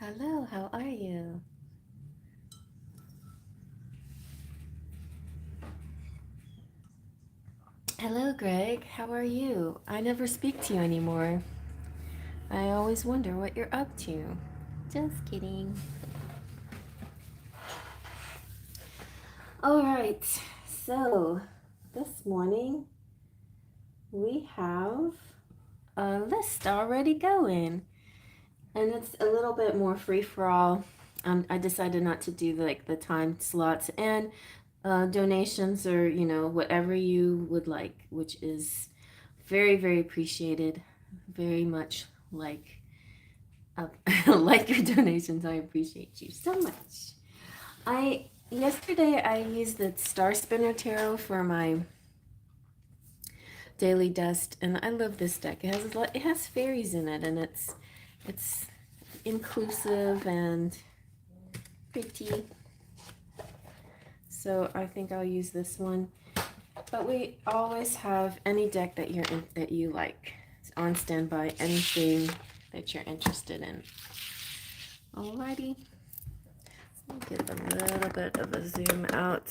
Hello, how are you? Hello, Greg. How are you? I never speak to you anymore. I always wonder what you're up to. Just kidding. All right. So, this morning we have a list already going, and it's a little bit more free for all. I decided not to do like the time slots and donations or whatever you would like, which is very, very appreciated. Very much uh, like your donations. I appreciate you so much. I Yesterday I used the Star Spinner Tarot for my daily dust, and I love this deck. It has fairies in it, and it's inclusive and pretty. So I think I'll use this one. But we always have any deck that you like. It's on standby. Anything that you're interested in. Alrighty. I'll give a little bit of a zoom out.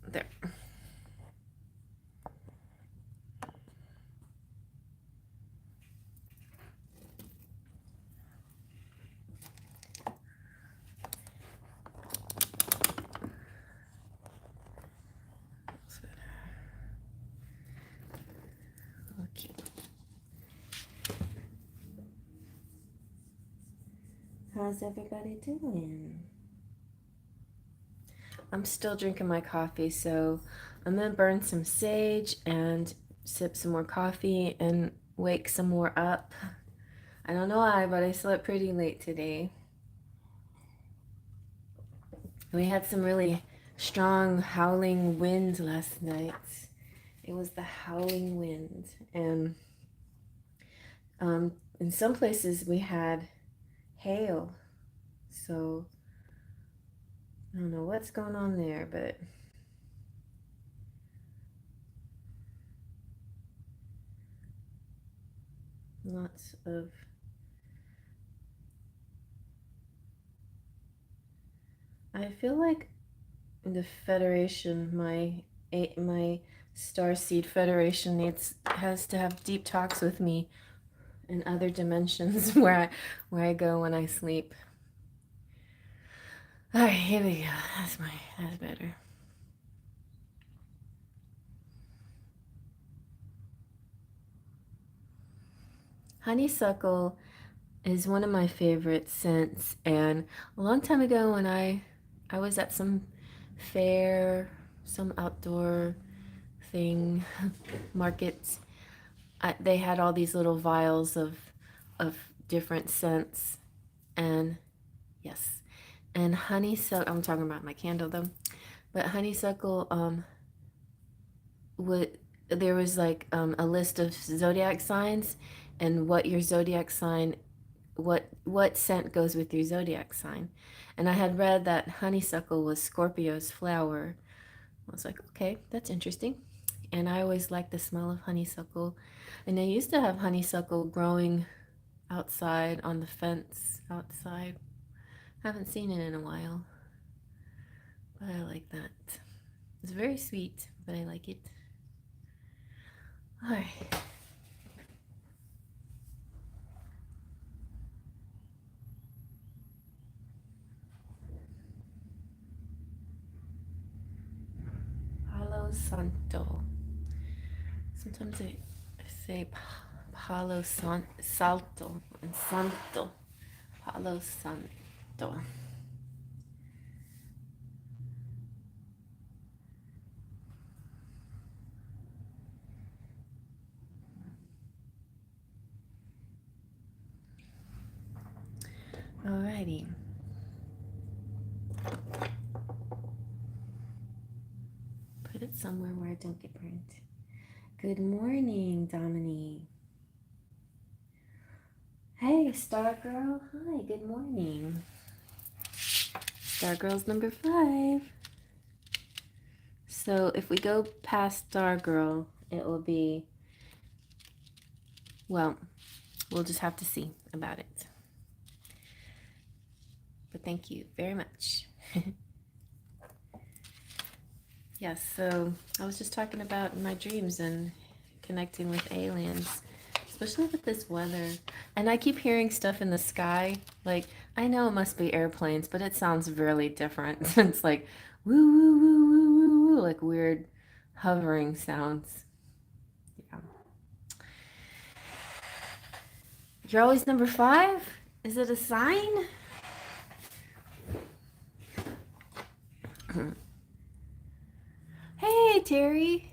There. Okay. How's everybody doing? I'm still drinking my coffee, so I'm gonna burn some sage and sip some more coffee and wake some more up. I don't know why, but I slept pretty late today. We had some really strong howling wind last night. It was the howling wind, and in some places we had hail. So I don't know what's going on there, but lots of I feel like the Federation, my Starseed Federation has to have deep talks with me in other dimensions where I go when I sleep. All right, here we go. That's better. Honeysuckle is one of my favorite scents, and a long time ago when I was at some fair, some outdoor thing, markets, they had all these little vials of different scents, and yes, and honeysuckle. I'm talking about my candle though, but honeysuckle. Would There was like a list of zodiac signs, and what your zodiac sign, what scent goes with your zodiac sign, and I had read that honeysuckle was Scorpio's flower. I was like, okay, that's interesting. And I always liked the smell of honeysuckle. And I used to have honeysuckle growing outside on the fence outside. Haven't seen it in a while, but I like that. It's very sweet, but I like it. All right. Palo Santo. Sometimes I say Salto and Santo. Palo Santo. Alrighty. Put it somewhere where I don't get burned. Good morning, Dominique. Hey, Star Girl. Hi, good morning. Star Girl's number 5. So if we go past Star Girl, it will be, well, we'll just have to see about it. But thank you very much. Yes, so I was just talking about my dreams and connecting with aliens, especially with this weather. And I keep hearing stuff in the sky. Like, I know it must be airplanes, but it sounds really different. It's like woo, woo, woo, woo, woo, woo, like weird hovering sounds. Yeah. You're always number 5? Is it a sign? Hey, Terry.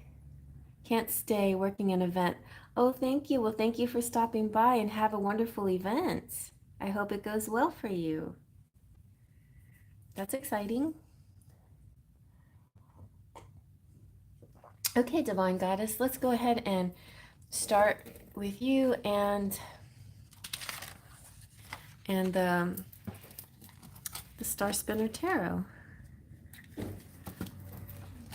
Can't stay working an event. Oh, thank you. Well, thank you for stopping by and have a wonderful event. I hope it goes well for you. That's exciting. Okay, Divine Goddess, let's go ahead and start with you and the Star Spinner Tarot.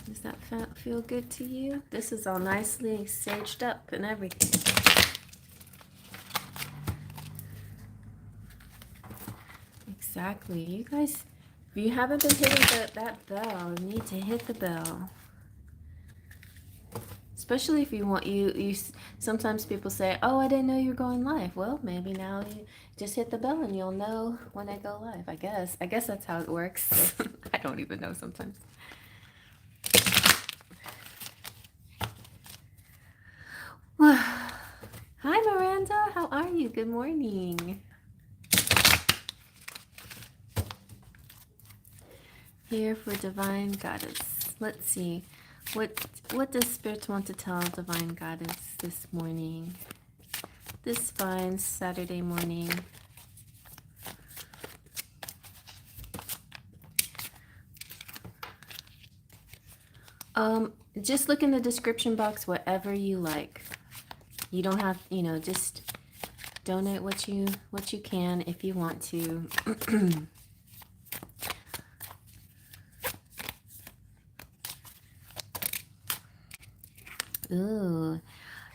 Does that feel good to you? This is all nicely saged up and everything. Exactly. You guys, if you haven't been hitting that bell, you need to hit the bell. Especially if you want, you sometimes people say, oh, I didn't know you were going live. Well, maybe now you just hit the bell and you'll know when I go live. I guess that's how it works. I don't even know sometimes. Hi, Miranda. How are you? Good morning. Here for Divine Goddess. Let's see. What does Spirit want to tell Divine Goddess this morning? This fine Saturday morning. Just look in the description box, whatever you like. You don't have, just donate what you can if you want to. Ooh,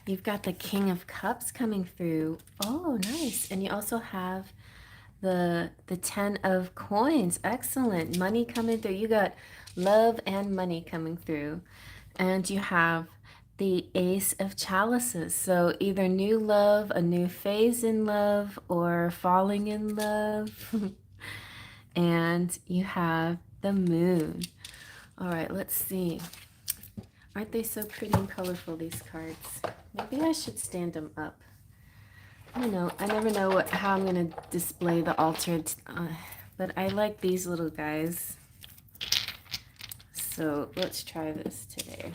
you've got the King of Cups coming through. Oh, nice. And you also have the 10 of coins. Excellent. Money coming through. You got love and money coming through. And you have the Ace of Chalices. So either new love, a new phase in love, or falling in love. And you have the Moon. All right, let's see. Aren't they so pretty and colorful, these cards? Maybe I should stand them up. I don't know. I never know how I'm going to display the altered, but I like these little guys. So let's try this today.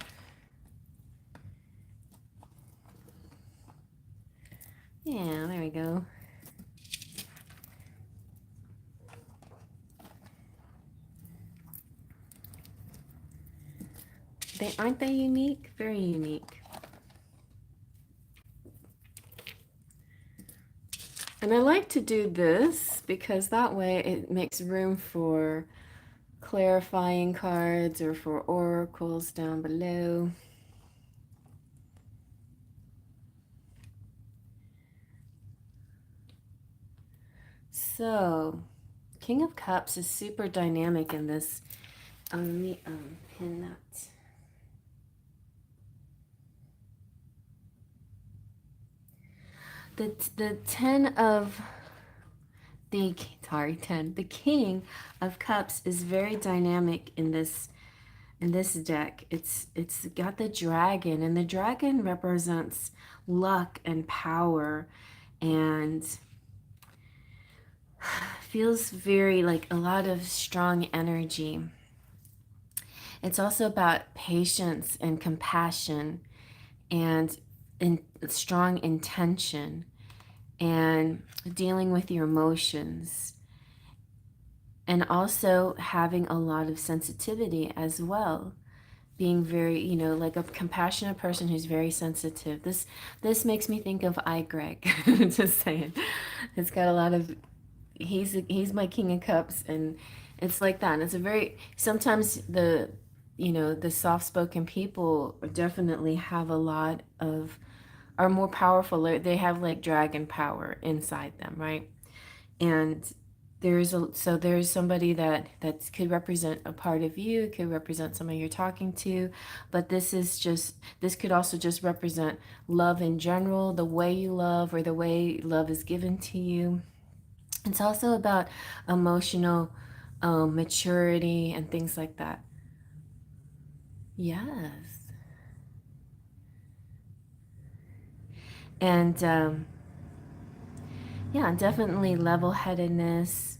Yeah, there we go. Aren't they unique? Very unique. And I like to do this because that way it makes room for clarifying cards or for oracles down below. So, King of Cups is super dynamic in this. Let me pin that. The 10 of the King of Cups is very dynamic in this deck. It's got the dragon, and the dragon represents luck and power, and feels very like a lot of strong energy. It's also about patience and compassion and strong intention and dealing with your emotions, and also having a lot of sensitivity as well, being very, like a compassionate person who's very sensitive. This makes me think of Greg. Just saying. It's got a lot of, he's my King of Cups, and it's like that. And it's a very, sometimes the soft-spoken people definitely have a lot of are more powerful. They have like dragon power inside them, right? And there's somebody that could represent a part of you, could represent somebody you're talking to, but this could also just represent love in general, the way you love or the way love is given to you. It's also about emotional maturity and things like that. Yes. And yeah, definitely level-headedness.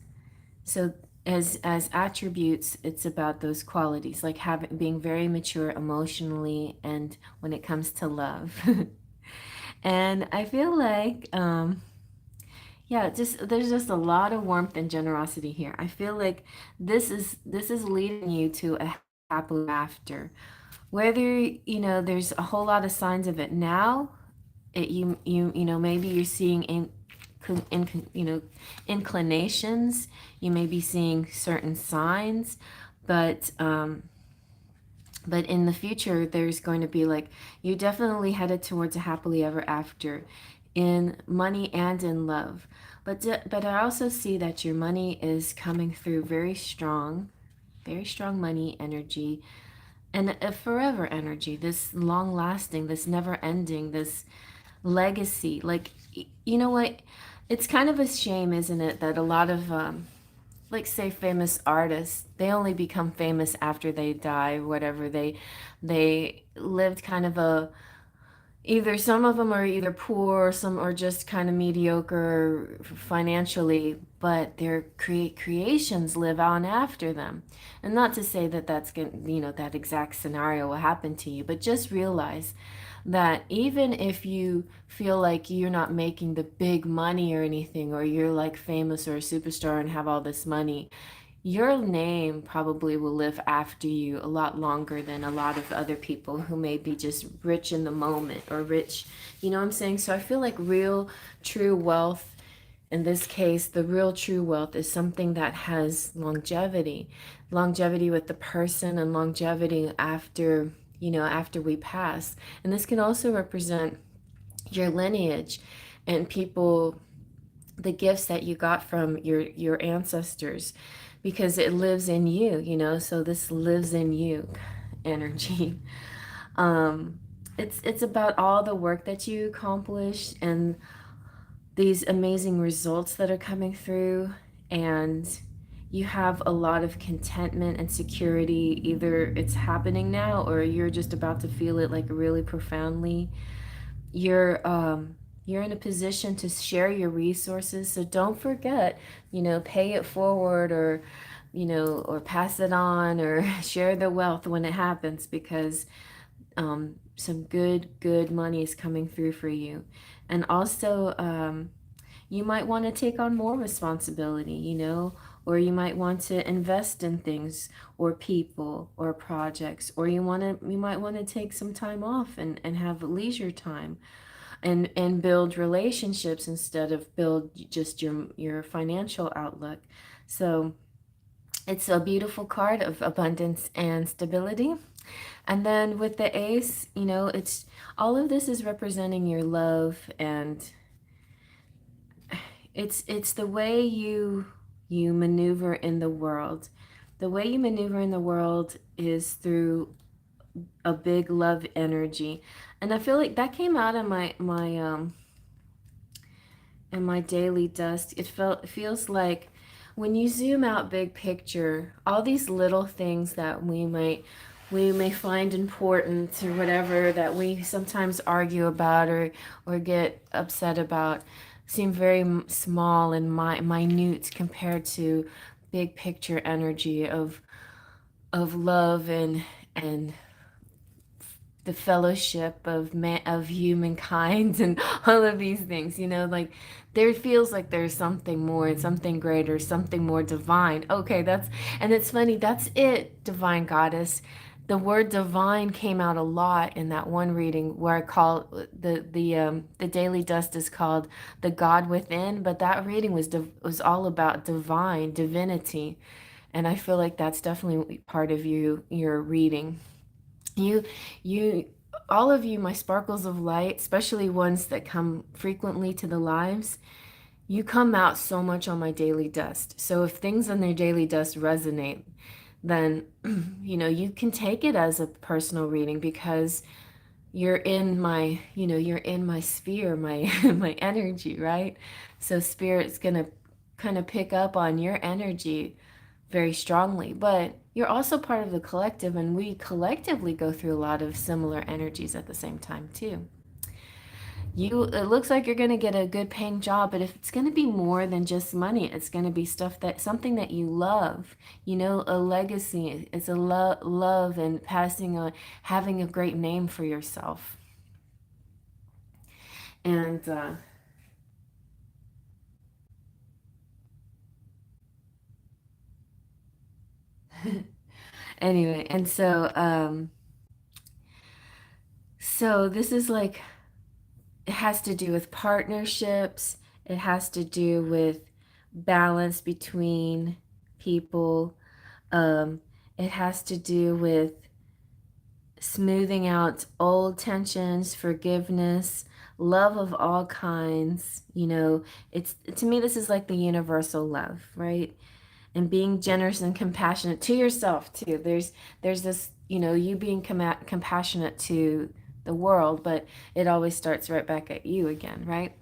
So as attributes, it's about those qualities, like having being very mature emotionally and when it comes to love. And I feel like yeah, just there's just a lot of warmth and generosity here. I feel like this is leading you to a happily after. Whether there's a whole lot of signs of it now, maybe you're seeing inclinations, you may be seeing certain signs, but in the future there's going to be like you definitely headed towards a happily ever after in money and in love. But I also see that your money is coming through very strong money energy, and a forever energy, this long lasting, this never ending, this legacy. Like, you know what? It's kind of a shame, isn't it, that a lot of, like, say, famous artists, they only become famous after they die, whatever. They lived kind of a either some of them are either poor, some are just kind of mediocre financially, but their creations live on after them. And not to say that that's going, that exact scenario will happen to you, but just realize that even if you feel like you're not making the big money or anything, or you're like famous or a superstar and have all this money, your name probably will live after you a lot longer than a lot of other people who may be just rich in the moment or rich, you know what I'm saying? So I feel like real, true wealth, in this case, the real true wealth is something that has longevity with the person and longevity after, after we pass. And this can also represent your lineage and people, the gifts that you got from your ancestors, because it lives in you, so this lives in you energy. It's about all the work that you accomplished and these amazing results that are coming through, and you have a lot of contentment and security. Either it's happening now or you're just about to feel it like really profoundly. You're in a position to share your resources, so don't forget, pay it forward, or or pass it on, or share the wealth when it happens, because some good money is coming through for you. And also, you might want to take on more responsibility, or you might want to invest in things or people or projects, or you might want to take some time off and have leisure time and build relationships instead of build just your financial outlook. So it's a beautiful card of abundance and stability. And then with the ace, it's all of this is representing your love, and it's the way you maneuver in the world. The way you maneuver in the world is through a big love energy. And I feel like that came out of my daily dust. It feels like when you zoom out big picture, all these little things that we may find important or whatever, that we sometimes argue about or get upset about, seem very small and minute compared to big picture energy of love and the fellowship of humankind and all of these things, like there feels like there's something more, something greater, something more divine. Okay, and it's funny, that's it, divine goddess. The word divine came out a lot in that one reading where I call the daily dust is called the God within, but that reading was all about divinity, and I feel like that's definitely part of your reading. You all of you, my sparkles of light, especially ones that come frequently to the lives, you come out so much on my daily dust. So if things on their daily dust resonate, then you can take it as a personal reading because you're in my, you're in my sphere, my my energy, right? So spirit's gonna kind of pick up on your energy very strongly, but you're also part of the collective, and we collectively go through a lot of similar energies at the same time too. It looks like you're going to get a good paying job, but if it's going to be more than just money, it's going to be something that you love, a legacy. It's a love and passing on, having a great name for yourself. And anyway, and so this is like, it has to do with partnerships. It has to do with balance between people. It has to do with smoothing out old tensions, forgiveness, love of all kinds. It's, to me, this is like the universal love, right? And being generous and compassionate to yourself too. There's this, you being compassionate to the world, but it always starts right back at you again, right?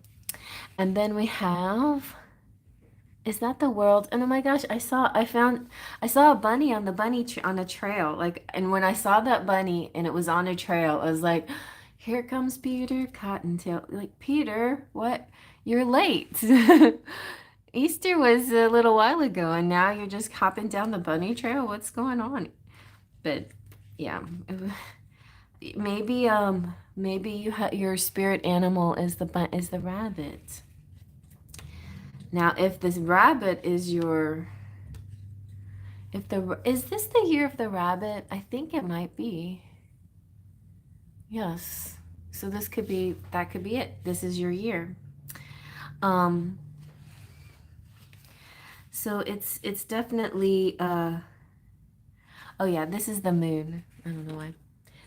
And then we have, is that the world? And oh my gosh, I saw a bunny on the on a trail. Like, and when I saw that bunny and it was on a trail, I was like, here comes Peter Cottontail. Like, Peter, what? You're late. Easter was a little while ago, and now you're just hopping down the bunny trail. What's going on? But yeah, maybe your spirit animal is the rabbit. Now, if this rabbit is is this the year of the rabbit? I think it might be. Yes. So that could be it. This is your year. So it's definitely oh yeah, this is the moon. I don't know why.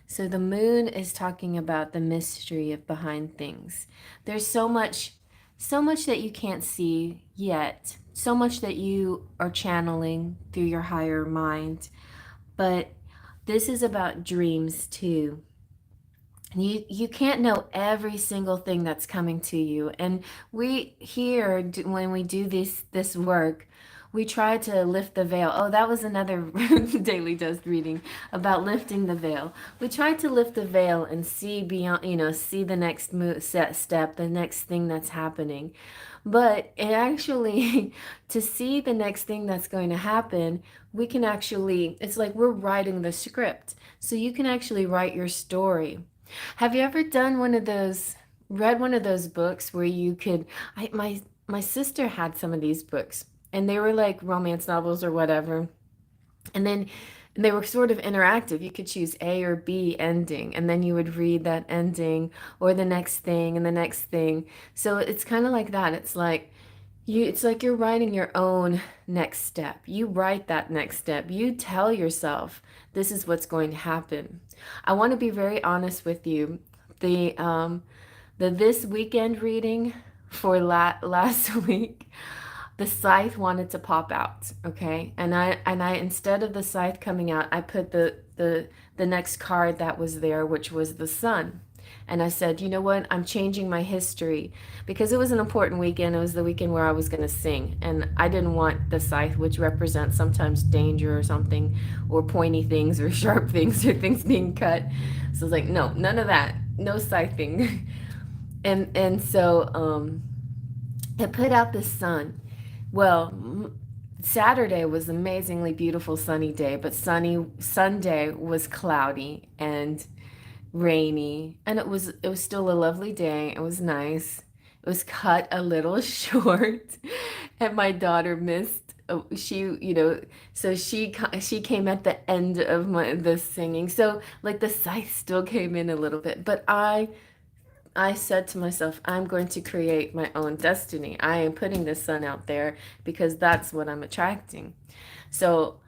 So the moon is talking about the mystery of behind things. There's so much that you can't see yet. So much that you are channeling through your higher mind. But this is about dreams too. You can't know every single thing that's coming to you. And we here, when we do this work, we try to lift the veil. Oh, that was another daily dust reading about lifting the veil. We try to lift the veil and see beyond, see the next step, the next thing that's happening. But it actually, to see the next thing that's going to happen, we can actually, it's like we're writing the script. So you can actually write your story. Have you ever done read one of those books where you could, my sister had some of these books, and they were like romance novels or whatever. And then they were sort of interactive. You could choose A or B ending, and then you would read that ending or the next thing and the next thing. So it's kind of like that. It's like you're writing your own next step. You write that next step. You tell yourself this is what's going to happen. I want to be very honest with you. The this weekend reading for last week, the scythe wanted to pop out, okay? And I instead of the scythe coming out, I put the next card that was there, which was the sun. And I said, you know what? I'm changing my history because it was an important weekend. It was the weekend where I was going to sing. And I didn't want the scythe, which represents sometimes danger or something, or pointy things or sharp things or things being cut. So I was like, no, none of that. No scything. and so it put out the sun. Well, Saturday was an amazingly beautiful sunny day, but Sunday was cloudy and rainy, and it was still a lovely day. It was nice. It was cut a little short, and my daughter missed. She, so she came at the end of the singing. So like the scythe still came in a little bit, but I said to myself, I'm going to create my own destiny. I am putting the sun out there because that's what I'm attracting. So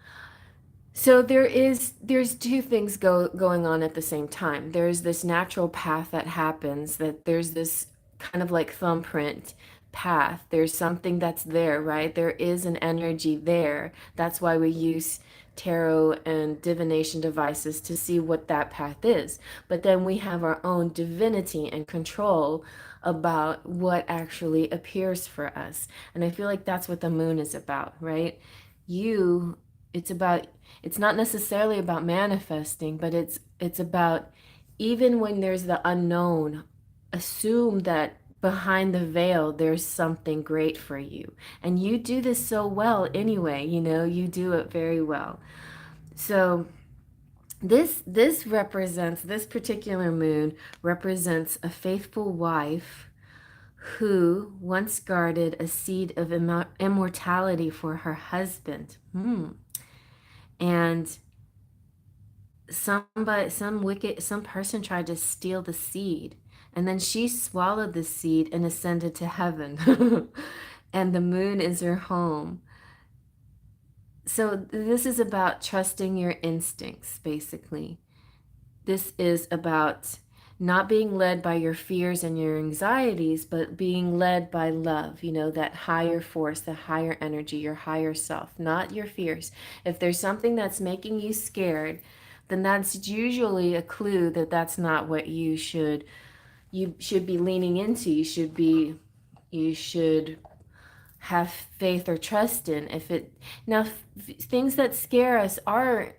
So there's two things going on at the same time. There's this natural path that happens, that there's this kind of like thumbprint path. There's something that's there, right? There is an energy there. That's why we use tarot and divination devices to see what that path is. But then we have our own divinity and control about what actually appears for us. And I feel like that's what the moon is about, right? You, it's about, it's not necessarily about manifesting, but it's about, even when there's the unknown, assume that behind the veil there's something great for you. And you do this so well anyway, you do it very well. So this particular moon represents a faithful wife who once guarded a seed of immortality for her husband. And some person tried to steal the seed, and then she swallowed the seed and ascended to heaven. And the moon is her home. So this is about trusting your instincts, basically. This is about not being led by your fears and your anxieties, but being led by love, that higher force, the higher energy, your higher self, not your fears. If there's something that's making you scared, then that's usually a clue that that's not what you should be leaning into. You should have faith or trust in. If it now things that scare us are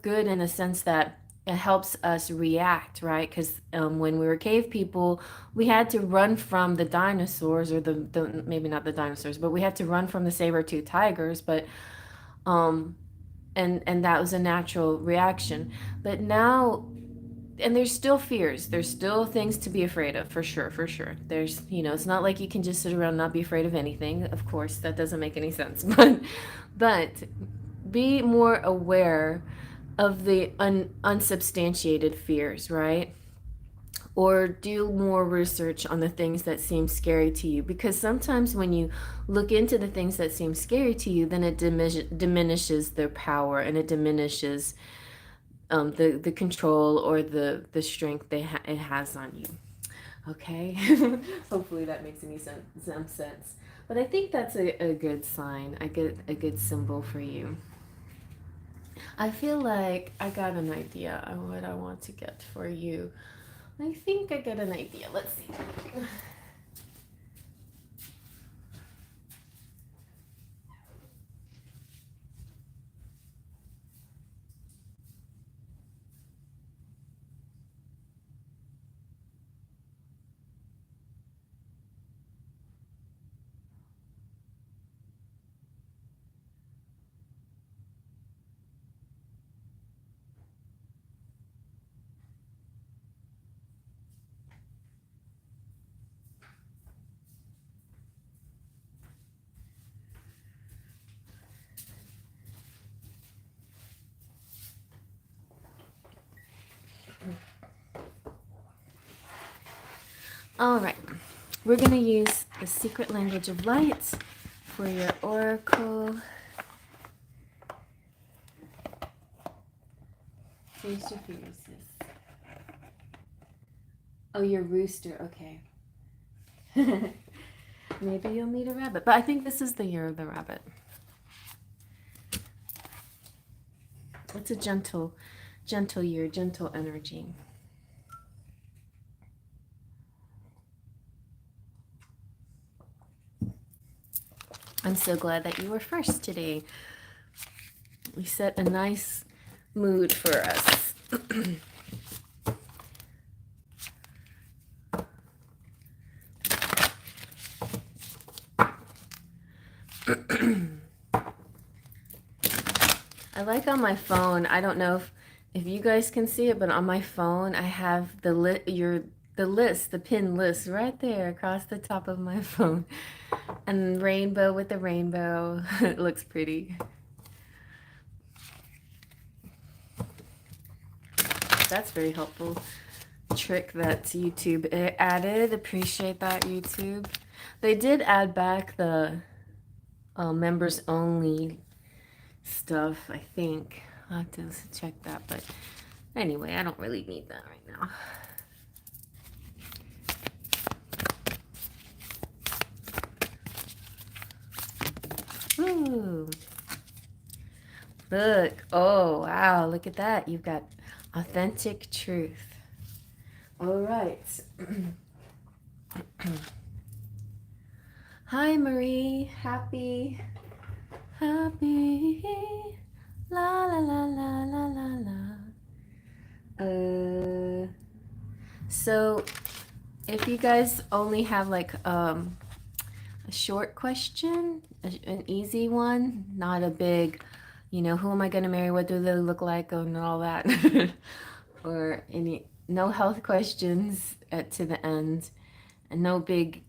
good in a sense that it helps us react, right? Because when we were cave people, we had to run from the dinosaurs, or the maybe not the dinosaurs, but we had to run from the saber-toothed tigers. But and that was a natural reaction. But now, and there's still fears, there's still things to be afraid of, for sure, for sure. There's, it's not like you can just sit around and not be afraid of anything. Of course, that doesn't make any sense. But be more aware of the unsubstantiated fears, right? Or do more research on the things that seem scary to you, because sometimes when you look into the things that seem scary to you, then it diminishes their power, and it diminishes the control or the strength it has on you. Okay. Hopefully that makes some sense. But I think that's a good sign, a good symbol for you. I feel like I got an idea on what I want to get for you. I think I got an idea. Let's see. All right, we're going to use the secret language of light for your oracle. Face your fears. Oh, your rooster. Okay. Maybe you'll meet a rabbit, but I think this is the year of the rabbit. It's a gentle year, gentle energy. I'm so glad that you were first today. We set a nice mood for us. I like on my phone, I don't know if you guys can see it, but on my phone I have the pin list right there across the top of my phone. And rainbow with the rainbow. It looks pretty. That's very helpful trick that YouTube added. Appreciate that, YouTube. They did add back the members only stuff, I think. I'll have to check that, but anyway, I don't really need that right now. Ooh. Look. Oh, wow. Look at that. You've got authentic truth. All right. Hi, Marie. Happy. La la la la la la la. So if you guys only have like a short question, an easy one, not a big, who am I going to marry? What do they look like? And all that. Or no health questions to the end, and no big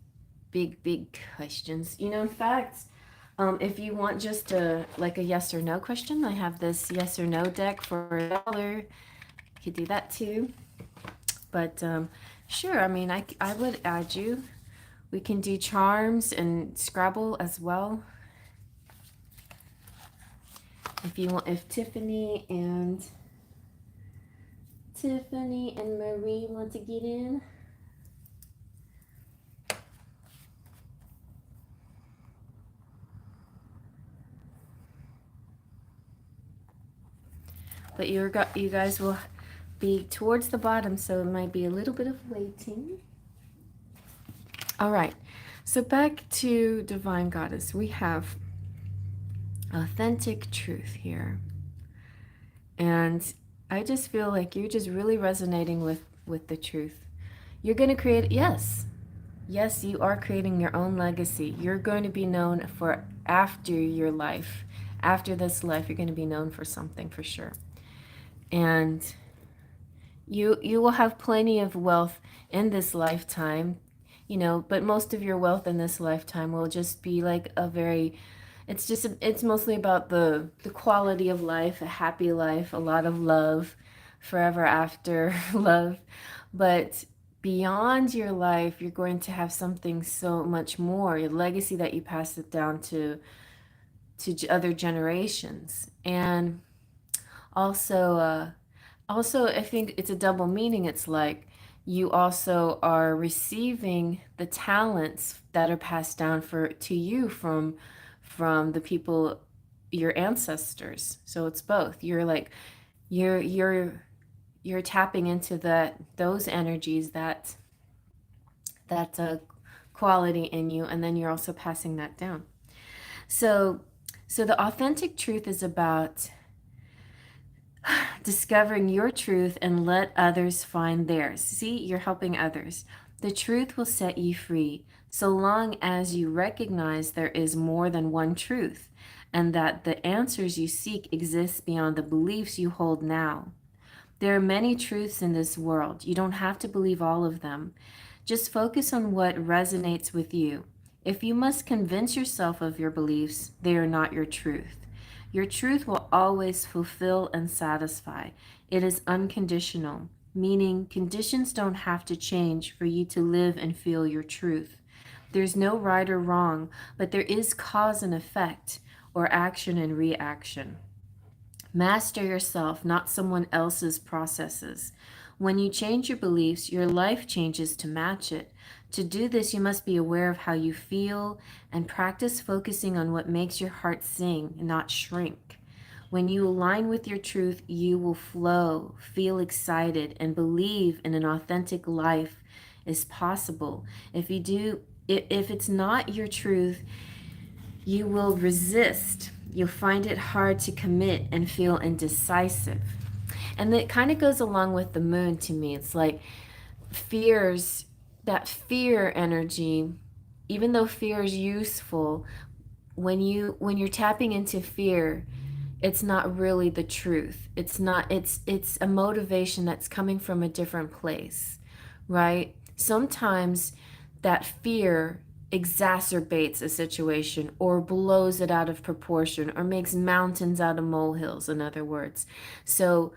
questions. In fact, if you want just like a yes or no question, I have this yes or no deck for $1. You could do that too. But sure, I mean, I would add you. We can do charms and Scrabble as well. If you want, if Tiffany and Marie want to get in. But you guys will be towards the bottom, so it might be a little bit of waiting. All right, so back to Divine Goddess. We have authentic truth here. And I just feel like you're just really resonating with the truth. You're going to create, yes, you are creating your own legacy. You're going to be known for after your life. After this life, you're going to be known for something for sure. And you will have plenty of wealth in this lifetime, but most of your wealth in this lifetime will just be like it's mostly about the quality of life, a happy life, a lot of love, forever after love. But beyond your life, you're going to have something so much more, your legacy that you pass it down to other generations. And also I think it's a double meaning. It's like you also are receiving the talents that are passed down to you from the people, your ancestors. So it's both. You're like you're tapping into those energies, that quality in you, and then you're also passing that down. So the authentic truth is about discovering your truth and let others find theirs. See, you're helping others. The truth will set you free, so long as you recognize there is more than one truth, and that the answers you seek exist beyond the beliefs you hold now. There are many truths in this world. You don't have to believe all of them. Just focus on what resonates with you. If you must convince yourself of your beliefs, they are not your truth. Your truth will always fulfill and satisfy. It is unconditional, meaning conditions don't have to change for you to live and feel your truth. There's no right or wrong, but there is cause and effect, or action and reaction. Master yourself, not someone else's processes. When you change your beliefs, your life changes to match it. To do this, you must be aware of how you feel and practice focusing on what makes your heart sing, not shrink. When you align with your truth, you will flow, feel excited, and believe in an authentic life is possible. If it's not your truth, you will resist. You'll find it hard to commit and feel indecisive. And it kind of goes along with the moon to me. It's like that fear energy, even though fear is useful, when you're tapping into fear, it's not really the truth. It's a motivation that's coming from a different place, right? Sometimes that fear exacerbates a situation or blows it out of proportion or makes mountains out of molehills, in other words. So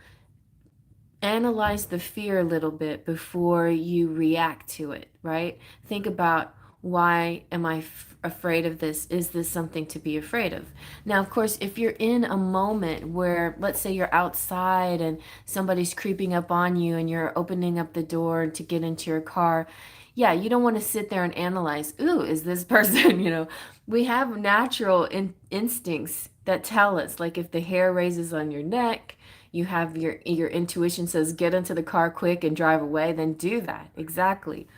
analyze the fear a little bit before you react to it, right? Think about, why am I afraid of this? Is this something to be afraid of? Now, of course, if you're in a moment where, let's say you're outside and somebody's creeping up on you and you're opening up the door to get into your car, yeah, you don't want to sit there and analyze, ooh, is this person, we have natural instincts that tell us, like if the hair raises on your neck, you have your intuition says get into the car quick and drive away, then do that. Exactly.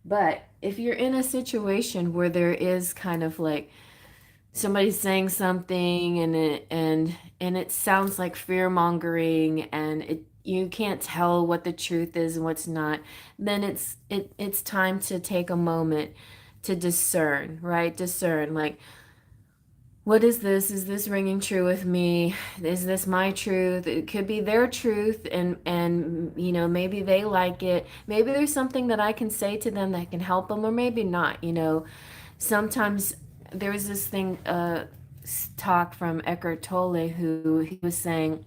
But if you're in a situation where there is kind of like somebody's saying something and it sounds like fear mongering and you can't tell what the truth is and what's not, then it's time to take a moment to discern, right? Discern, like, what is this? Is this ringing true with me? Is this my truth? It could be their truth, and maybe they like it. Maybe there's something that I can say to them that can help them, or maybe not. Sometimes there's this thing, talk from Eckhart Tolle, who he was saying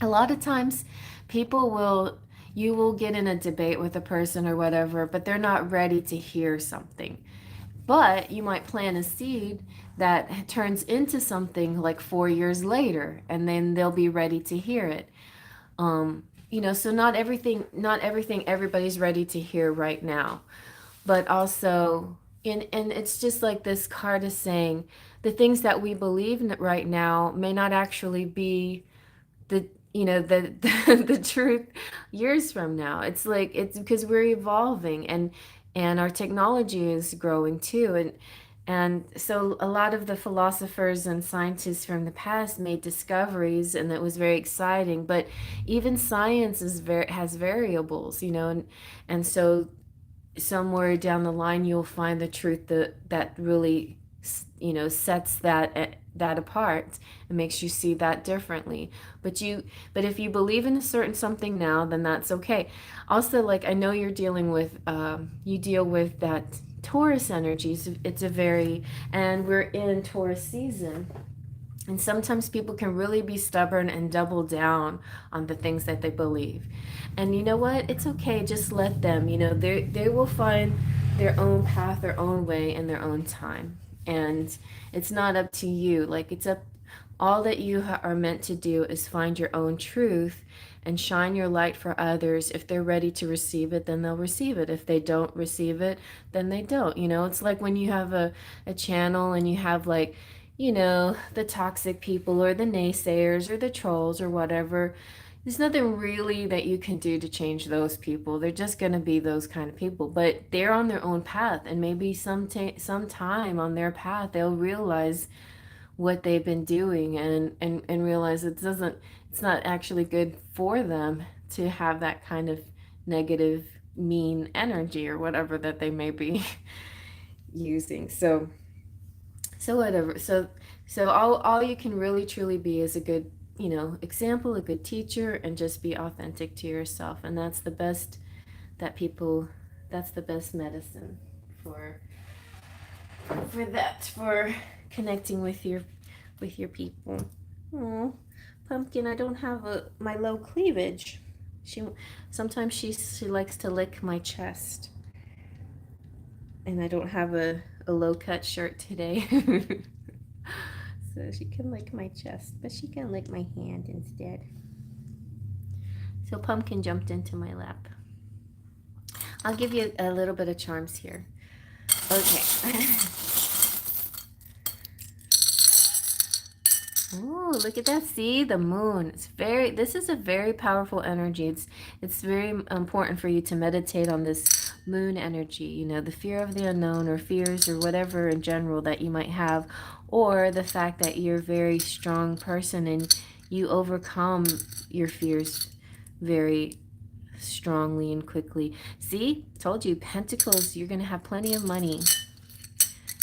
a lot of times you will get in a debate with a person or whatever, but they're not ready to hear something. But you might plant a seed that turns into something like 4 years later, and then they'll be ready to hear it. So not everything everybody's ready to hear right now. But also, and it's just like this card is saying, the things that we believe in right now may not actually be the truth years from now. It's because we're evolving, and our technology is growing too, and so a lot of the philosophers and scientists from the past made discoveries, and it was very exciting. But even science has variables, and so somewhere down the line you'll find the truth that really sets that apart and makes you see that differently. But if you believe in a certain something now, then that's okay. Also, like, I know you're dealing with you deal with that Taurus energies. And we're in Taurus season. And sometimes people can really be stubborn and double down on the things that they believe. And you know what? It's okay. Just let them. They will find their own path, their own way, in their own time. And it's not up to you. Like, all that you are meant to do is find your own truth and shine your light for others. If they're ready to receive it, then they'll receive it. If they don't receive it, then they don't. It's like when you have a channel and you have, like, the toxic people or the naysayers or the trolls or whatever. There's nothing really that you can do to change those people. They're just going to be those kind of people, but they're on their own path, and maybe sometime on their path they'll realize what they've been doing, and realize it's not actually good for them to have that kind of negative, mean energy or whatever that they may be using. So whatever. So all you can really truly be is a good, example, a good teacher, and just be authentic to yourself. And that's the best that's the best medicine for for connecting with your people. Oh, Pumpkin, I don't have my low cleavage. Sometimes she likes to lick my chest. And I don't have a low cut shirt today. So she can lick my chest, but she can lick my hand instead. So Pumpkin jumped into my lap. I'll give you a little bit of charms here. Okay. Oh, look at that. See, the moon. This is a very powerful energy. It's very important for you to meditate on this moon energy, the fear of the unknown, or fears, or whatever in general that you might have, or the fact that you're a very strong person and you overcome your fears very strongly and quickly. See, told you, Pentacles, you're going to have plenty of money,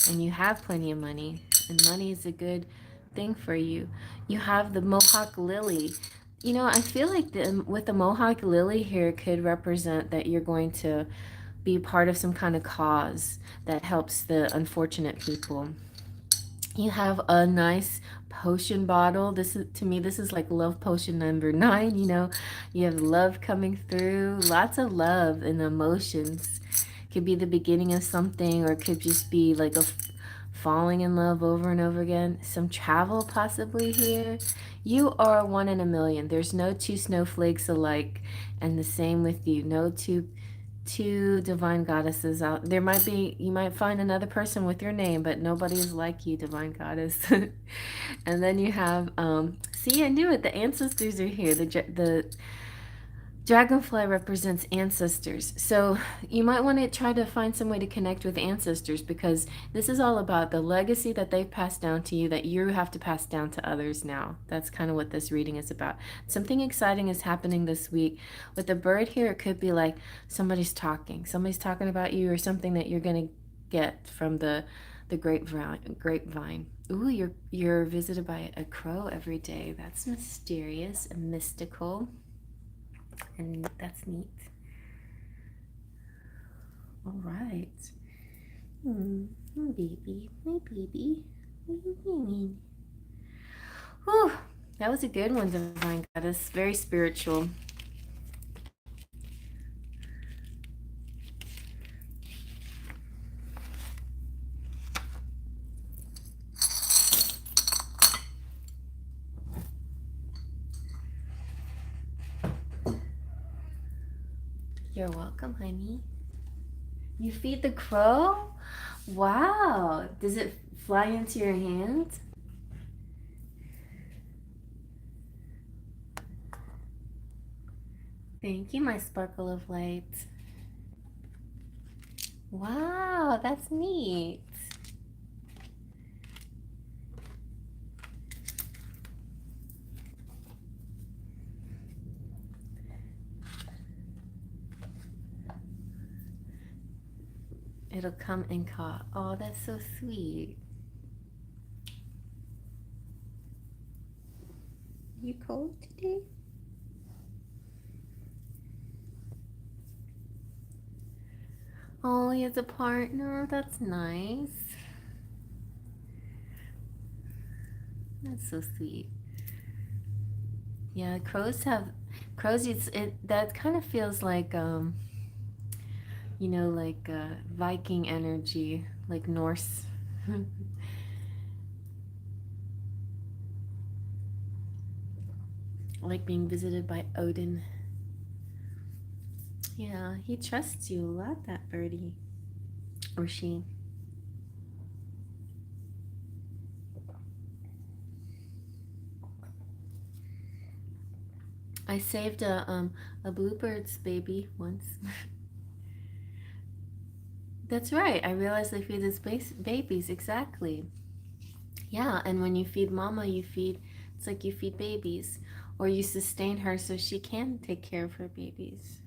and you have plenty of money, and money is a good thing for you. You have the Mohawk Lily. I feel like with the Mohawk Lily here could represent that you're going to be part of some kind of cause that helps the unfortunate people. You have a nice potion bottle. To me, this is like love potion number 9. You have love coming through, lots of love and emotions Could be the beginning of something, or it could just be like a falling in love over and over again. Some travel possibly here. You are one in a million. There's no two snowflakes alike, and the same with you. No two divine goddesses out. There might be, you might find another person with your name, but nobody is like you, divine goddess. And then you have, see, I knew it. The ancestors are here. The dragonfly represents ancestors. So you might want to try to find some way to connect with ancestors, because this is all about the legacy that they've passed down to you that you have to pass down to others now. That's kind of what this reading is about. Something exciting is happening this week. With the bird here, it could be like somebody's talking. Somebody's talking about you, or something that you're going to get from the grapevine. Ooh, you're visited by a crow every day. That's mysterious and mystical. And that's neat. All right. My baby. What are you doing? Whew, that was a good one, Divine Goddess. Very spiritual. You're welcome, honey. You feed the crow? Wow. Does it fly into your hand? Thank you, my sparkle of light. Wow, that's neat. It'll come and caw. Oh, that's so sweet. You cold today? Oh, he has a partner. That's nice. That's so sweet. Yeah, crows. That kind of feels like like Viking energy, like Norse. Like being visited by Odin. Yeah, he trusts you a lot, that birdie. Or she. I saved a bluebird's baby once. That's right. I realized they feed its babies, exactly. Yeah, and when you feed mama, it's like you feed babies, or you sustain her so she can take care of her babies.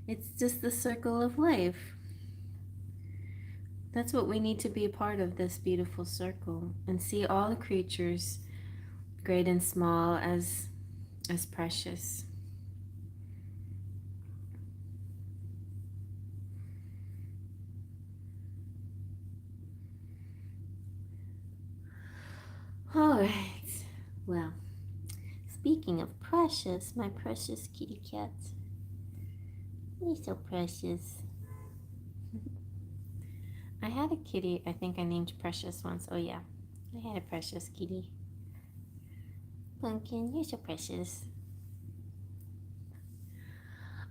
It's just the circle of life. That's what we need to be a part of, this beautiful circle, and see all the creatures, great and small, as precious. All right. Well, speaking of precious, my precious kitty cat. You're so precious. I had a kitty, I think I named Precious once. Oh yeah, I had a precious kitty. Pumpkin, you're so precious.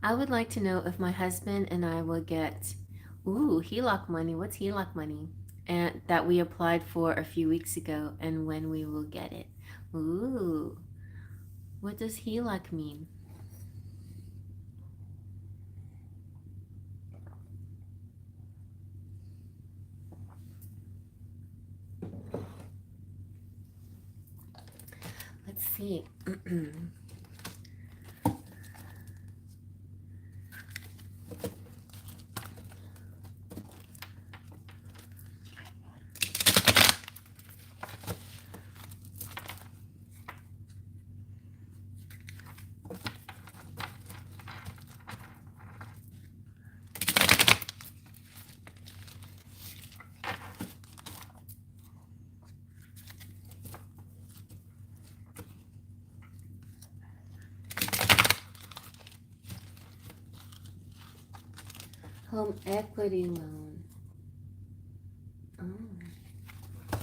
I would like to know if my husband and I will get, HELOC money. What's HELOC money? And that we applied for a few weeks ago, and when we will get it. Ooh, what does HELOC mean? Let's see. Home equity loan. Oh.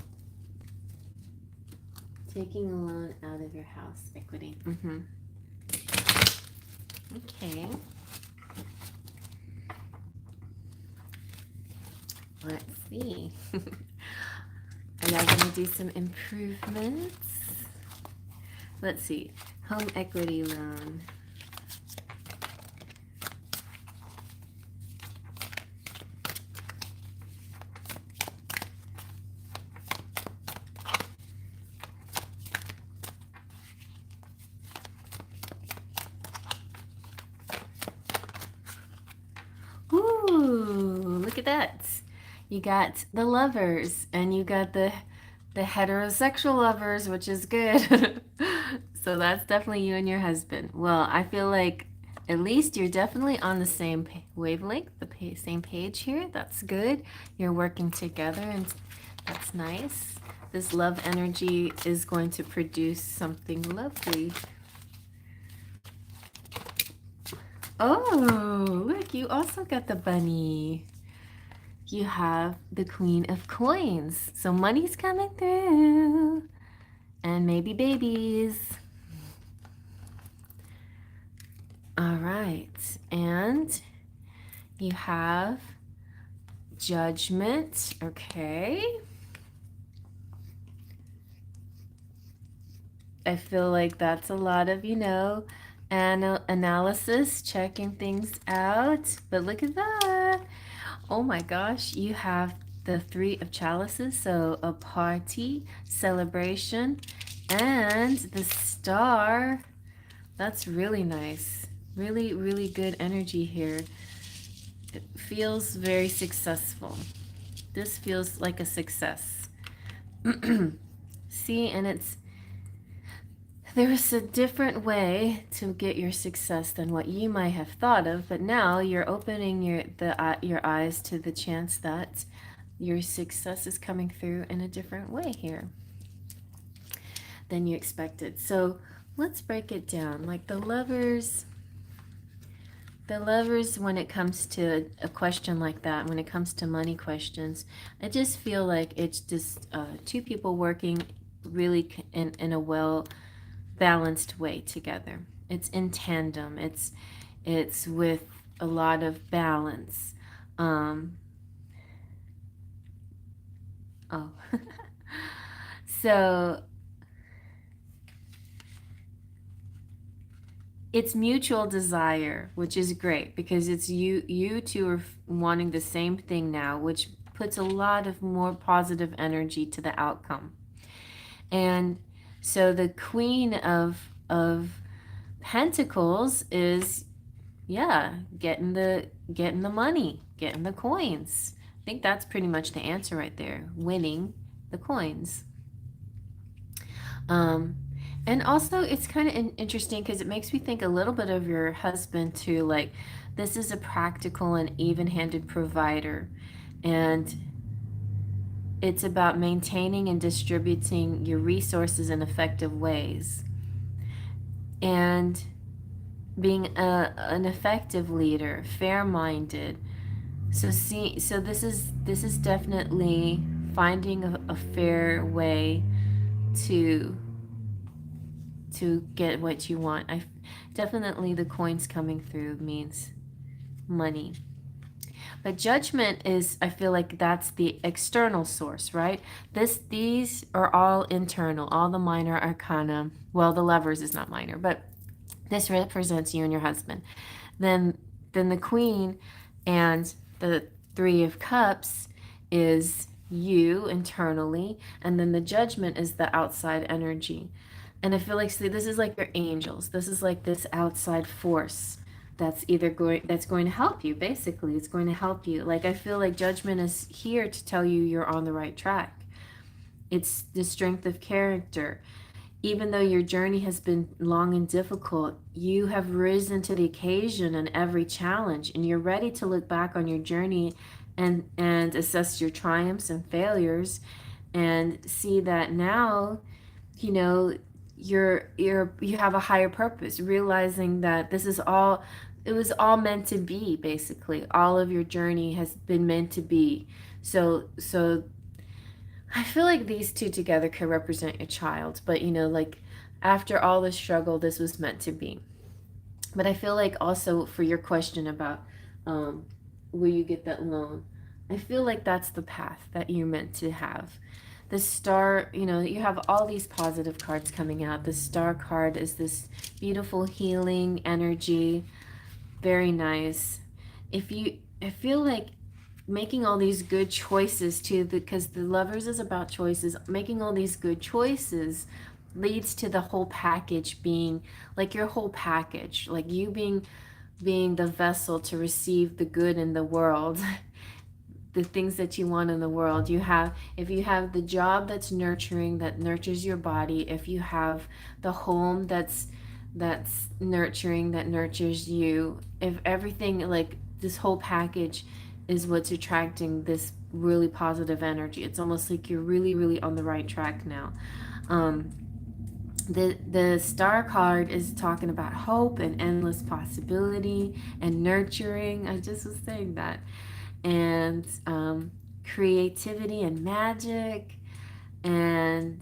Taking a loan out of your house equity. Okay. Let's see. Are y'all gonna do some improvements? Let's see. Home equity loan. Ooh, look at that. You got the lovers and you got the heterosexual lovers, which is good. So that's definitely you and your husband. Well, I feel like at least you're definitely on the same wavelength, the same page here. That's good. You're working together and that's nice. This love energy is going to produce something lovely. Oh, look, you also got the bunny. You have the Queen of Coins. So money's coming through. And maybe babies. All right. And you have Judgment. Okay. I feel like that's a lot of, analysis, checking things out. But look at that. Oh my gosh, you have the Three of Chalices, so a party, celebration, and the Star. That's really nice. Really, really good energy here. It feels very successful. This feels like a success. See, and there's a different way to get your success than what you might have thought of, but now you're opening your eyes to the chance that your success is coming through in a different way here than you expected. So let's break it down. Like the lovers, when it comes to a question like that, when it comes to money questions, I just feel like it's just two people working really in a well balanced way together. It's in tandem. It's with a lot of balance. Oh. So it's mutual desire, which is great because it's you two are wanting the same thing now, which puts a lot of more positive energy to the outcome. And so the Queen of Pentacles is, yeah, getting the money, getting the coins. I think that's pretty much the answer right there. Winning the coins. And also it's kind of interesting because it makes me think a little bit of your husband too. Like this is a practical and even-handed provider, and it's about maintaining and distributing your resources in effective ways and being an effective leader, fair-minded. So this is definitely finding a fair way to get what you want. Definitely the coins coming through means money. But Judgment is, I feel like that's the external source, right? These are all internal, all the minor arcana. Well, the lovers is not minor, but this represents you and your husband. Then the Queen and the Three of Cups is you internally, and then the Judgment is the outside energy. And I feel like, see, this is like your angels. This is like this outside force that's going to help you. Basically, it's going to help you. Like I feel like Judgment is here to tell you you're on the right track. It's the strength of character. Even though your journey has been long and difficult, you have risen to the occasion in every challenge, and you're ready to look back on your journey and assess your triumphs and failures and see that now, you know, you have a higher purpose, realizing that this is all it was all meant to be, basically. All of your journey has been meant to be. So I feel like these two together could represent your child, but you know, like after all the struggle, this was meant to be. But I feel like also for your question about will you get that loan, I feel like that's the path that you're meant to have. The star, you know, you have all these positive cards coming out. The star card is this beautiful healing energy, very nice. I feel like making all these good choices too, because the lovers is about choices. Making all these good choices leads to the whole package being like your whole package, like you being the vessel to receive the good in the world. The things that you want in the world. You have, if you have the job that's nurturing, that nurtures your body, if you have the home that's nurturing, that nurtures you, if everything, like this whole package is what's attracting this really positive energy. It's almost like you're really, really on the right track now. The star card is talking about hope and endless possibility and nurturing. I just was saying that. And creativity and magic. And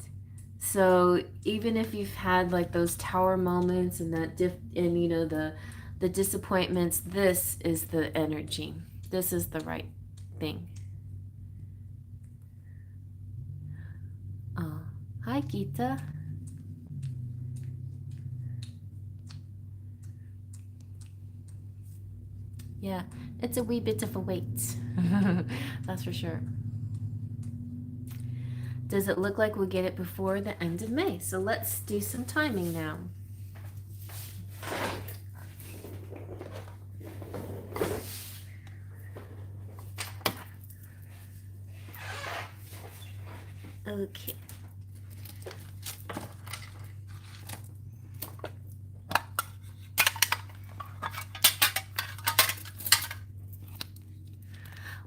so even if you've had like those tower moments and and you know the disappointments, this is the energy. This is the right thing. Oh, hi Gita. Yeah, it's a wee bit of a wait. That's for sure. Does it look like we'll get it before the end of May? So let's do some timing now. Okay.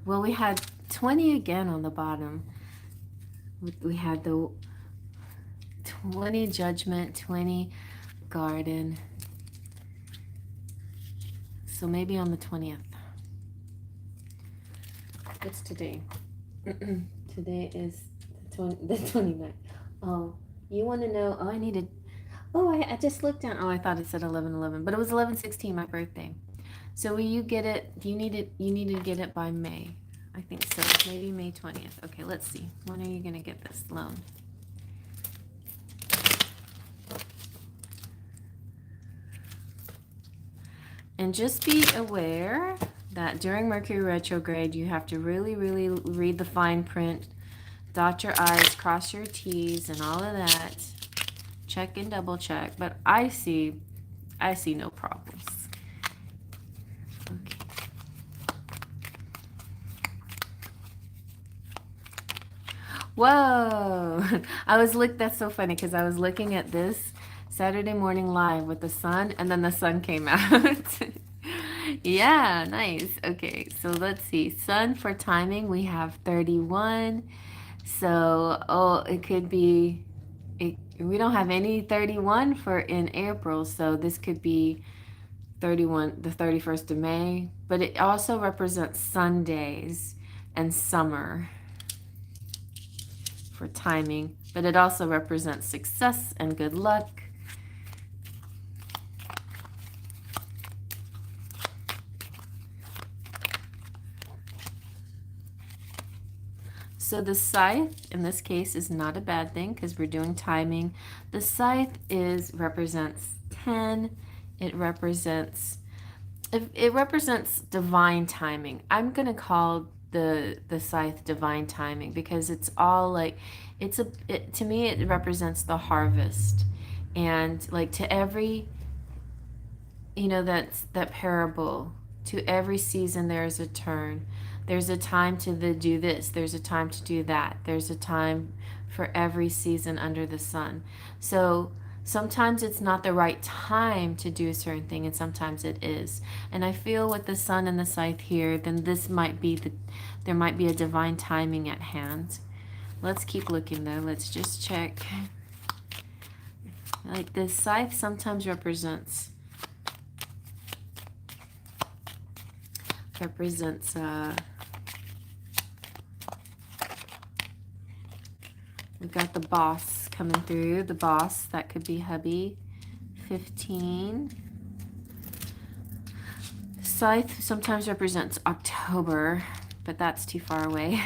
Well, we had 20 again on the bottom. We had the 20 judgment, 20 garden. So maybe on the 20th. What's today? Today is the 29th. Oh, you want to know? Oh, I needed. Oh, I just looked down. Oh, I thought it said 11/11, but it was 11/16, my birthday. So will you get it? You need to get it by May. I think so. Maybe May 20th. Okay, let's see. When are you going to get this loan? And just be aware that during Mercury retrograde, you have to really, really read the fine print, dot your I's, cross your T's, and all of that. Check and double check. But I see no problems. Okay. Whoa! That's so funny because I was looking at this Saturday morning live with the sun, and then the sun came out. Yeah, nice. Okay, so let's see. Sun for timing, we have 31. So, oh, it could be, we don't have any 31 for in April, so this could be 31, the 31st of May. But it also represents Sundays and summer for timing, but it also represents success and good luck. So the scythe in this case is not a bad thing because we're doing timing. The scythe represents 10. It represents divine timing. I'm gonna call the scythe divine timing because it's all like to me it represents the harvest, and like to every, you know, that parable, to every season there is a turn. There's a time to do this, there's a time to do that, there's a time for every season under the sun. So sometimes it's not the right time to do a certain thing, and sometimes it is. And I feel with the sun and the scythe here, then this might be there might be a divine timing at hand. Let's keep looking though. Let's just check. Like the scythe sometimes represents represents we've got the boss coming through. The boss, that could be hubby. 15. Scythe sometimes represents October, but that's too far away.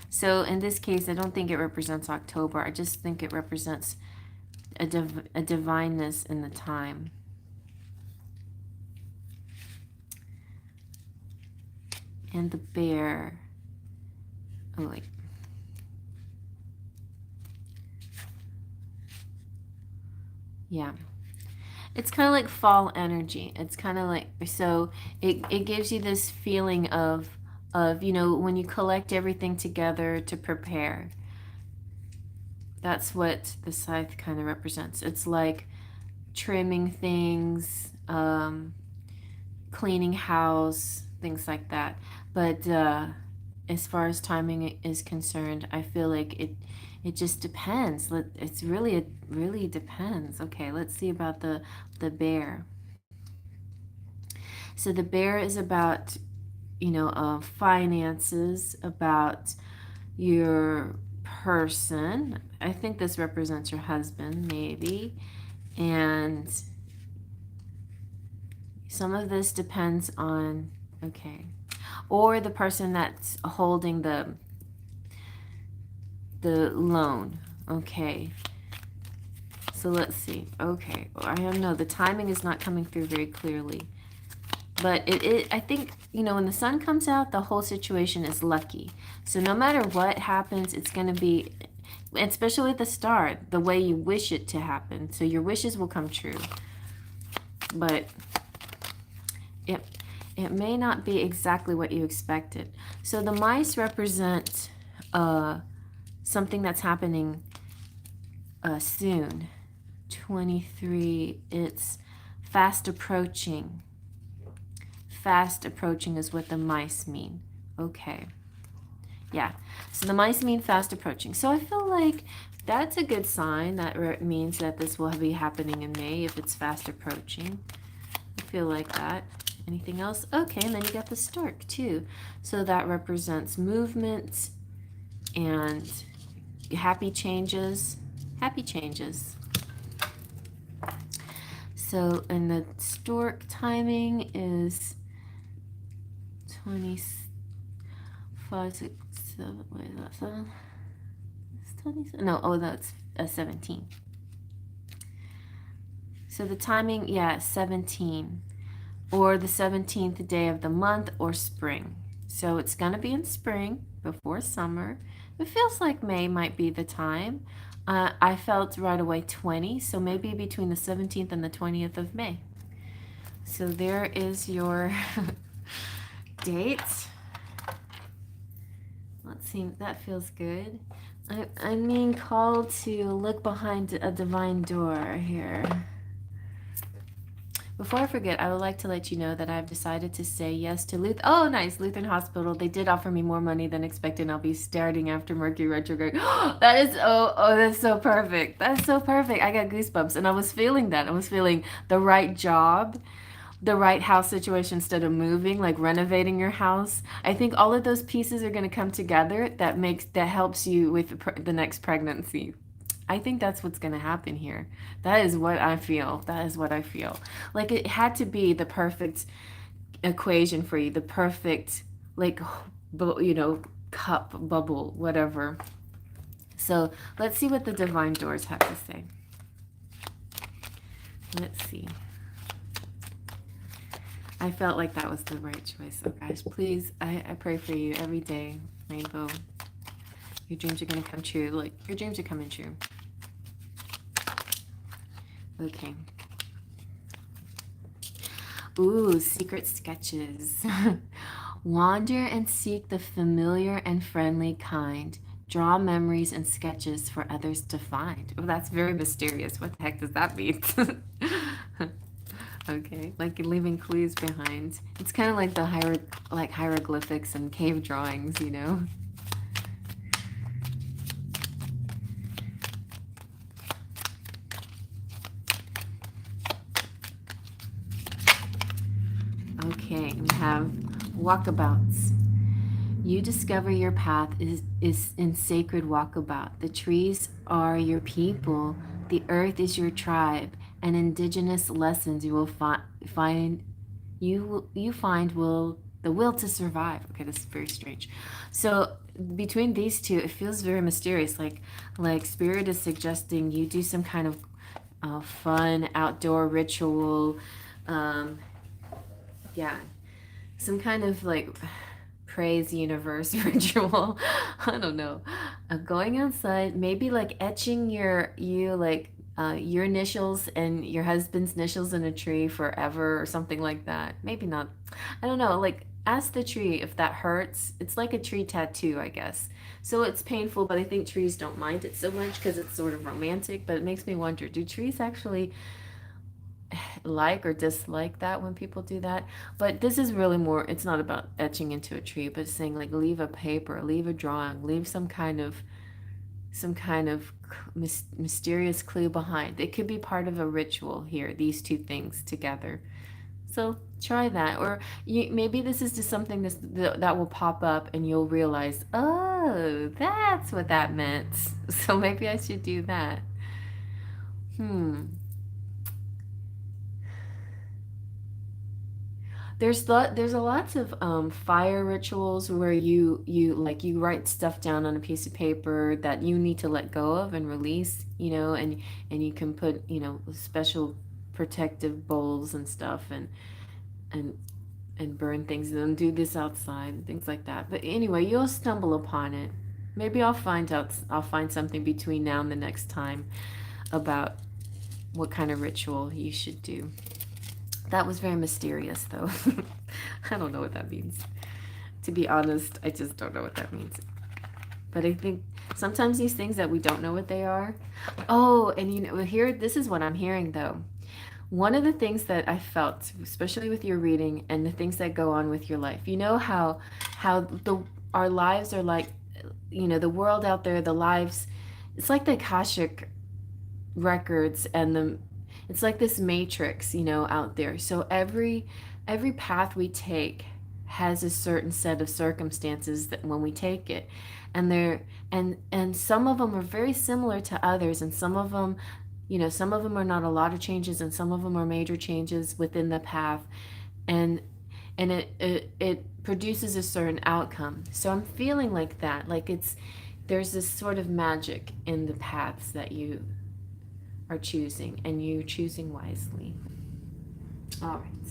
So in this case, I don't think it represents October. I just think it represents a divineness in the time. And the bear. Oh, wait. Yeah. It's kind of like fall energy. It's kind of like, so it gives you this feeling of, you know, when you collect everything together to prepare. That's what the scythe kind of represents. It's like trimming things, cleaning house, things like that. But as far as timing is concerned, I feel like it just depends. It really depends. Okay, let's see about the bear. So the bear is about, you know, finances, about your person. I think this represents your husband, maybe. And some of this depends on, okay, or the person that's holding the loan. Okay, so let's see. Okay, I don't know, the timing is not coming through very clearly, but I think, you know, when the sun comes out, the whole situation is lucky. So no matter what happens, it's going to be, especially at the start, the way you wish it to happen. So your wishes will come true, but it may not be exactly what you expected. So the mice represent something that's happening soon. 23, it's fast approaching. Fast approaching is what the mice mean. Okay. Yeah. So the mice mean fast approaching. So I feel like that's a good sign. That means that this will be happening in May if it's fast approaching. I feel like that. Anything else? Okay, and then you got the stork too. So that represents movement and happy changes. Happy changes. So, and the stork timing is 25, 6, 7, wait, is that 7? It's 27? No, oh, that's 17. So the timing, yeah, 17. Or the 17th day of the month, or spring. So it's going to be in spring, before summer. It feels like May might be the time. I felt right away 20, so maybe between the 17th and the 20th of May. So there is your date. Let's see, that feels good. I'm being called to look behind a divine door here. Before I forget, I would like to let you know that I've decided to say yes to Lutheran Hospital. They did offer me more money than expected, and I'll be starting after Mercury retrograde. That is, that's so perfect. That's so perfect. I got goosebumps, and I was feeling that. I was feeling the right job, the right house situation instead of moving, like renovating your house. I think all of those pieces are going to come together that helps you with the next pregnancy. I think that's what's going to happen here. That is what I feel. That is what I feel. Like it had to be the perfect equation for you, the perfect, like, you know, cup, bubble, whatever. So let's see what the divine doors have to say. Let's see. I felt like that was the right choice. So guys, please, I pray for you every day, Rainbow. Your dreams are going to come true. Look, your dreams are coming true. Okay. Ooh, secret sketches. Wander and seek the familiar and friendly kind. Draw memories and sketches for others to find. Oh, that's very mysterious. What the heck does that mean? Okay, like leaving clues behind. It's kind of like the hieroglyphics and cave drawings, you know? Okay, we have Walkabouts. You discover your path is in sacred walkabout. The trees are your people, the earth is your tribe, and indigenous lessons you will find you find will the will to survive. Okay, this is very strange. So between these two, it feels very mysterious. Like spirit is suggesting you do some kind of fun outdoor ritual. Yeah, some kind of like praise universe ritual. I don't know. Going outside, maybe like etching your initials and your husband's initials in a tree forever or something like that. Maybe not. I don't know. Like ask the tree if that hurts. It's like a tree tattoo, I guess. So it's painful, but I think trees don't mind it so much because it's sort of romantic. But it makes me wonder, do trees actually like or dislike that when people do that? But this is really more, it's not about etching into a tree, but saying like leave a paper, leave a drawing, leave some kind of mysterious clue behind. It could be part of a ritual here, these two things together. So try that. Or maybe this is just something that will pop up and you'll realize, oh, that's what that meant. So maybe I should do that. There's a lots of fire rituals where you write stuff down on a piece of paper that you need to let go of and release, and you can put, special protective bowls and stuff and and burn things and do this outside and things like that. But anyway, you'll stumble upon it. Maybe I'll find something between now and the next time about what kind of ritual you should do. That was very mysterious, though. I don't know what that means. To be honest, I just don't know what that means. But I think sometimes these things that we don't know what they are. Oh, and here, this is what I'm hearing, though. One of the things that I felt, especially with your reading and the things that go on with your life, how our lives are like, the world out there, the lives, it's like the Akashic records and it's like this matrix, out there. So every path we take has a certain set of circumstances that when we take it, and some of them are very similar to others, and some of them, some of them are not a lot of changes, and some of them are major changes within the path, and it produces a certain outcome. So I'm feeling like that, like there's this sort of magic in the paths that you are choosing, and you're choosing wisely. All right,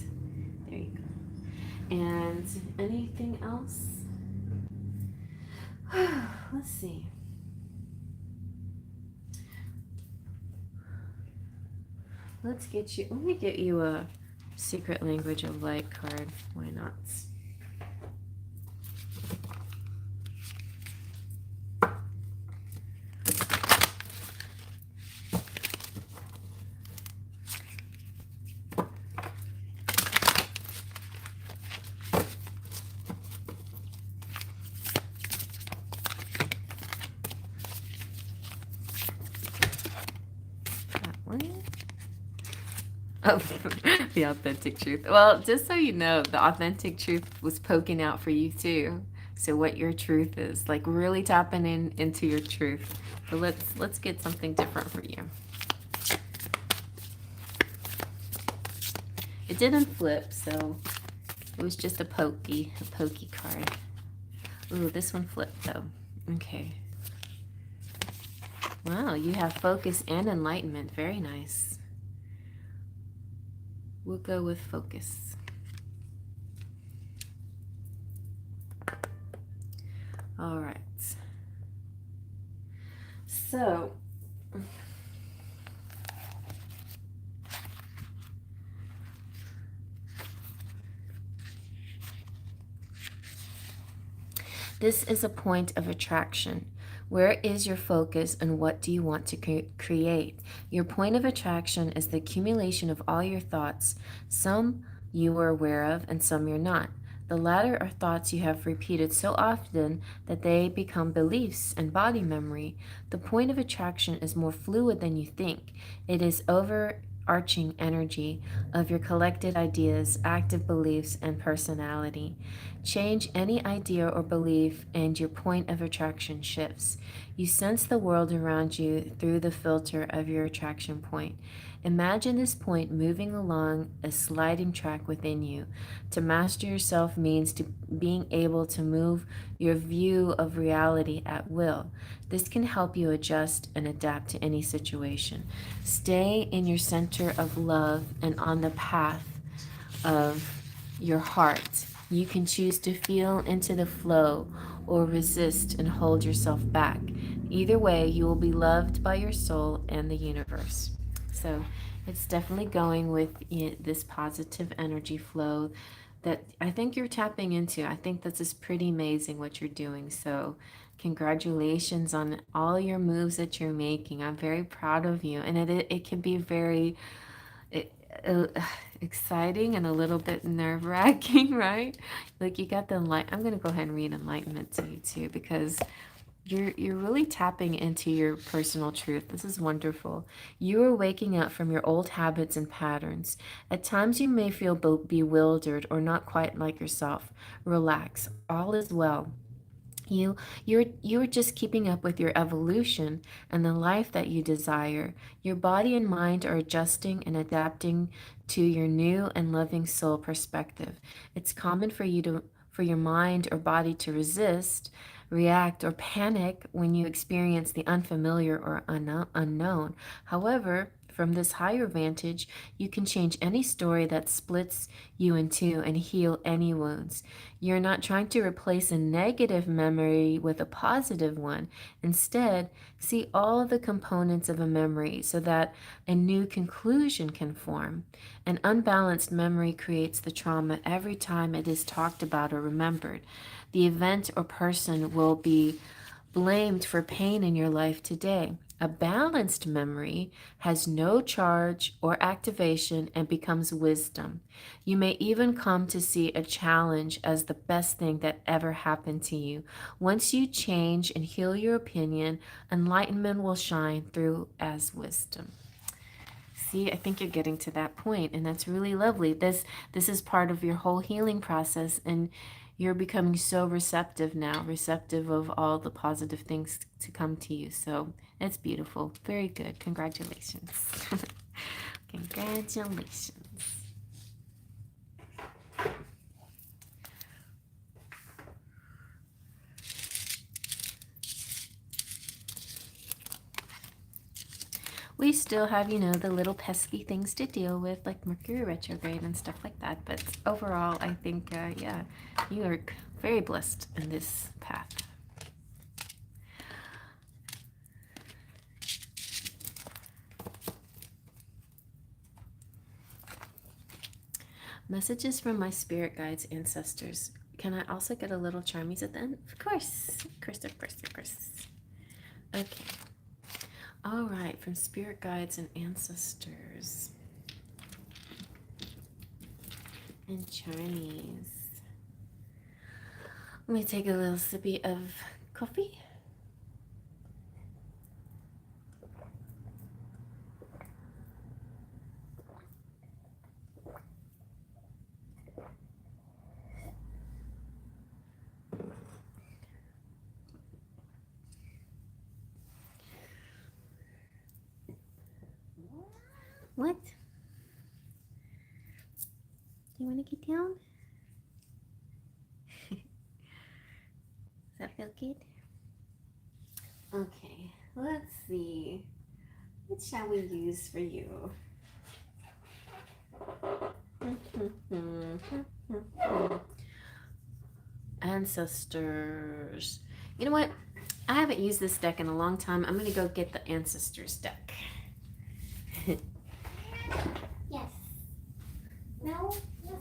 there you go. And anything else? Let's see. Let me get you a Secret Language of Light card. Why not? Oh, the authentic truth. Well, just so you know, the authentic truth was poking out for you too. So what your truth is, like really tapping into your truth. But let's get something different for you. It didn't flip, so it was just a pokey card. Ooh, this one flipped though. Okay. Wow, you have focus and enlightenment. Very nice. We'll go with focus. All right. So, this is a point of attraction. Where is your focus and what do you want to create? Your point of attraction is the accumulation of all your thoughts. Some you are aware of and some you're not. The latter are thoughts you have repeated so often that they become beliefs and body memory. The point of attraction is more fluid than you think. It is over overarching energy of your collected ideas, active beliefs, and personality. Change any idea or belief, and your point of attraction shifts. You sense the world around you through the filter of your attraction point. Imagine this point moving along a sliding track within you. To master yourself means to being able to move your view of reality at will. This can help you adjust and adapt to any situation. Stay in your center of love and on the path of your heart. You can choose to feel into the flow or resist and hold yourself back. Either way, you will be loved by your soul and the universe. So it's definitely going with this positive energy flow that I think you're tapping into. I think this is pretty amazing what you're doing. So congratulations on all your moves that you're making. I'm very proud of you. And it can be very it, uh, exciting and a little bit nerve-wracking, right? Like you got the light. I'm going to go ahead and read enlightenment to you too, because you're really tapping into your personal truth. This is wonderful. You are waking up from your old habits and patterns. At times you may feel bewildered or not quite like yourself. Relax. All is well. You're just keeping up with your evolution and the life that you desire. Your body and mind are adjusting and adapting to your new and loving soul perspective. It's common for your mind or body to resist, react, or panic when you experience the unfamiliar or unknown. However, from this higher vantage, you can change any story that splits you in two and heal any wounds. You're not trying to replace a negative memory with a positive one. Instead, see all the components of a memory so that a new conclusion can form. An unbalanced memory creates the trauma every time it is talked about or remembered. The event or person will be blamed for pain in your life today. A balanced memory has no charge or activation and becomes wisdom. You may even come to see a challenge as the best thing that ever happened to you. Once you change and heal your opinion, enlightenment will shine through as wisdom. See, I think you're getting to that point, and that's really lovely. This is part of your whole healing process, and you're becoming so receptive now, receptive of all the positive things to come to you. So it's beautiful. Very good. Congratulations. Congratulations. We still have, the little pesky things to deal with, like Mercury retrograde and stuff like that. But overall, I think, yeah, you are very blessed in this path. Messages from my spirit guides, ancestors. Can I also get a little charmies at the end? Of course. Of course, of course, of course. Okay. All right, from spirit guides and ancestors. And charmies. Let me take a little sippy of coffee. What? You want to get down? Does that feel good? Okay, let's see. What shall we use for you? Ancestors. You know what? I haven't used this deck in a long time. I'm going to go get the Ancestors deck. Yes. No? Yes.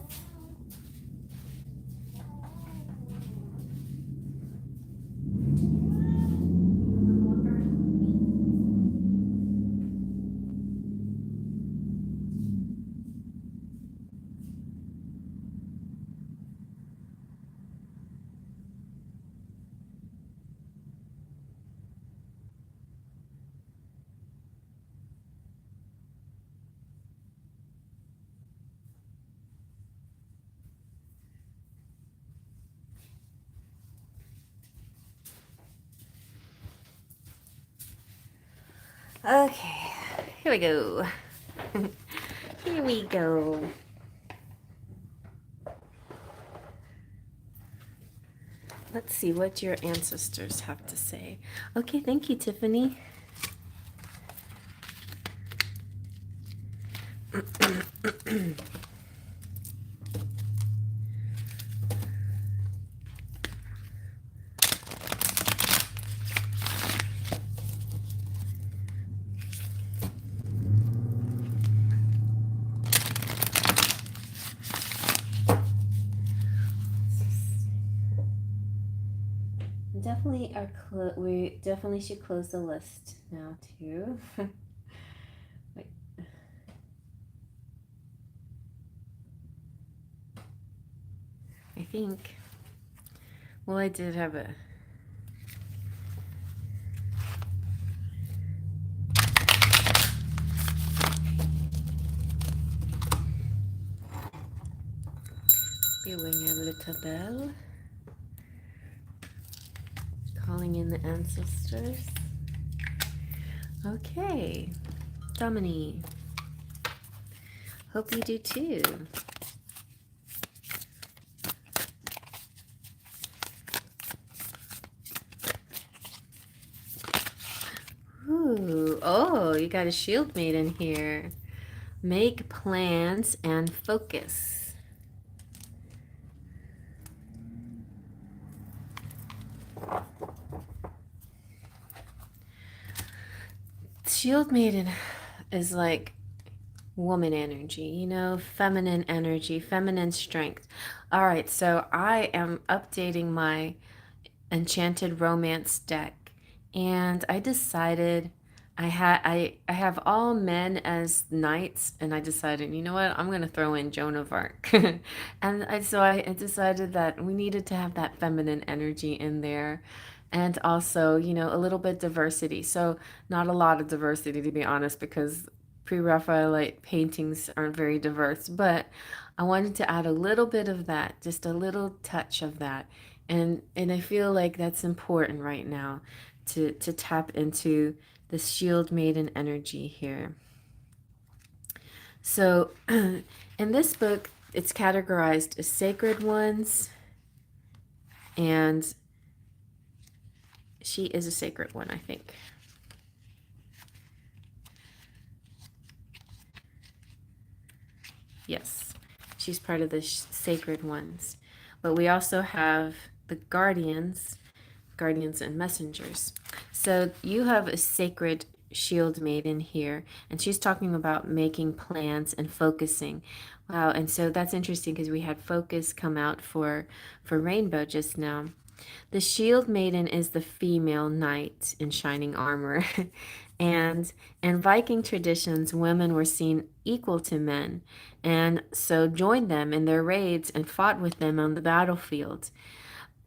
Okay, here we go. Here we go. Let's see what your ancestors have to say. Okay, thank you, Tiffany. Definitely we definitely should close the list now too. Wait. I think. Well, I did have a. Doing a little bell. Calling in the ancestors. Okay. Domini. Hope you do too. Ooh. Oh, you got a shield maiden here. Make plans and focus. Shield maiden is like woman energy, you know, feminine energy, feminine strength. All right, so I am updating my Enchanted Romance deck, and I decided I have all men as knights, and I decided, you know what, I'm gonna throw in Joan of Arc, and I decided that we needed to have that feminine energy in there, and also, you know, a little bit diversity. So not a lot of diversity, to be honest, because pre-Raphaelite paintings aren't very diverse, but I wanted to add a little bit of that, just a little touch of that. And I feel like that's important right now to tap into the shield maiden energy here. So in this book, it's categorized as sacred ones, and she is a sacred one, I think. Yes, she's part of the sacred ones. But we also have the guardians and messengers. So you have a sacred shield maiden here, and she's talking about making plans and focusing. Wow, and so that's interesting because we had focus come out for Rainbow just now. The shield maiden is the female knight in shining armor. And in Viking traditions, women were seen equal to men, and so joined them in their raids and fought with them on the battlefield.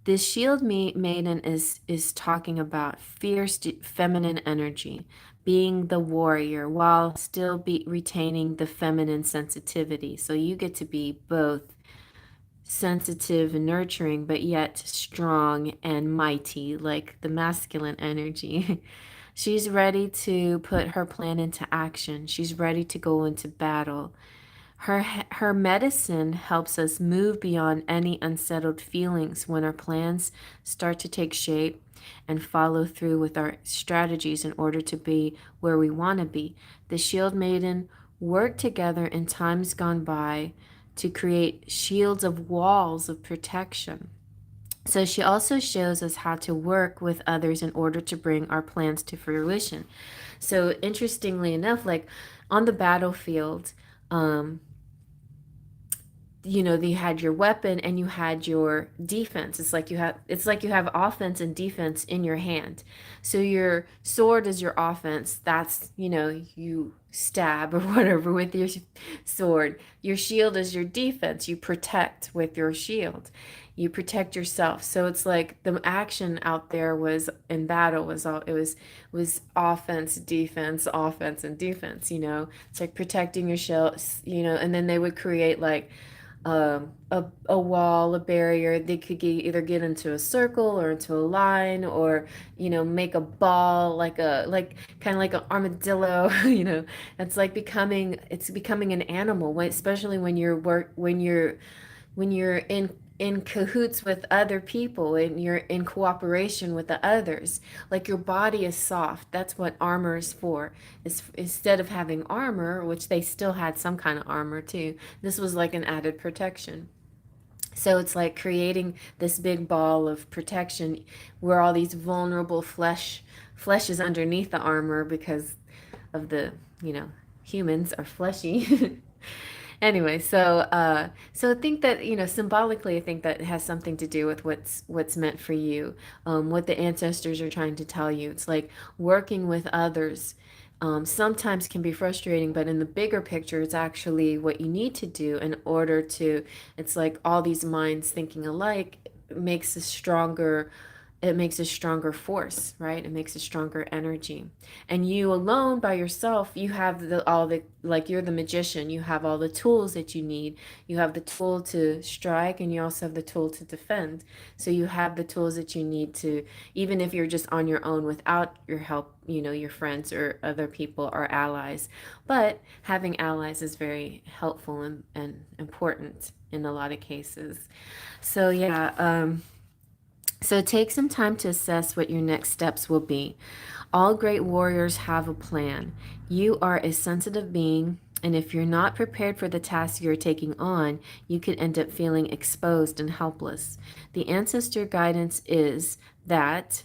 This shield maiden is talking about fierce feminine energy, being the warrior while still retaining the feminine sensitivity. So you get to be both sensitive and nurturing, but yet strong and mighty, like the masculine energy. She's ready to put her plan into action. She's ready to go into battle. Her medicine helps us move beyond any unsettled feelings when our plans start to take shape and follow through with our strategies in order to be where we want to be. The Shield Maiden worked together in times gone by to create shields of walls of protection. So she also shows us how to work with others in order to bring our plans to fruition. So interestingly enough, like on the battlefield, you know, you had your weapon and you had your defense. It's like you have offense and defense in your hand. So your sword is your offense. That's, you know, you stab or whatever with your sword. Your shield is your defense. You protect with your shield. You protect yourself. So it's like the action out there was in battle was all was offense, defense, and defense, you know. It's like protecting your shield, you know, and then they would create like a wall, a barrier. They could either get into a circle or into a line, or make a ball, like kind of like an armadillo. It's becoming an animal, especially when you're in cahoots with other people and you're in cooperation with the others. Like, your body is soft. That's what armor is for. Instead of having armor, which they still had some kind of armor too, this was like an added protection. So it's like creating this big ball of protection where all these vulnerable flesh is underneath the armor because of humans are fleshy. Anyway, so I think that, symbolically, I think that has something to do with what's meant for you, what the ancestors are trying to tell you. It's like working with others. Sometimes can be frustrating, but in the bigger picture, it's actually what you need to do in order to. It's like all these minds thinking alike makes a stronger it makes a stronger force, right? It makes a stronger energy. And you alone by yourself, you have like, you're the magician. You have all the tools that you need. You have the tool to strike, and you also have the tool to defend. So you have the tools that you need to, even if you're just on your own without your help, your friends or other people or allies. But having allies is very helpful and important in a lot of cases. So yeah, so take some time to assess what your next steps will be. All great warriors have a plan. You are a sensitive being, and if you're not prepared for the task you're taking on, you could end up feeling exposed and helpless. The ancestor guidance is that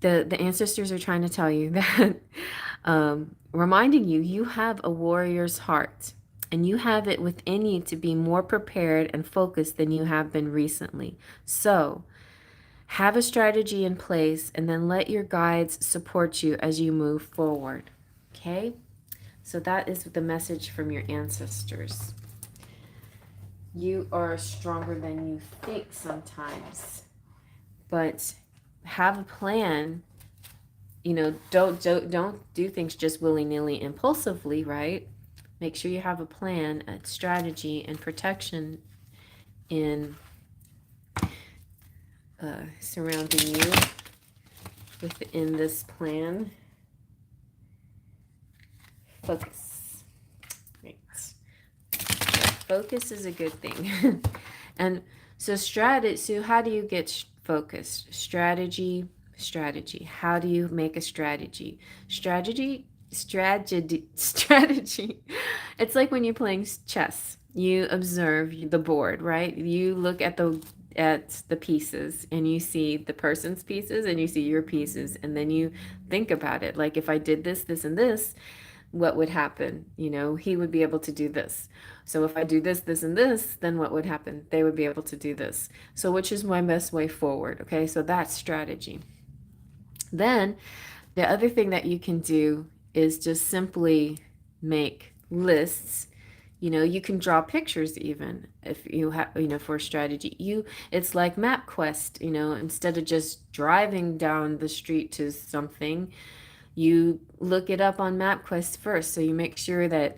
the ancestors are trying to tell you that, reminding you have a warrior's heart. And you have it within you to be more prepared and focused than you have been recently. So, have a strategy in place and then let your guides support you as you move forward. Okay? So, that is the message from your ancestors. You are stronger than you think sometimes, but have a plan. Don't do things just willy-nilly, impulsively, right? Make sure you have a plan, a strategy, and protection in surrounding you within this plan. Focus. Right. Focus is a good thing. And so how do you get focused? Strategy. How do you make a strategy? Strategy. It's like when you're playing chess. You observe the board, right? You look at the pieces, and you see the person's pieces and you see your pieces, and then you think about it. Like, if I did this, this, and this, what would happen? He would be able to do this. So if I do this, this, and this, then what would happen? They would be able to do this. So which is my best way forward? Okay, so that's strategy. Then the other thing that you can do is just simply make lists. You can draw pictures, even if you have, for a strategy. It's like MapQuest. Instead of just driving down the street to something, you look it up on MapQuest first. So you make sure that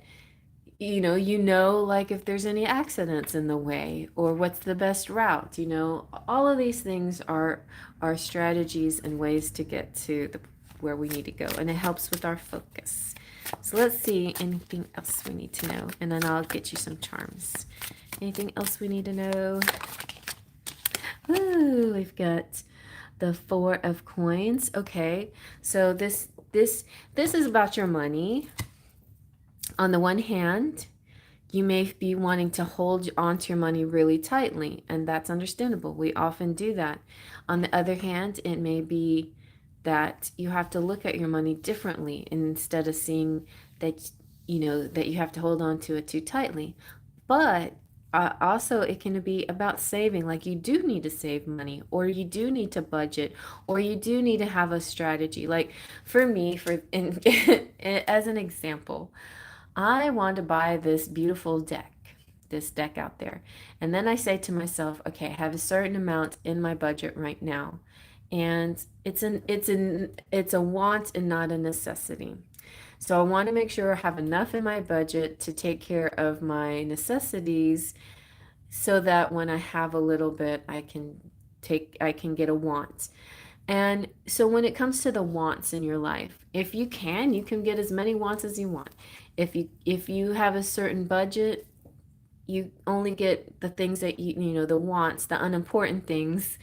like, if there's any accidents in the way, or what's the best route. All of these things are strategies and ways to get to where we need to go, and it helps with our focus. So let's see, anything else we need to know, and then I'll get you some charms. Anything else we need to know? Ooh, we've got the Four of Coins. Okay, so this is about your money. On the one hand, you may be wanting to hold onto your money really tightly, and that's understandable. We often do that. On the other hand, it may be that you have to look at your money differently, and instead of seeing that that you have to hold on to it too tightly. But also, it can be about saving. Like, you do need to save money, or you do need to budget, or you do need to have a strategy. Like, for me, as an example, I want to buy this beautiful this deck out there. And then I say to myself, okay, I have a certain amount in my budget right now. And it's a want and not a necessity. So I want to make sure I have enough in my budget to take care of my necessities so that when I have a little bit, I can get a want. And so when it comes to the wants in your life, if you can get as many wants as you want. If you have a certain budget, you only get the things that you know, the wants, the unimportant things,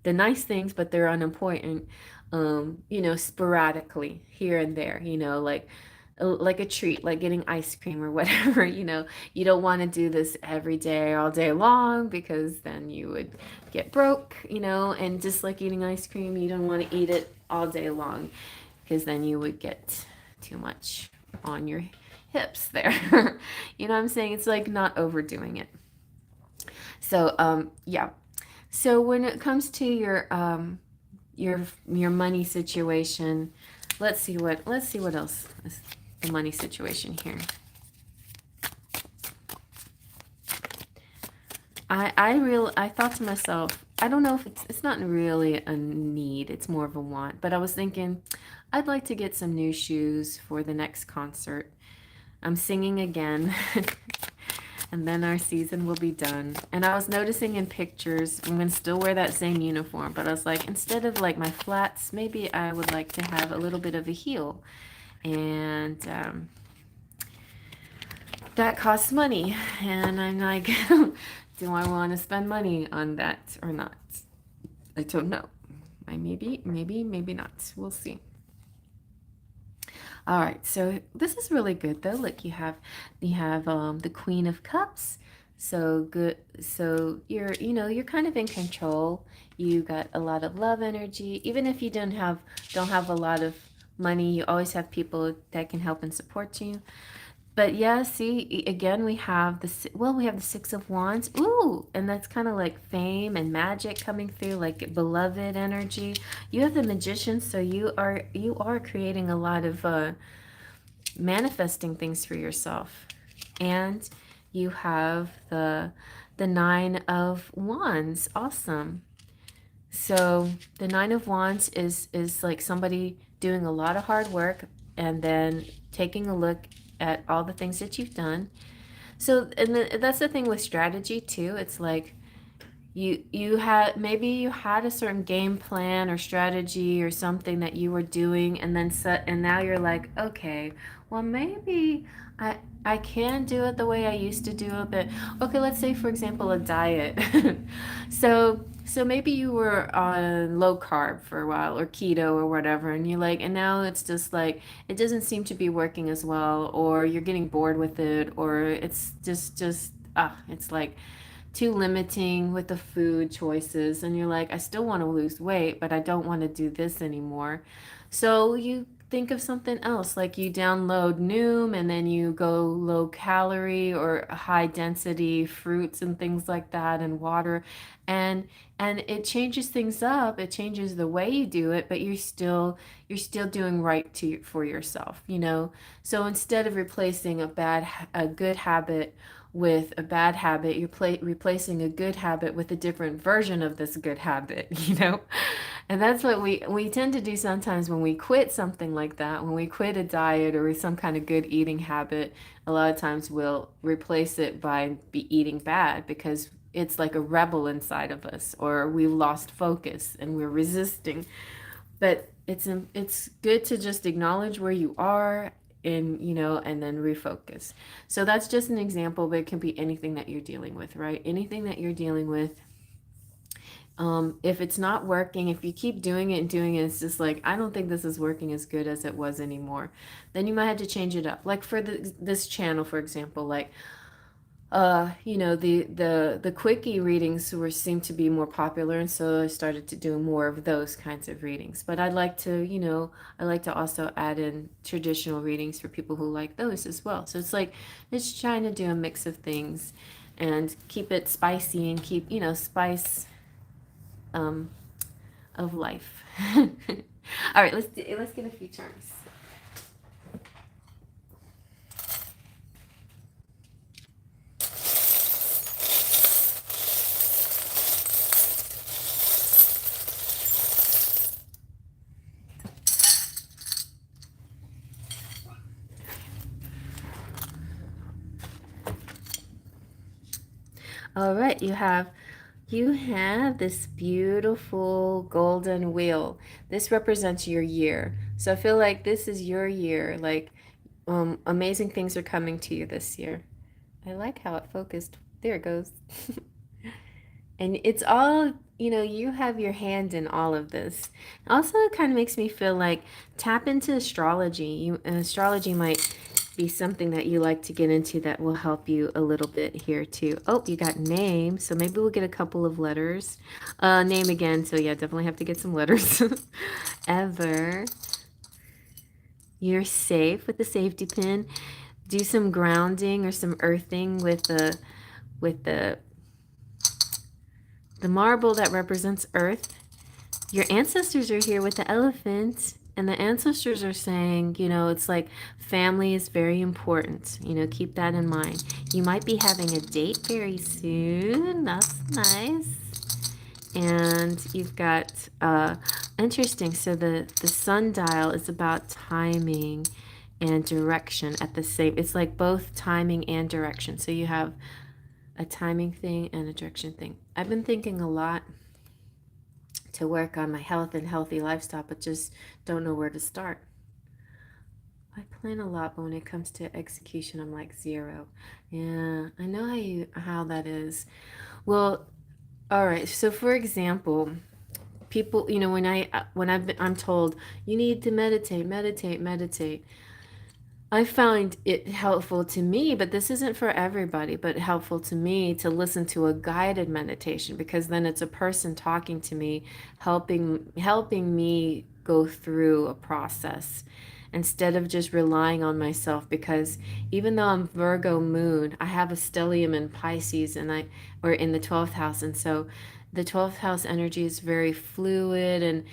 the nice things, but they're unimportant, you know, sporadically here and there, you know, like a treat, like getting ice cream or whatever, you know. You don't want to do this every day, all day long, because then you would get broke, you know, and just like eating ice cream, you don't want to eat it all day long because then you would get too much on your hips there. You know what I'm saying? It's like not overdoing it. So, yeah. So when it comes to your money situation, let's see what else is the money situation here. I thought to myself, I don't know if it's not really a need, it's more of a want, but I was thinking I'd like to get some new shoes for the next concert. I'm singing again. And then our season will be done. And I was noticing in pictures, I'm going to still wear that same uniform, but I was like, instead of like my flats, maybe I would like to have a little bit of a heel. And that costs money. And I'm like, do I want to spend money on that or not? I don't know. I maybe not. We'll see. All right, so this is really good though. Look, you have the Queen of Cups. So good. So you're kind of in control. You got a lot of love energy. Even if you don't have a lot of money, you always have people that can help and support you. But yeah, see, again, we have the Six of Wands. Ooh, and that's kind of like fame and magic coming through, like beloved energy. You have the Magician, so you are creating a lot of manifesting things for yourself. And you have the Nine of Wands. Awesome. So the Nine of Wands is like somebody doing a lot of hard work and then taking a look at all the things that you've done. So that's the thing with strategy too. It's like you had a certain game plan or strategy or something that you were doing, and then and now you're like, okay, well maybe I can do it the way I used to do it. But okay, let's say for example a diet. So maybe you were on low carb for a while or keto or whatever, and you're like, and now it's just like it doesn't seem to be working as well, or you're getting bored with it, or it's just it's like too limiting with the food choices, and you're like, I still want to lose weight, but I don't want to do this anymore. So you think of something else, like you download Noom and then you go low calorie or high density fruits and things like that and water, and it changes things up. It changes the way you do it, but you're still doing right for yourself, you know. So instead of replacing a good habit with a bad habit, you're replacing a good habit with a different version of this good habit, you know? And that's what we tend to do sometimes when we quit something like that. When we quit a diet or some kind of good eating habit, a lot of times we'll replace it by eating bad because it's like a rebel inside of us, or we've lost focus and we're resisting. But it's good to just acknowledge where you are, and and then refocus. So that's just an example, but it can be anything that you're dealing with, right? Anything that you're dealing with. If it's not working, if you keep doing it and doing it, it's just like, I don't think this is working as good as it was anymore, then you might have to change it up. Like for this channel, for example, like the quickie readings seemed to be more popular, and so I started to do more of those kinds of readings. But I like to also add in traditional readings for people who like those as well. So it's trying to do a mix of things and keep it spicy and keep, spice um of life. All right, let's get a few terms. All right, you have this beautiful golden wheel. This represents your year. So I feel like this is your year. Like amazing things are coming to you this year. I like how it focused. There it goes. And it's all, you have your hand in all of this. Also, it kind of makes me feel like tap into astrology. Astrology might be something that you like to get into that will help you a little bit here too. Oh, you got name, so maybe we'll get a couple of letters. Name again, so yeah, definitely have to get some letters. Ever. You're safe with the safety pin. Do some grounding or some earthing with the marble that represents earth. Your ancestors are here with the elephant, and the ancestors are saying, it's like family is very important. Keep that in mind. You might be having a date very soon. That's nice. And you've got interesting. So the sundial is about timing and direction at the same. It's like both timing and direction. So you have a timing thing and a direction thing. I've been thinking a lot to work on my health and healthy lifestyle, but just don't know where to start. I plan a lot, but when it comes to execution, I'm like zero. Yeah, I know how that is. Well, all right. So for example, people, I'm told you need to meditate, meditate, meditate. I find it helpful to me, but this isn't for everybody, but helpful to me to listen to a guided meditation, because then it's a person talking to me, helping me go through a process instead of just relying on myself. Because even though I'm Virgo moon, I have a stellium in Pisces, or in the 12th house, and so the 12th house energy is very fluid, and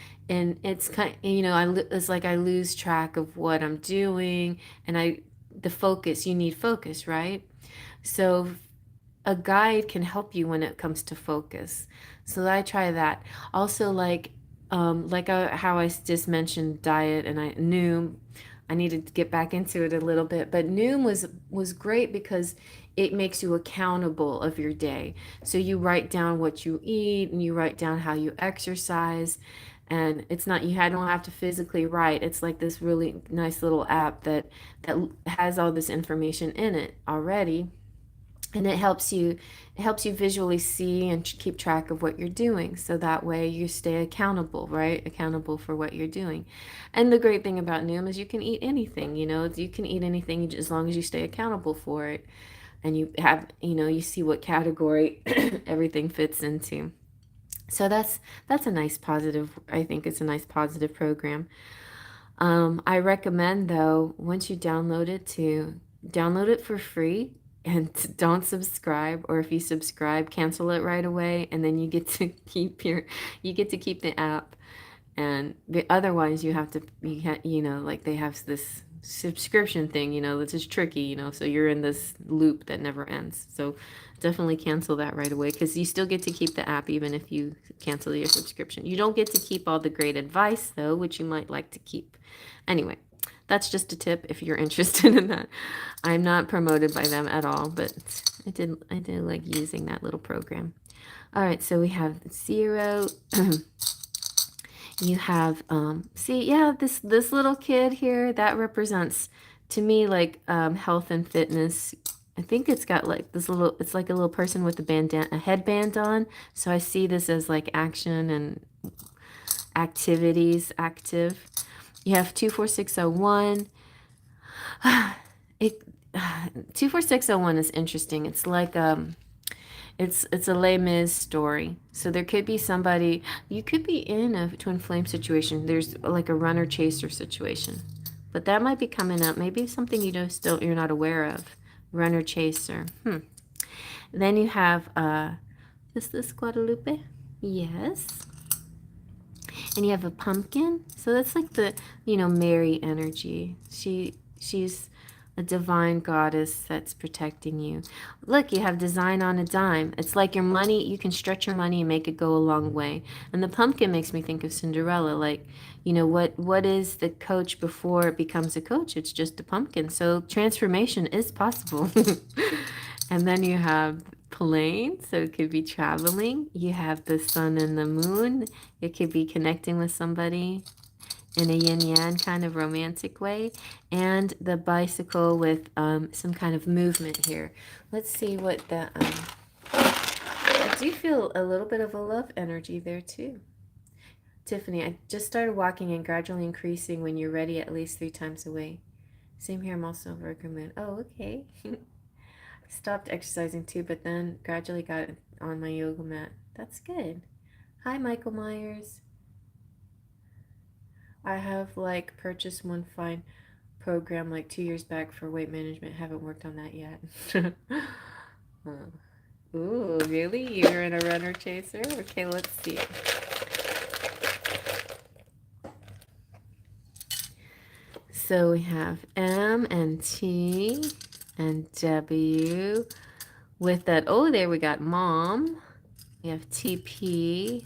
it's kind, it's like I lose track of what I'm doing, and the focus, you need focus, right? So a guide can help you when it comes to focus. So I try that. Also, how I just mentioned diet, and I knew I needed to get back into it a little bit, but Noom was great because it makes you accountable of your day. So you write down what you eat, and you write down how you exercise, and it's not, don't have to physically write. It's like this really nice little app that has all this information in it already, and it helps you visually see and keep track of what you're doing, so that way you stay accountable, right? Accountable for what you're doing. And the great thing about Noom is you can eat anything. You can eat anything as long as you stay accountable for it, and you see what category everything fits into. So that's a nice positive. I think it's a nice positive program. I recommend, though, once you download it, to download it for free, and don't subscribe, or if you subscribe, cancel it right away, and then you get to keep the app. And otherwise, like they have this subscription thing, that's just tricky, so you're in this loop that never ends. So definitely cancel that right away, because you still get to keep the app even if you cancel your subscription. You don't get to keep all the great advice, though, which you might like to keep. Anyway, that's just a tip if you're interested in that. I'm not promoted by them at all, but I did like using that little program. All right, so we have 0. You have this little kid here that represents to me like health and fitness. I think it's got like it's like a little person with a headband on. So I see this as like action and activities, active. You have 24601. It 24601 is interesting. It's like it's a Les Mis story. So there could be somebody, you could be in a twin flame situation. There's like a runner chaser situation, but that might be coming up. Maybe something you're not aware of. Runner chaser. Then you have is this Guadalupe? Yes. And you have a pumpkin. So that's like the Mary energy. She's a divine goddess that's protecting you. Look, you have design on a dime. It's like your money, you can stretch your money and make it go a long way. And the pumpkin makes me think of Cinderella. Like, what is the coach before it becomes a coach? It's just a pumpkin. So transformation is possible. And then you have plane, so it could be traveling. You have the sun and the moon. It could be connecting with somebody in a yin-yang kind of romantic way. And the bicycle with some kind of movement here. Let's see what the... I do feel a little bit of a love energy there too. Tiffany, I just started walking and gradually increasing when you're ready at least 3 times a week. Same here, I'm also a Virgo moon. Oh, okay. Stopped exercising too, but then gradually got on my yoga mat. That's good. Hi, Michael Myers. I have like purchased one fine program like 2 years back for weight management. Haven't worked on that yet. Ooh, really? You're in a runner chaser? Okay, let's see. So we have M and T and W. With that O there, we got mom. We have TP,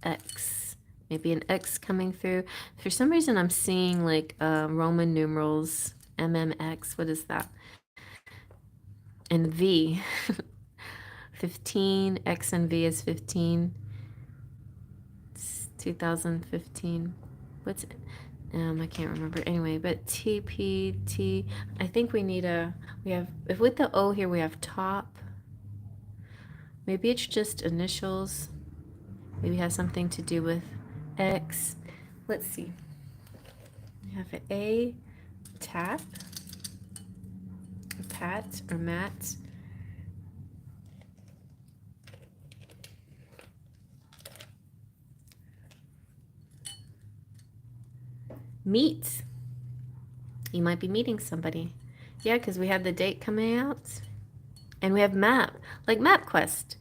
X. Maybe an X coming through. For some reason, I'm seeing like Roman numerals, MMX. What is that? And V. 15. X and V is 15. It's 2015. What's it? I can't remember anyway, but TPT. I think we need we have, if with the O here, we have top. Maybe it's just initials. Maybe it has something to do with X. Let's see. We have an A, tap, a pat or mat. Meet. You might be meeting somebody. Yeah, because we have the date coming out. And we have map, like MapQuest.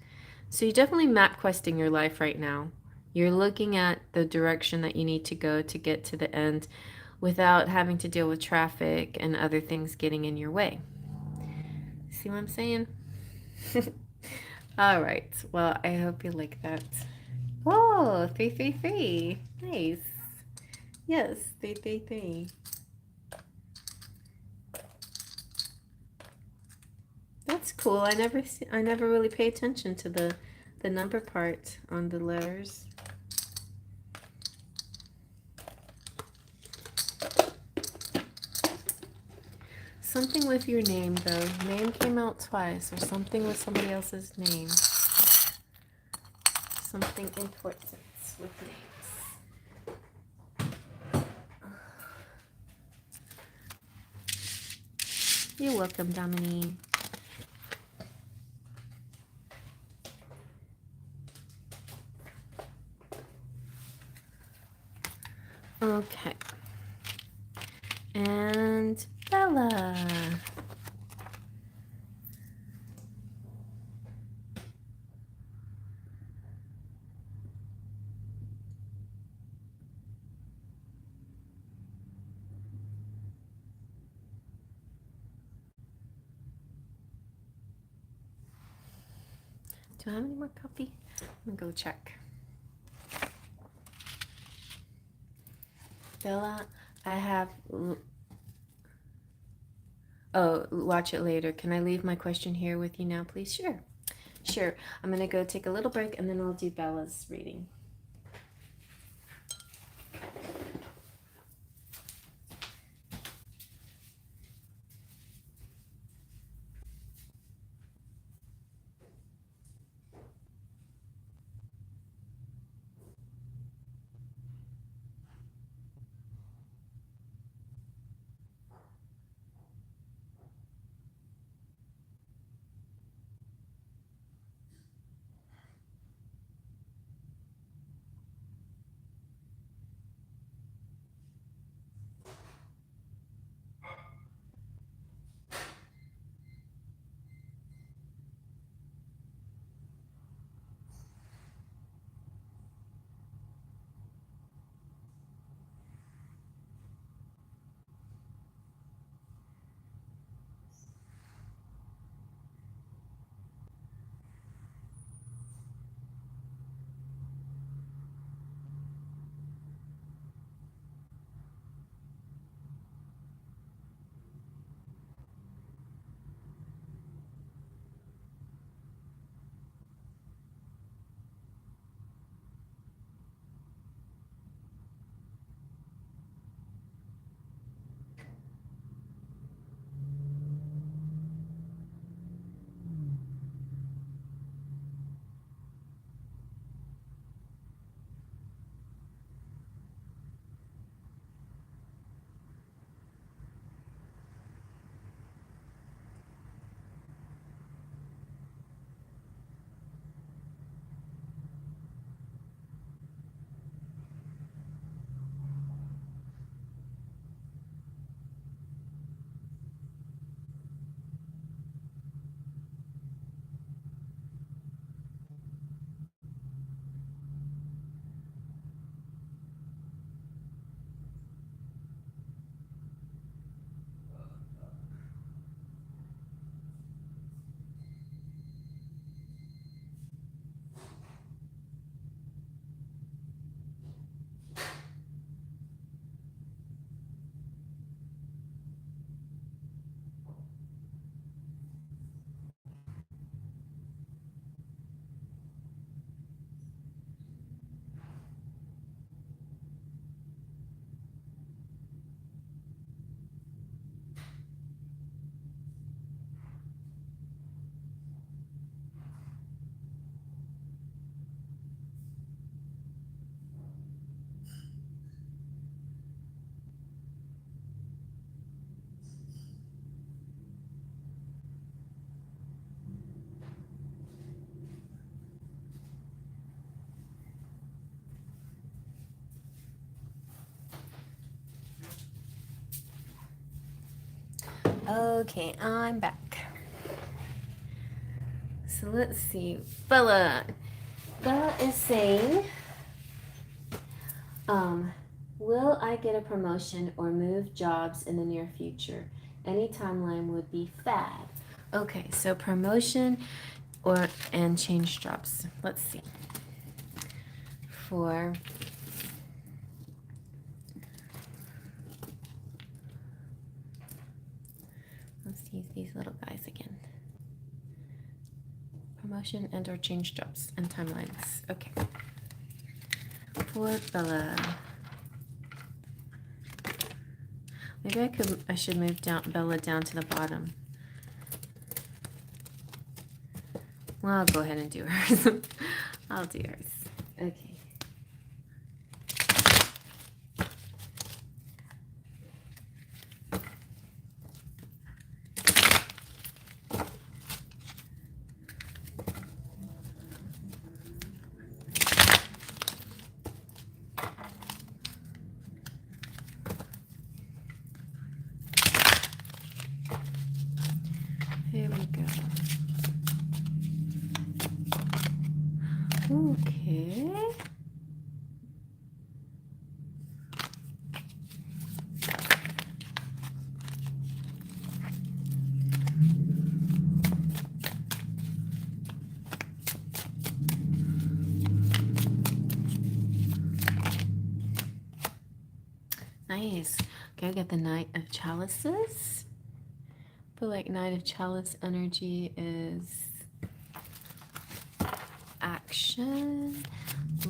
So you're definitely MapQuesting your life right now. You're looking at the direction that you need to go to get to the end without having to deal with traffic and other things getting in your way. See what I'm saying? All right. Well, I hope you like that. Oh, 333. Nice. Yes, 333. That's cool. I never really pay attention to the number part on the letters. Something with your name, though. Name came out twice, or something with somebody else's name. Something important with names. You're welcome, Dominique. Okay. And Bella. Do I have any more coffee? I'm gonna go check. Bella, I have... Oh, watch it later. Can I leave my question here with you now, please? Sure. Sure. I'm gonna go take a little break and then I'll do Bella's reading. Okay, I'm back. So let's see. Bella. Bella is saying, will I get a promotion or move jobs in the near future? Any timeline would be fab. Okay, so promotion and change jobs. Let's see. Let's use these little guys again. Promotion and or change jobs and timelines. Okay. For Bella. Maybe I should move Bella down to the bottom. Well, I'll go ahead and do hers. I'll do hers. Okay. Here we go. Okay. Nice. Okay, I got the Knight of Chalices. I feel like Knight of Chalice energy is action,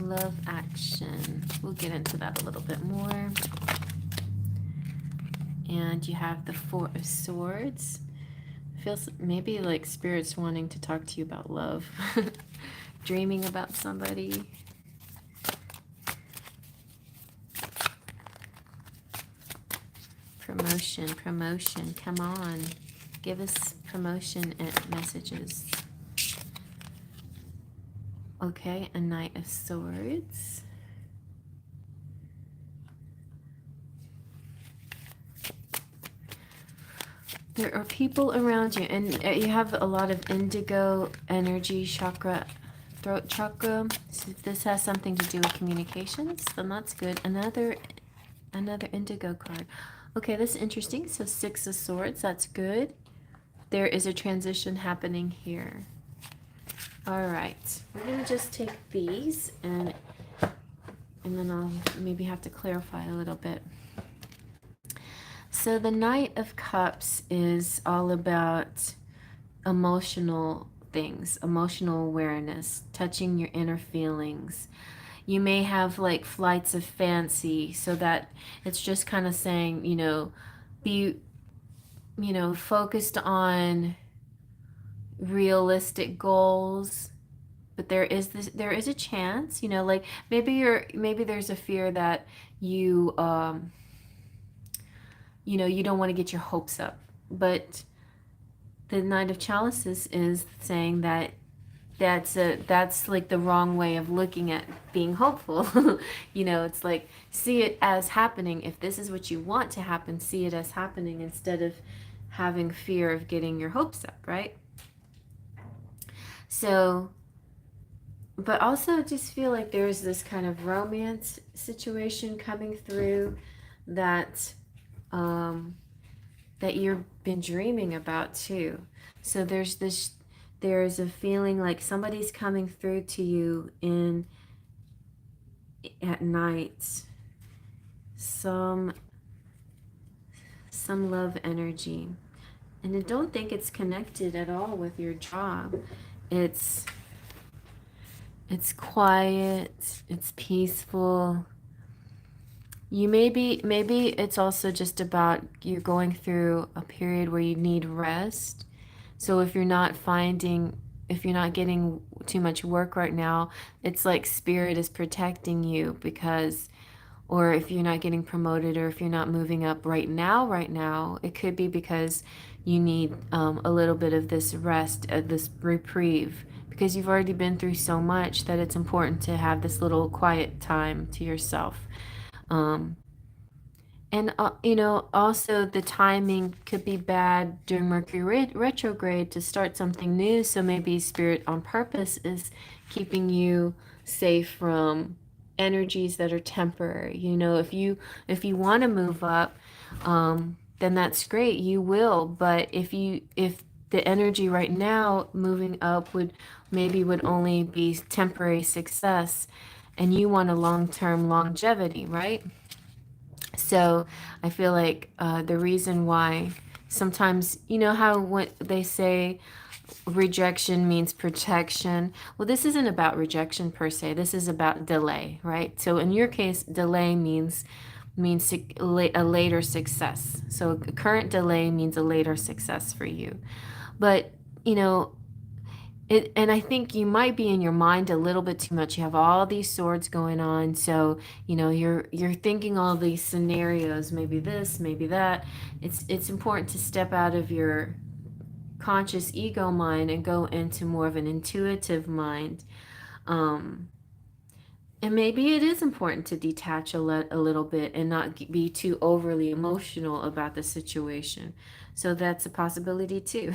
love action. We'll get into that a little bit more. And you have the Four of Swords. Feels maybe like Spirit's wanting to talk to you about love. Dreaming about somebody. Promotion, come on. Give us promotion messages. Okay, a Knight of Swords. There are people around you, and you have a lot of indigo energy chakra, throat chakra. So if this has something to do with communications, then that's good. Another indigo card. Okay, that's interesting. So Six of Swords, that's good. There is a transition happening here. All right, we're gonna just take these and then I'll maybe have to clarify a little bit. So the Knight of Cups is all about emotional things, emotional awareness, touching your inner feelings. You may have like flights of fancy, so that it's just kind of saying, be, focused on realistic goals. But there is a chance, like maybe there's a fear that you, you don't want to get your hopes up. But the Knight of Chalices is saying that that's like the wrong way of looking at being hopeful. It's like, see it as happening. If this is what you want to happen, see it as happening instead of having fear of getting your hopes up, right? So, but also just feel like there's this kind of romance situation coming through that that you've been dreaming about too. So there's a feeling like somebody's coming through to you at night. Some love energy. And I don't think it's connected at all with your job. It's quiet, it's peaceful. You maybe it's also just about you're going through a period where you need rest. So if you're not getting too much work right now, it's like Spirit is protecting you or if you're not getting promoted or if you're not moving up right now, it could be because you need a little bit of this rest, this reprieve, because you've already been through so much that it's important to have this little quiet time to yourself. And you know, also the timing could be bad during Mercury retrograde to start something new. So maybe Spirit on purpose is keeping you safe from energies that are temporary. You know, if you want to move up, then that's great. You will. But if the energy right now moving up would only be temporary success, and you want a long-term longevity, right? So I feel like the reason why sometimes, you know how what they say rejection means protection. Well, this isn't about rejection per se. This is about delay, right? So in your case, delay means a later success. So a current delay means a later success for you. But, you know, and I think you might be in your mind a little bit too much. You have all these swords going on, so you know you're thinking all these scenarios, maybe this, maybe that. It's important to step out of your conscious ego mind and go into more of an intuitive mind. Um, and maybe it is important to detach a little bit and not be too overly emotional about the situation. So that's a possibility too.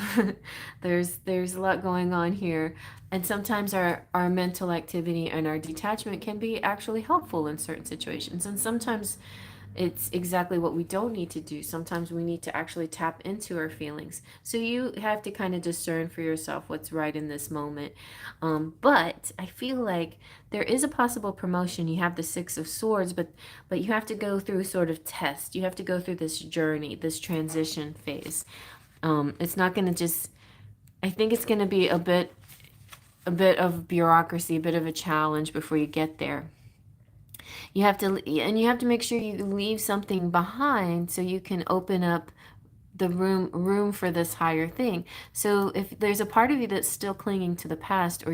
There's a lot going on here. And sometimes our mental activity and our detachment can be actually helpful in certain situations. And sometimes it's exactly what we don't need to do. Sometimes we need to actually tap into our feelings. So you have to kind of discern for yourself what's right in this moment. But I feel like there is a possible promotion. You have the Six of Swords, but you have to go through sort of test. You have to go through this journey, this transition phase. It's not going to just. I think it's going to be a bit of bureaucracy, a bit of a challenge before you get there. You have to make sure you leave something behind so you can open up the room for this higher thing. So if there's a part of you that's still clinging to the past, or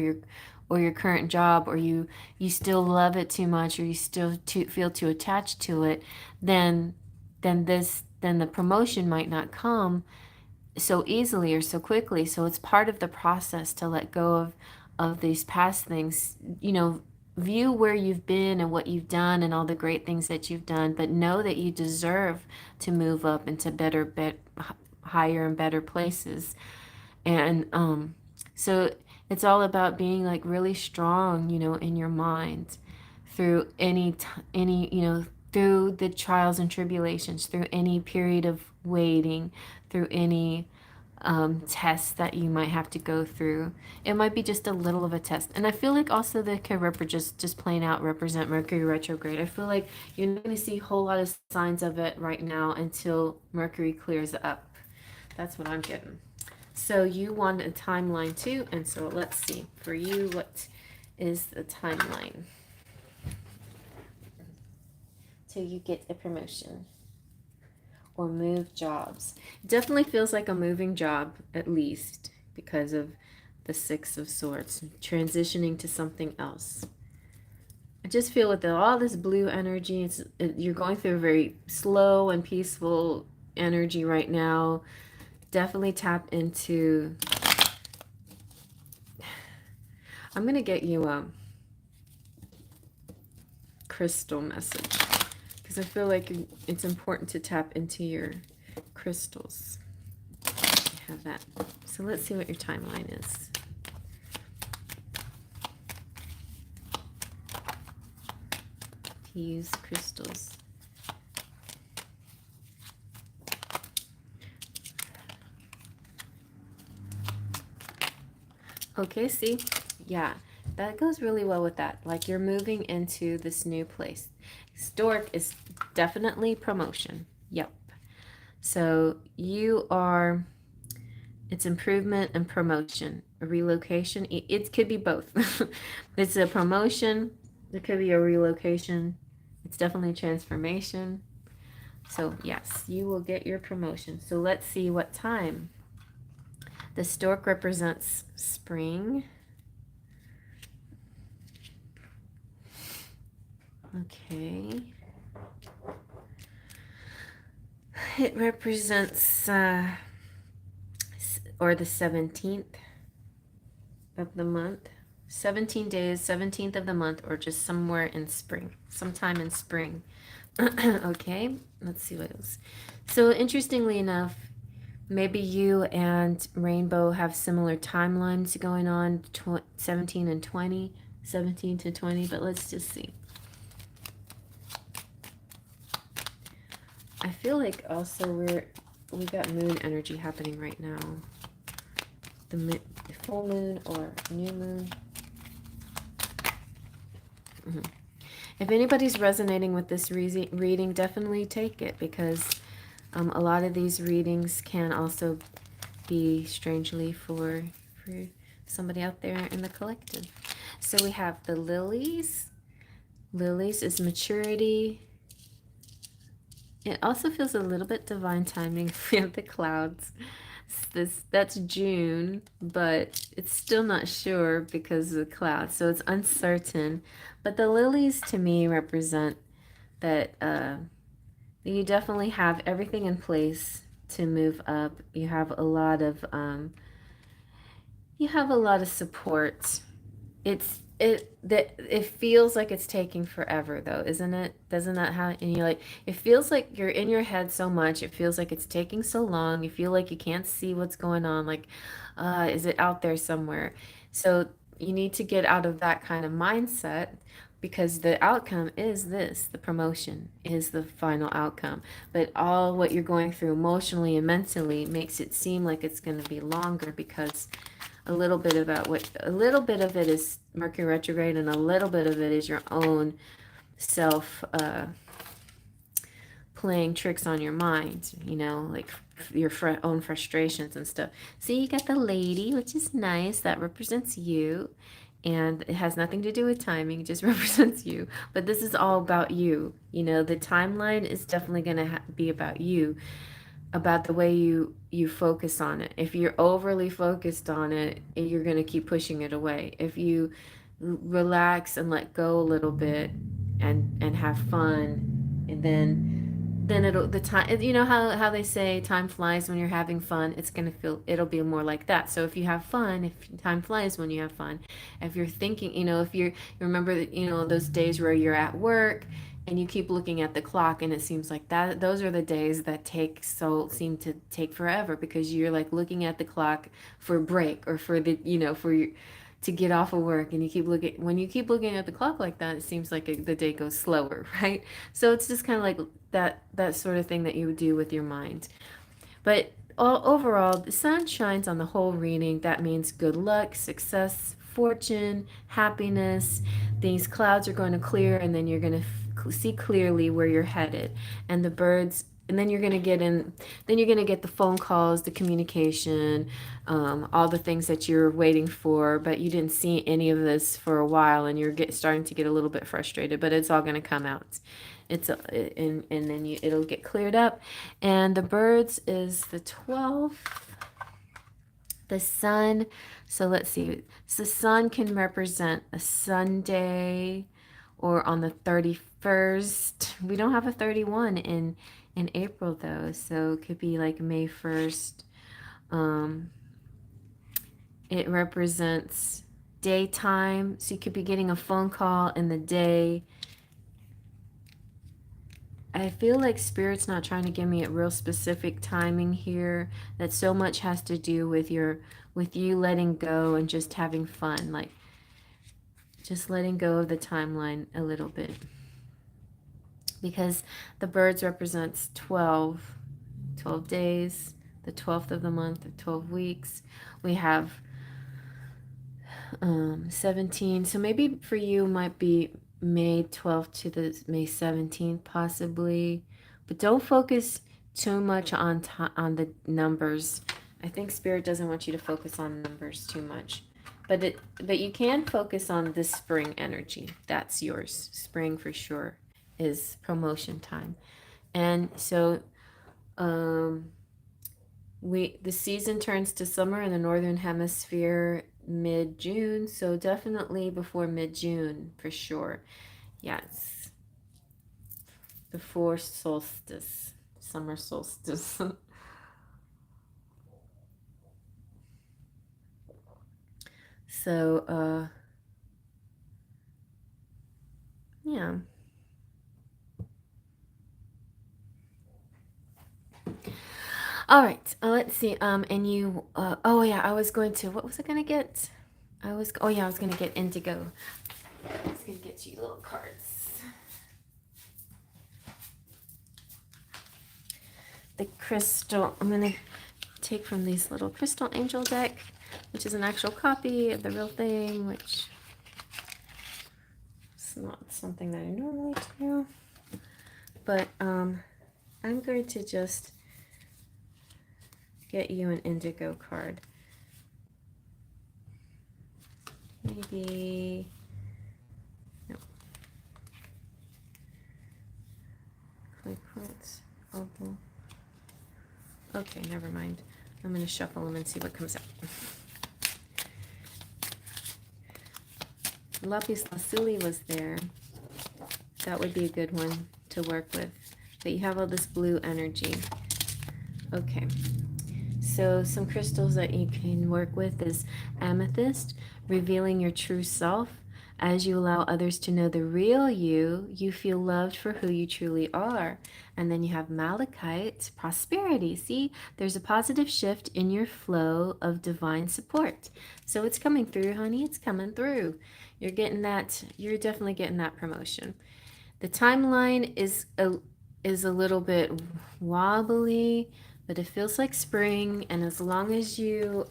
your current job, or you still love it too much, or you still feel too attached to it, then then the promotion might not come so easily or so quickly. So it's part of the process to let go of these past things. You know, view where you've been and what you've done and all the great things that you've done, but know that you deserve to move up into higher and better places. And so it's all about being like really strong, you know, in your mind through any, you know, through the trials and tribulations, through any period of waiting, through any tests that you might have to go through. It might be just a little of a test. And I feel like also that can just plain out represent Mercury retrograde. I feel like you're not going to see a whole lot of signs of it right now until Mercury clears up. That's what I'm getting. So you want a timeline too, and so let's see. For you, what is the timeline till you get a promotion or move jobs? It definitely feels like a moving job, at least, because of the Six of Swords, transitioning to something else. I just feel with all this blue energy, you're going through a very slow and peaceful energy right now. Definitely tap into. I'm going to get you a crystal message because I feel like it's important to tap into your crystals. I have that. So let's see what your timeline is. To use crystals. Okay, see? Yeah, that goes really well with that. Like you're moving into this new place. Stork is definitely promotion. Yep. So you are, it's improvement and promotion. A relocation. It could be both. It's a promotion. It could be a relocation. It's definitely a transformation. So yes, you will get your promotion. So let's see what time. The stork represents spring. Okay. It represents, or the 17th of the month. 17 days, 17th of the month, or just somewhere in spring, sometime in spring. Okay, let's see what else. So interestingly enough, maybe you and Rainbow have similar timelines going on, 17 and 20, 17 to 20, but let's just see. I feel like also we got moon energy happening right now. The full moon or new moon. Mhm. If anybody's resonating with this reading, definitely take it, because a lot of these readings can also be strangely for somebody out there in the collective. So we have the lilies. Lilies is maturity. It also feels a little bit divine timing. We have the clouds. That's June, but it's still not sure because of the clouds, so it's uncertain. But the lilies to me represent that you definitely have everything in place to move up. You have a lot of support. It feels like it's taking forever though, isn't it? Doesn't that how, and you're like, it feels like you're in your head so much, it feels like it's taking so long, you feel like you can't see what's going on, like is it out there somewhere? So you need to get out of that kind of mindset, because the outcome is this, the promotion is the final outcome, but all what you're going through emotionally and mentally makes it seem like it's going to be longer, because a little bit of it is Mercury retrograde, and a little bit of it is your own self playing tricks on your mind, like your own frustrations and stuff. See, you got the lady, which is nice, that represents you, and it has nothing to do with timing, it just represents you. But this is all about you. The timeline is definitely going to be about you, about the way you focus on it. If you're overly focused on it, you're going to keep pushing it away. If you relax and let go a little bit and have fun, and then it'll the time, how they say time flies when you're having fun. It'll be more like that. So if you have fun, if time flies when you have fun, if you're thinking, if you remember that, those days where you're at work and you keep looking at the clock, and it seems like that those are the days that seem to take forever, because you're like looking at the clock for a break, or for the for your to get off of work, and when you keep looking at the clock like that, it seems like the day goes slower, right? So it's just kind of like that sort of thing that you would do with your mind. But overall, the sun shines on the whole reading. That means good luck, success, fortune, happiness. These clouds are going to clear, and then you're going to see clearly where you're headed. And the birds, and then you're going to get the phone calls, the communication, all the things that you're waiting for, but you didn't see any of this for a while, and you're starting to get a little bit frustrated, but it's all going to come out. And then it'll get cleared up. And the birds is the 12th. The sun, so let's see. So the sun can represent a Sunday, or on the 31st. We don't have a 31 in April though, so it could be like May 1st. It represents daytime, so you could be getting a phone call in the day. I feel like Spirit's not trying to give me a real specific timing here. That so much has to do with you letting go and just having fun, like just letting go of the timeline a little bit. Because the birds represents 12 days, the 12th of the month, 12 weeks. We have 17. So maybe for you might be May 12th to the May 17th possibly, but don't focus too much on the numbers. I think Spirit doesn't want you to focus on numbers too much, but you can focus on the spring energy. That's yours. Spring for sure is promotion time. And so the season turns to summer in the northern hemisphere mid-June, so definitely before mid-June for sure. Yes, before solstice, summer solstice. So yeah. All right, let's see. And you, oh yeah, I was going to, what was I gonna get? Oh yeah, I was gonna get indigo. I was gonna get you little cards. The crystal, I'm gonna take from these little crystal angel deck, which is an actual copy of the real thing, which is not something that I normally do. But I'm going to just get you an indigo card. Maybe, no. Clay quartz, opal. Okay, never mind. I'm going to shuffle them and see what comes up. Lapis lazuli was there. That would be a good one to work with. But you have all this blue energy. Okay. So some crystals that you can work with is amethyst, revealing your true self. As you allow others to know the real you, you feel loved for who you truly are. And then you have malachite, prosperity. See, there's a positive shift in your flow of divine support. So it's coming through, honey. It's coming through. You're getting that. You're definitely getting that promotion. The timeline is a little bit wobbly, but it feels like spring. And as long as you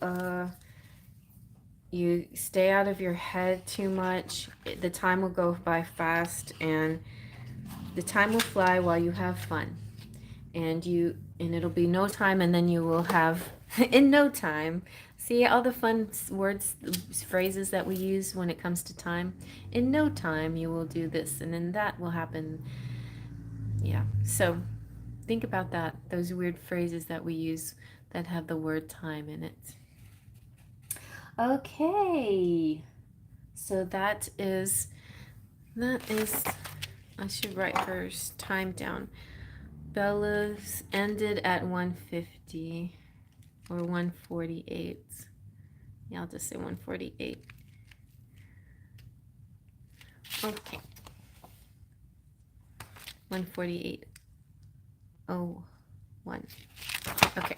you stay out of your head too much, the time will go by fast, and the time will fly while you have fun. And it'll be no time, and then you will have in no time. See all the fun words, phrases that we use when it comes to time. In no time you will do this, and then that will happen. Yeah, so think about that, those weird phrases that we use that have the word time in it. Okay, so that is, I should write her time down. Bella's ended at 150 or 148. Yeah, I'll just say 148. Okay. 148. Oh, 1. Okay.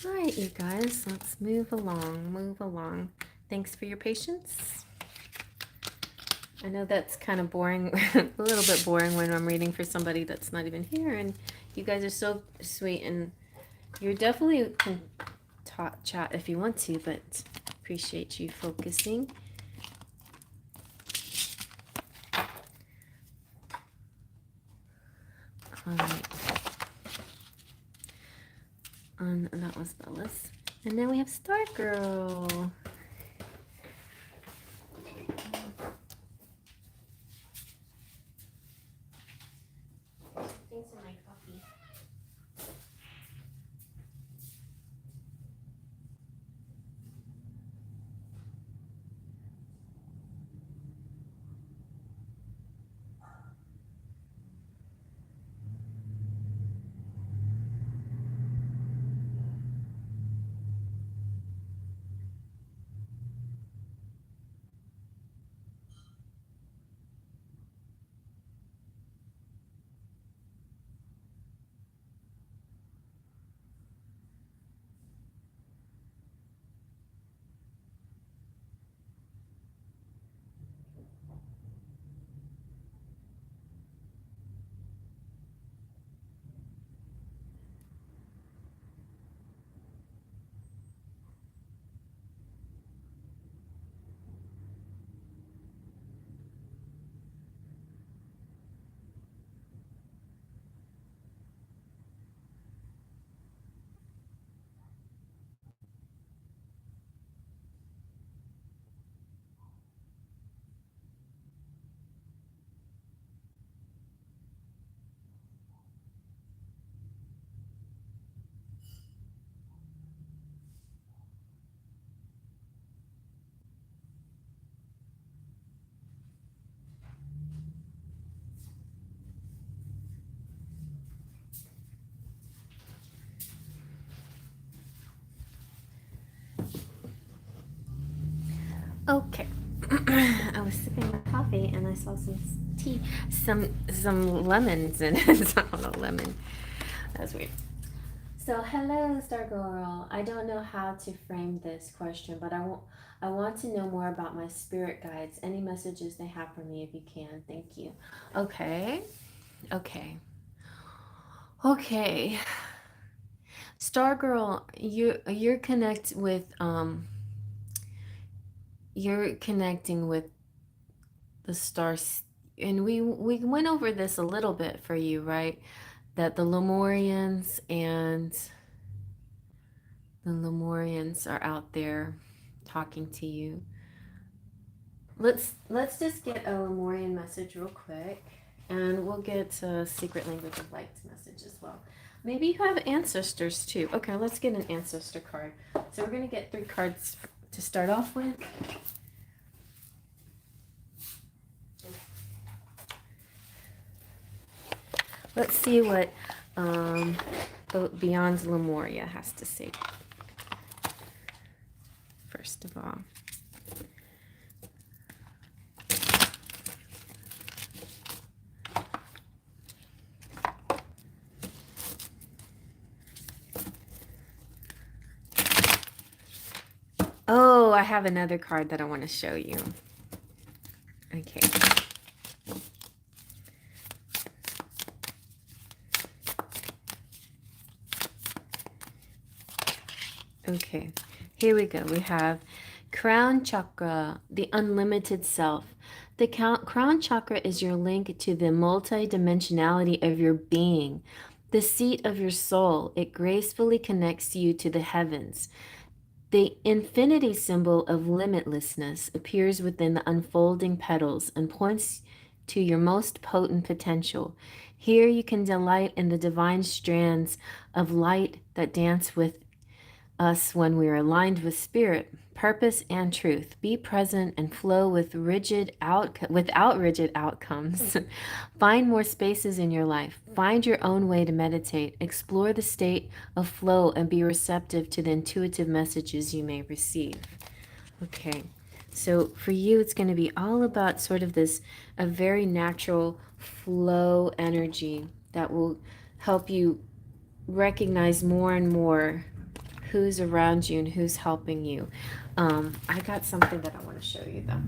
All right, you guys, let's move along. Thanks for your patience. I know that's kind of boring, a little bit boring when I'm reading for somebody that's not even here, and you guys are so sweet, and you're definitely can chat if you want to, but appreciate you focusing. All right. And that was Bella's. And now we have Star Girl. Things in my coffee. Okay. I was sipping my coffee and I saw some tea, some lemons in it. I don't know, lemon. That's weird. So, hello, Star Girl. I don't know how to frame this question, but I want to know more about my spirit guides. Any messages they have for me, if you can. Thank you. Okay. Okay. Okay. Star Girl, you're you're connecting with the stars, and we went over this a little bit for you, right? That the Lemurians are out there talking to you. Let's just get a Lemurian message real quick, and we'll get a Secret Language of Light's message as well. Maybe you have ancestors too. Okay, let's get an ancestor card. So we're gonna get 3 cards to start off with. Let's see what Beyond Lemuria has to say. First of all. Oh, I have another card that I want to show you. Okay. Okay, here we go. We have Crown Chakra, the unlimited self. The crown chakra is your link to the multidimensionality of your being, the seat of your soul. It gracefully connects you to the heavens. The infinity symbol of limitlessness appears within the unfolding petals and points to your most potent potential. Here you can delight in the divine strands of light that dance with us when we are aligned with spirit, purpose, and truth. Be present and flow with without rigid outcomes. Find more spaces in your life. Find your own way to meditate. Explore the state of flow and be receptive to the intuitive messages you may receive. Okay, so for you, it's going to be all about sort of a very natural flow energy that will help you recognize more and more who's around you and who's helping you. I got something that I want to show you though.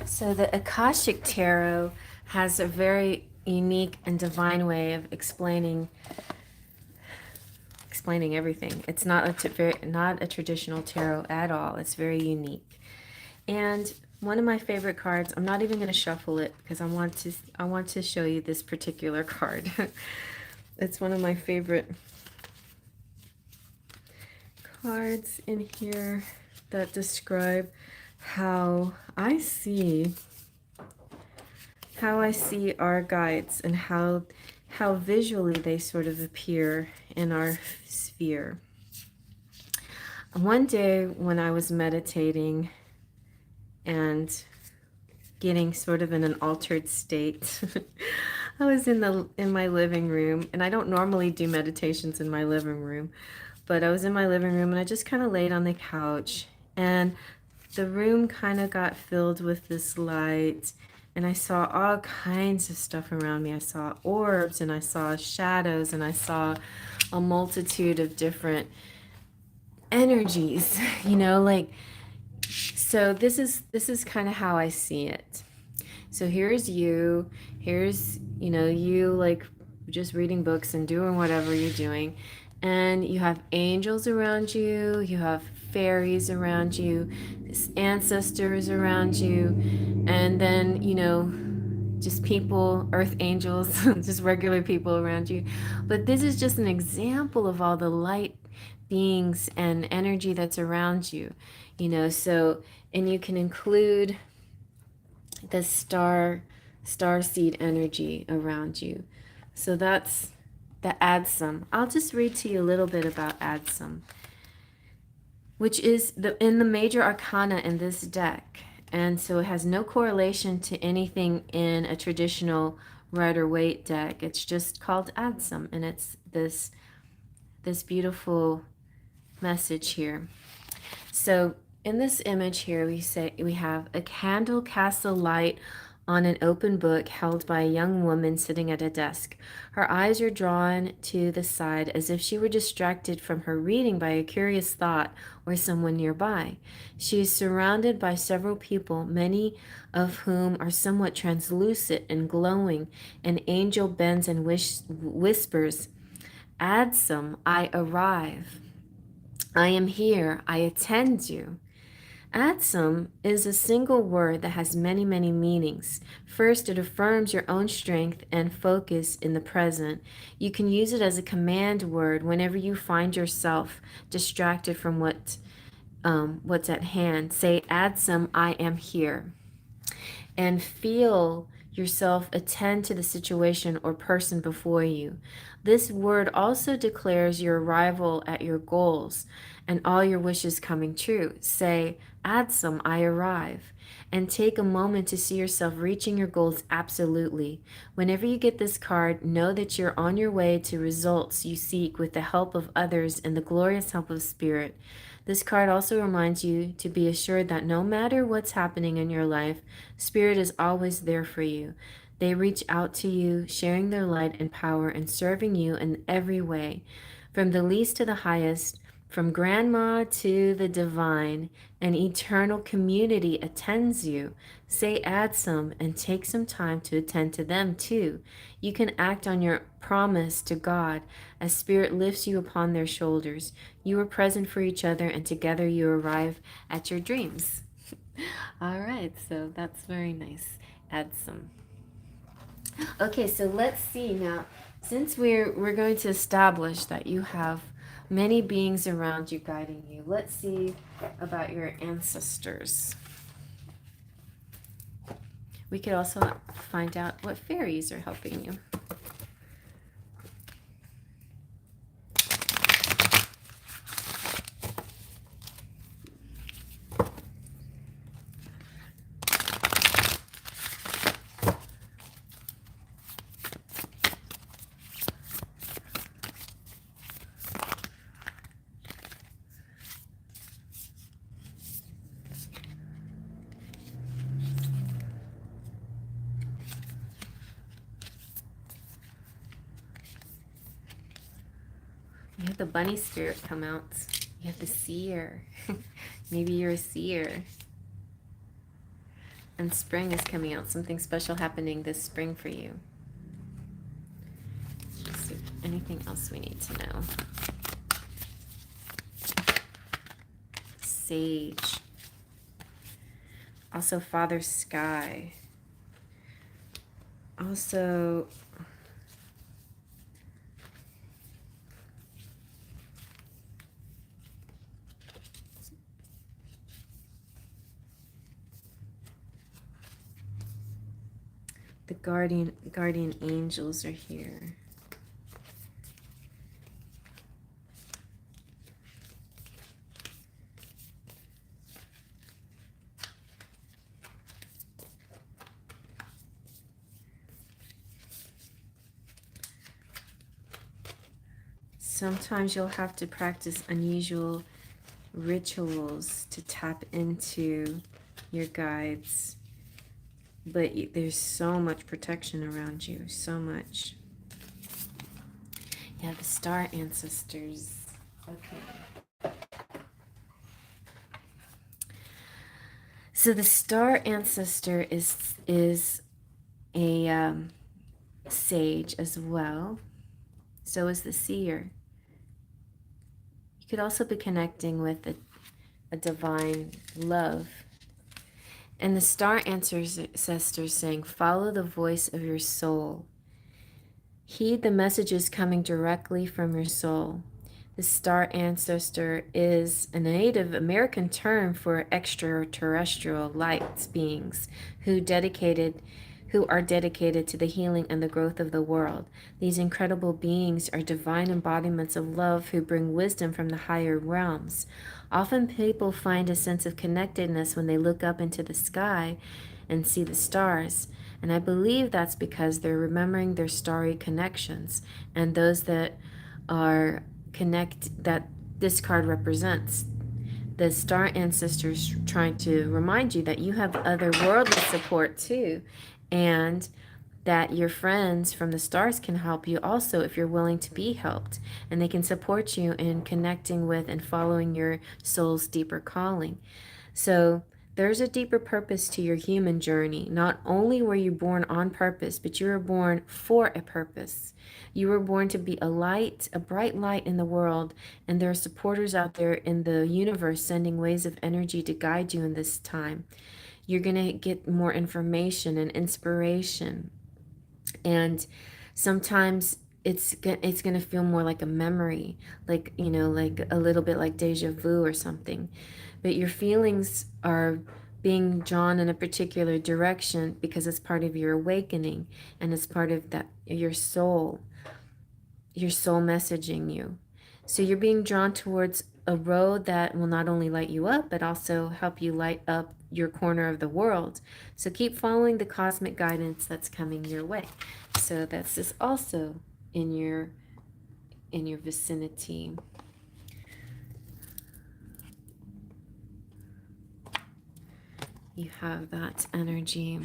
So the Akashic Tarot has a very unique and divine way of explaining everything. It's not a traditional tarot at all. It's very unique. And one of my favorite cards, I'm not even going to shuffle it because I want to show you this particular card. It's one of my favorite cards in here that describe how I see our guides and how visually they sort of appear in our sphere. One day when I was meditating and getting sort of in an altered state, I was in my living room, and I don't normally do meditations in my living room, but I was in my living room and I just kind of laid on the couch, and the room kind of got filled with this light, and I saw all kinds of stuff around me. I saw orbs, and I saw shadows, and I saw a multitude of different energies, so this is kind of how I see it. So here's you, you like just reading books and doing whatever you're doing, and you have angels around you, you have fairies around you, ancestors around you, and then just people, earth angels, just regular people around you. But this is just an example of all the light beings and energy that's around you, so, and you can include the star starseed energy around you. So that's the Adsum. I'll just read to you a little bit about Adsum, which is in the major arcana in this deck. And so it has no correlation to anything in a traditional Rider-Waite deck. It's just called Adsum, and it's this beautiful message here. So in this image here, we have a candle casts a light on an open book held by a young woman sitting at a desk. Her eyes are drawn to the side as if she were distracted from her reading by a curious thought or someone nearby. She is surrounded by several people, many of whom are somewhat translucent and glowing. An angel bends and whispers, "Adsum, I arrive. I am here. I attend you." Adsum is a single word that has many, many meanings. First, it affirms your own strength and focus in the present. You can use it as a command word whenever you find yourself distracted from what's at hand. Say, "Adsum, I am here," and feel yourself attend to the situation or person before you. This word also declares your arrival at your goals and all your wishes coming true. Say, "Adsum, I arrive," and take a moment to see yourself reaching your goals absolutely. Whenever you get this card, know that you're on your way to results you seek with the help of others and the glorious help of Spirit. This card also reminds you to be assured that no matter what's happening in your life, Spirit is always there for you. They reach out to you, sharing their light and power and serving you in every way, from the least to the highest, from grandma to the divine. An eternal community attends you. Say, "Adsum," and take some time to attend to them too. You can act on your promise to God as Spirit lifts you upon their shoulders. You are present for each other, and together you arrive at your dreams. All right, so that's very nice. Adsum. Okay, so let's see now. Since we're going to establish that you have many beings around you guiding you, let's see about your ancestors. We could also find out what fairies are helping you. You have the bunny spirit come out. You have the seer. Maybe you're a seer. And spring is coming out. Something special happening this spring for you. Let's see. Anything else we need to know? Sage. Also Father Sky. Also the guardian angels are here. Sometimes you'll have to practice unusual rituals to tap into your guides. But there's so much protection around you, so much. Yeah, the star ancestors. Okay. So the star ancestor is a sage as well. So is the seer. You could also be connecting with a divine love. And the star ancestors saying, "Follow the voice of your soul. Heed the messages coming directly from your soul." The star ancestor is a Native American term for extraterrestrial light beings who who are dedicated to the healing and the growth of the world. These incredible beings are divine embodiments of love who bring wisdom from the higher realms. Often people find a sense of connectedness when they look up into the sky and see the stars. And I believe that's because they're remembering their starry connections and those that are that this card represents. The star ancestors trying to remind you that you have otherworldly support too, and that your friends from the stars can help you also if you're willing to be helped, and they can support you in connecting with and following your soul's deeper calling. So there's a deeper purpose to your human journey. Not only were you born on purpose, but you were born for a purpose. You were born to be a light, a bright light in the world, and there are supporters out there in the universe sending waves of energy to guide you in this time. You're going to get more information and inspiration, and sometimes it's going to feel more like a memory, like, like a little bit like deja vu or something. But your feelings are being drawn in a particular direction because it's part of your awakening, and it's part of that your soul messaging you. So you're being drawn towards a road that will not only light you up, but also help you light up your corner of the world. So keep following the cosmic guidance that's coming your way. So that's just also in your vicinity. You have that energy.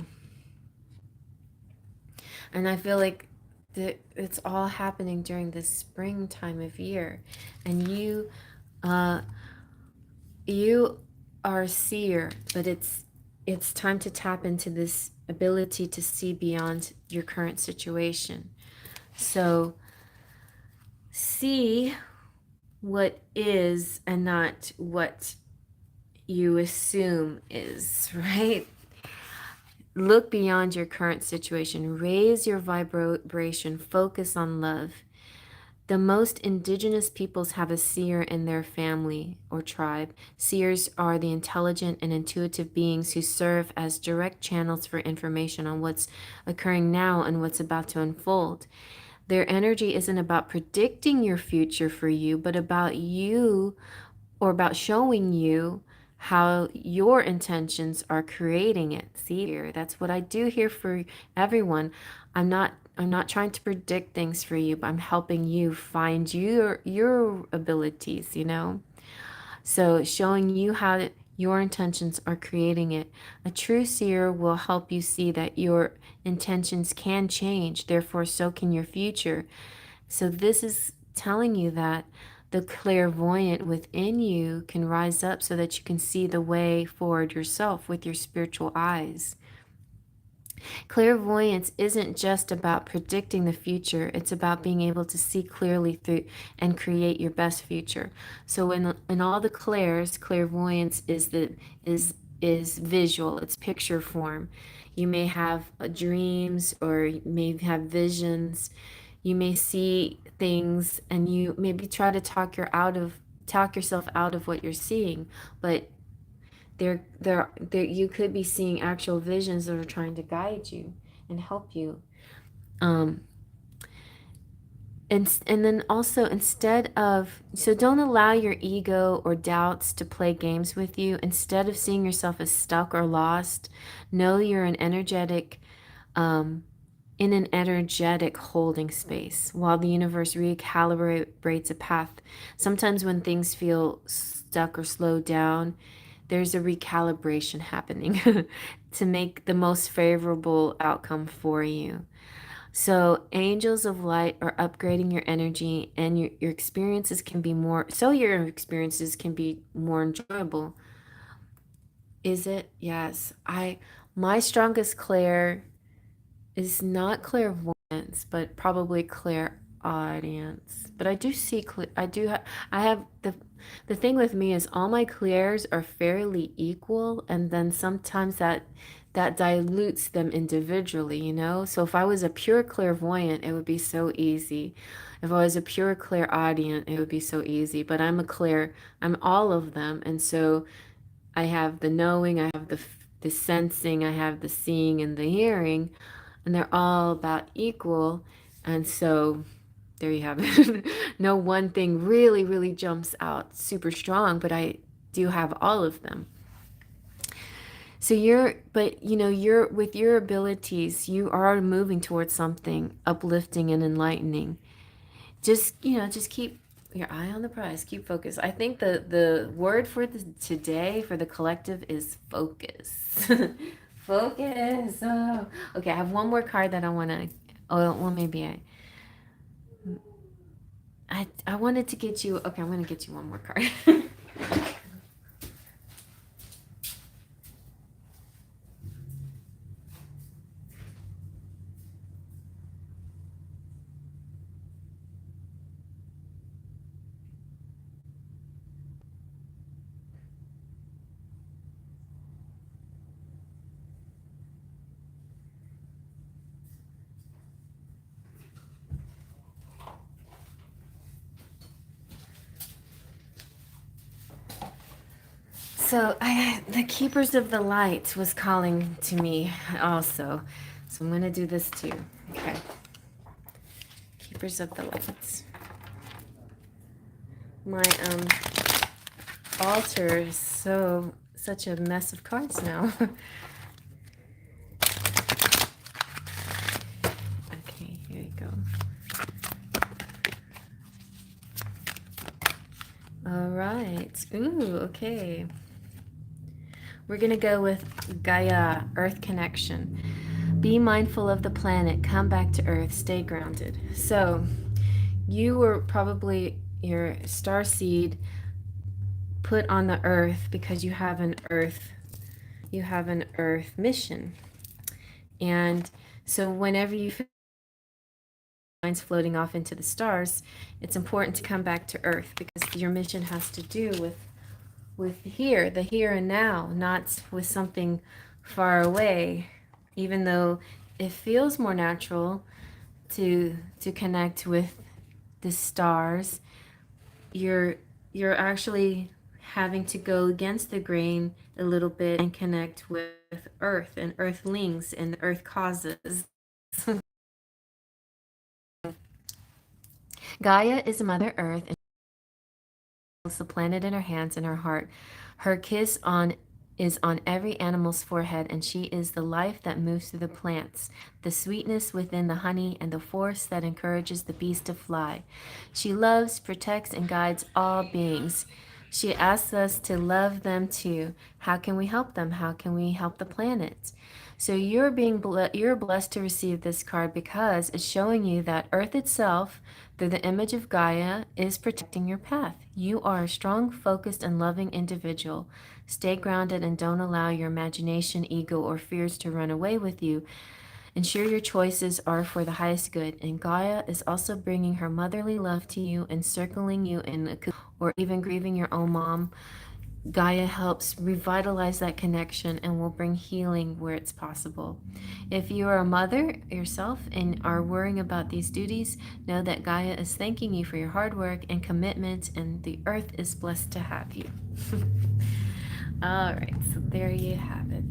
And I feel like it's all happening during this spring time of year. And you are a seer, but it's time to tap into this ability to see beyond your current situation. So see what is and not what you assume is, right? Look beyond your current situation. Raise your vibration. Focus on love. The most indigenous peoples have a seer in their family or tribe. Seers are the intelligent and intuitive beings who serve as direct channels for information on what's occurring now and what's about to unfold. Their energy isn't about predicting your future for you, but about you, or about showing you how your intentions are creating it. See here, that's what I do here for everyone. I'm not trying to predict things for you, but I'm helping you find your abilities, So showing you how your intentions are creating it. A true seer will help you see that your intentions can change, therefore so can your future. So this is telling you that the clairvoyant within you can rise up so that you can see the way forward yourself with your spiritual eyes. Clairvoyance isn't just about predicting the future, it's about being able to see clearly through and create your best future. So in all the clairs, clairvoyance is visual, it's picture form. You may have dreams, or you may have visions. You may see things, and you maybe try to talk yourself out of what you're seeing, but there you could be seeing actual visions that are trying to guide you and help you. um and then also, don't allow your ego or doubts to play games with you. Instead of seeing yourself as stuck or lost, know you're in an energetic holding space while the universe recalibrates a path. Sometimes when things feel stuck or slowed down, there's a recalibration happening to make the most favorable outcome for you. So angels of light are upgrading your energy, and your experiences can be more, so your experiences can be more enjoyable. Is it? Yes. My strongest clair is not clairvoyance, but probably clairaudience. But I do see, I have the thing with me is all my clairs are fairly equal, and then sometimes that dilutes them individually. So if I was a pure clairvoyant, it would be so easy. If I was a pure clairaudient, it would be so easy. But I'm all of them, and so I have the knowing, I have the sensing, I have the seeing and the hearing. and they're all about equal. And so there you have it. No one thing really, really jumps out super strong, but I do have all of them. So but you're with your abilities, you are moving towards something uplifting and enlightening. Just keep your eye on the prize, keep focused. I think the word for today for the collective is focus. Focus. Oh. Okay, I have one more card that I want to, oh, well, maybe I wanted to get you, okay, I'm going to get you one more card. So the Keepers of the Light was calling to me also. So I'm going to do this too. Okay. Keepers of the Light. My altar is such a mess of cards now. Okay, here you go. All right. Ooh, okay. We're going to go with Gaia, Earth Connection. Be mindful of the planet. Come back to Earth. Stay grounded. So, you were probably your star seed put on the Earth because you have an Earth mission. And so whenever you feel minds floating off into the stars, it's important to come back to Earth because your mission has to do with the here and now, not with something far away, even though it feels more natural to connect with the stars. You're actually having to go against the grain a little bit and connect with Earth and Earthlings and Earth causes. Gaia is Mother Earth and the planet in her hands and her heart. Her kiss on is on every animal's forehead, and she is the life that moves through the plants, the sweetness within the honey, and the force that encourages the bees to fly. She loves, protects, and guides all beings. She asks us to love them too. How can we help them? How can we help the planet? So you're blessed to receive this card because it's showing you that Earth itself, through the image of Gaia, is protecting your path. You are a strong, focused, and loving individual. Stay grounded and don't allow your imagination, ego, or fears to run away with you. Ensure your choices are for the highest good. And Gaia is also bringing her motherly love to you, encircling you in a or even grieving your own mom. Gaia helps revitalize that connection and will bring healing where it's possible. If you are a mother yourself and are worrying about these duties, know that Gaia is thanking you for your hard work and commitment, and the earth is blessed to have you. All right, so there you have it.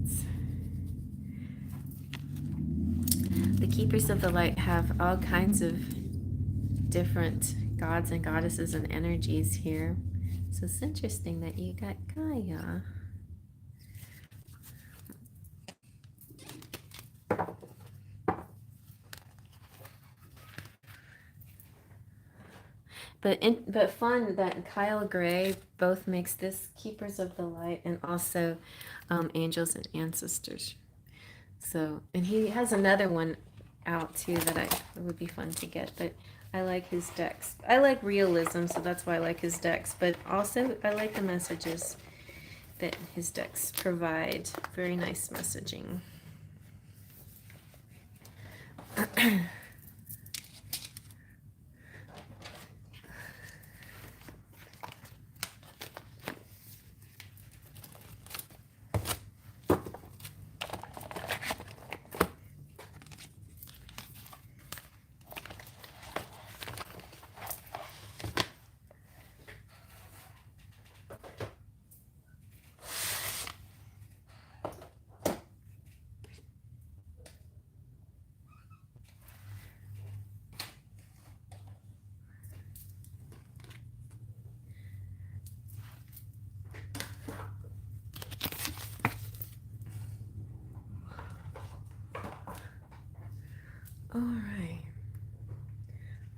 The Keepers of the Light have all kinds of different gods and goddesses and energies here. So it's interesting that you got Gaia. But fun that Kyle Gray both makes this Keepers of the Light and also Angels and Ancestors. So, and he has another one out too that it would be fun to get, but I like his decks. I like realism, so that's why I like his decks, but also I like the messages that his decks provide. Very nice messaging. All right.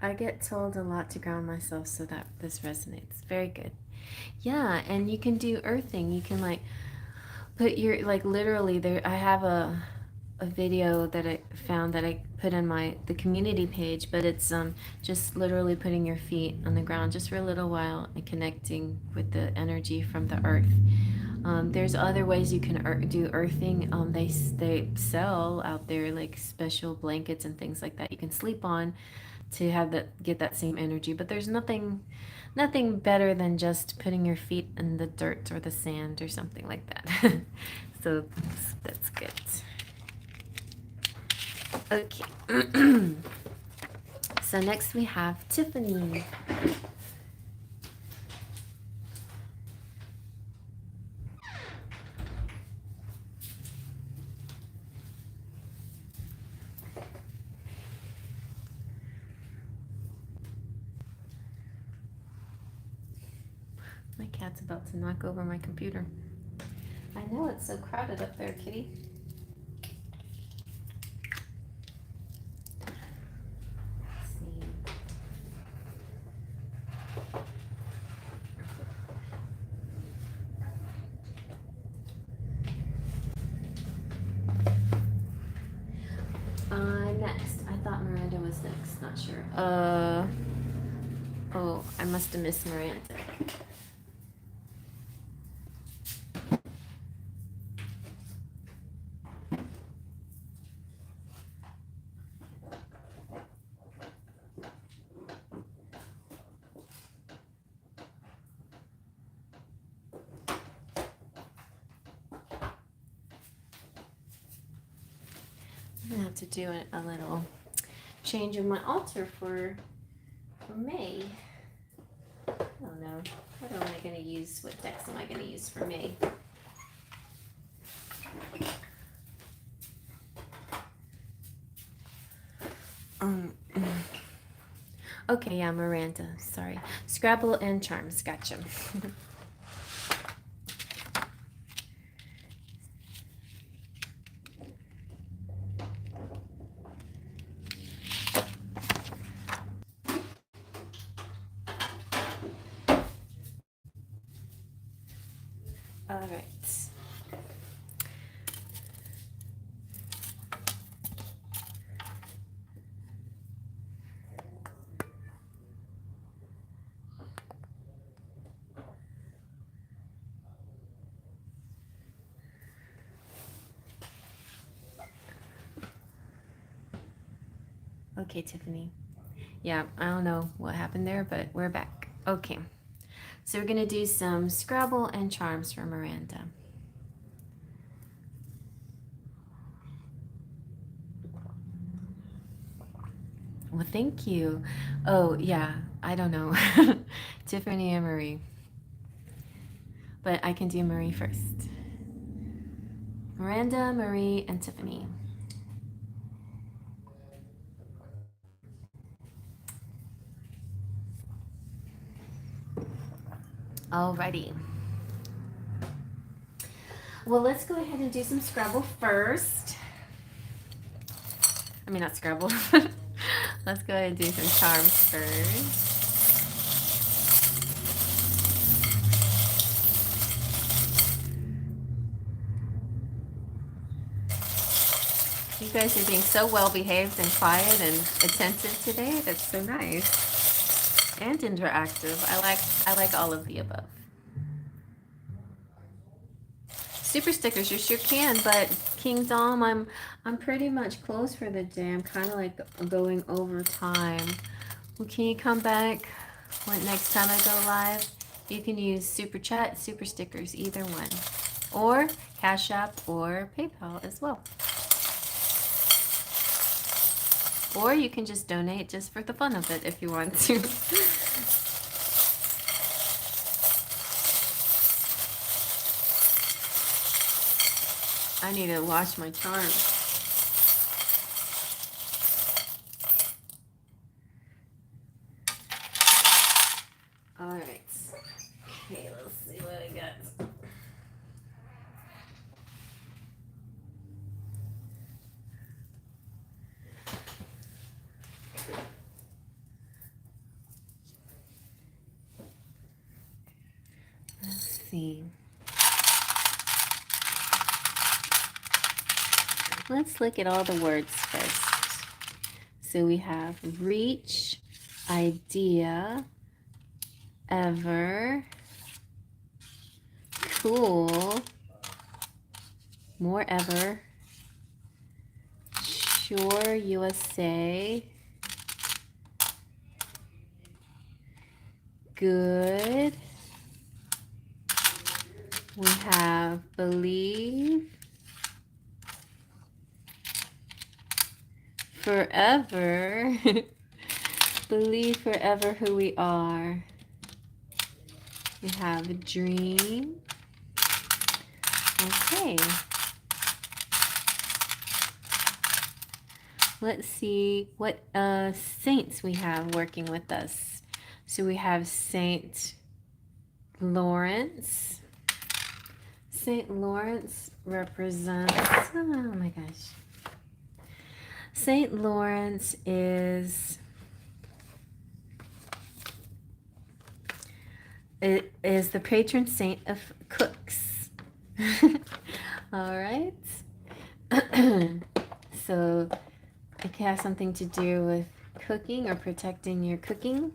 I get told a lot to ground myself, so that this resonates. Very good. Yeah, and you can do earthing. You can like put your, like, literally there, I have a video that I found that I put in the community page, but it's just literally putting your feet on the ground just for a little while and connecting with the energy from the earth. There's other ways you can do earthing. They sell out there like special blankets and things like that you can sleep on to have get that same energy. But there's nothing better than just putting your feet in the dirt or the sand or something like that. So that's good. Okay. So next we have Tiffany. My cat's about to knock over my computer. I know, it's so crowded up there, kitty. Let's see. Next. I thought Miranda was next. Not sure. Oh, I must have missed Miranda. I'm gonna have to do a little change of my altar for May. I don't know. What am I gonna use? What decks am I gonna use for May? Okay, yeah, Miranda. Sorry. Scrabble and Charms. Gotcha. All right. Okay, Tiffany. Yeah, I don't know what happened there, but we're back. Okay. So we're going to do some Scrabble and Charms for Miranda. Well, thank you. Oh, yeah, I don't know. Tiffany and Marie. But I can do Marie first. Miranda, Marie, and Tiffany. Alrighty. Well, let's go ahead and do some Scrabble first. I mean, not Scrabble. Let's go ahead and do some Charms first. You guys are being so well behaved and quiet and attentive today. That's so nice. And interactive. I like all of the above. Super stickers, you sure can, but King Dom, I'm pretty much close for the day. I'm kind of like going over time. Well, can you come back when next time I go live? You can use Super Chat, Super Stickers, either one. Or Cash App or PayPal as well. Or you can just donate just for the fun of it if you want to. I need to wash my charms. All right. Okay, let's see what I got. Let's see. Let's look at all the words first. So we have reach, idea, ever, cool, more ever, sure USA, good. We have believe, forever, believe forever who we are. We have a dream. Okay. Let's see what saints we have working with us. So we have Saint Lawrence. Saint Lawrence represents, oh my gosh. Saint Lawrence is the patron saint of cooks. All right. So it can have something to do with cooking or protecting your cooking.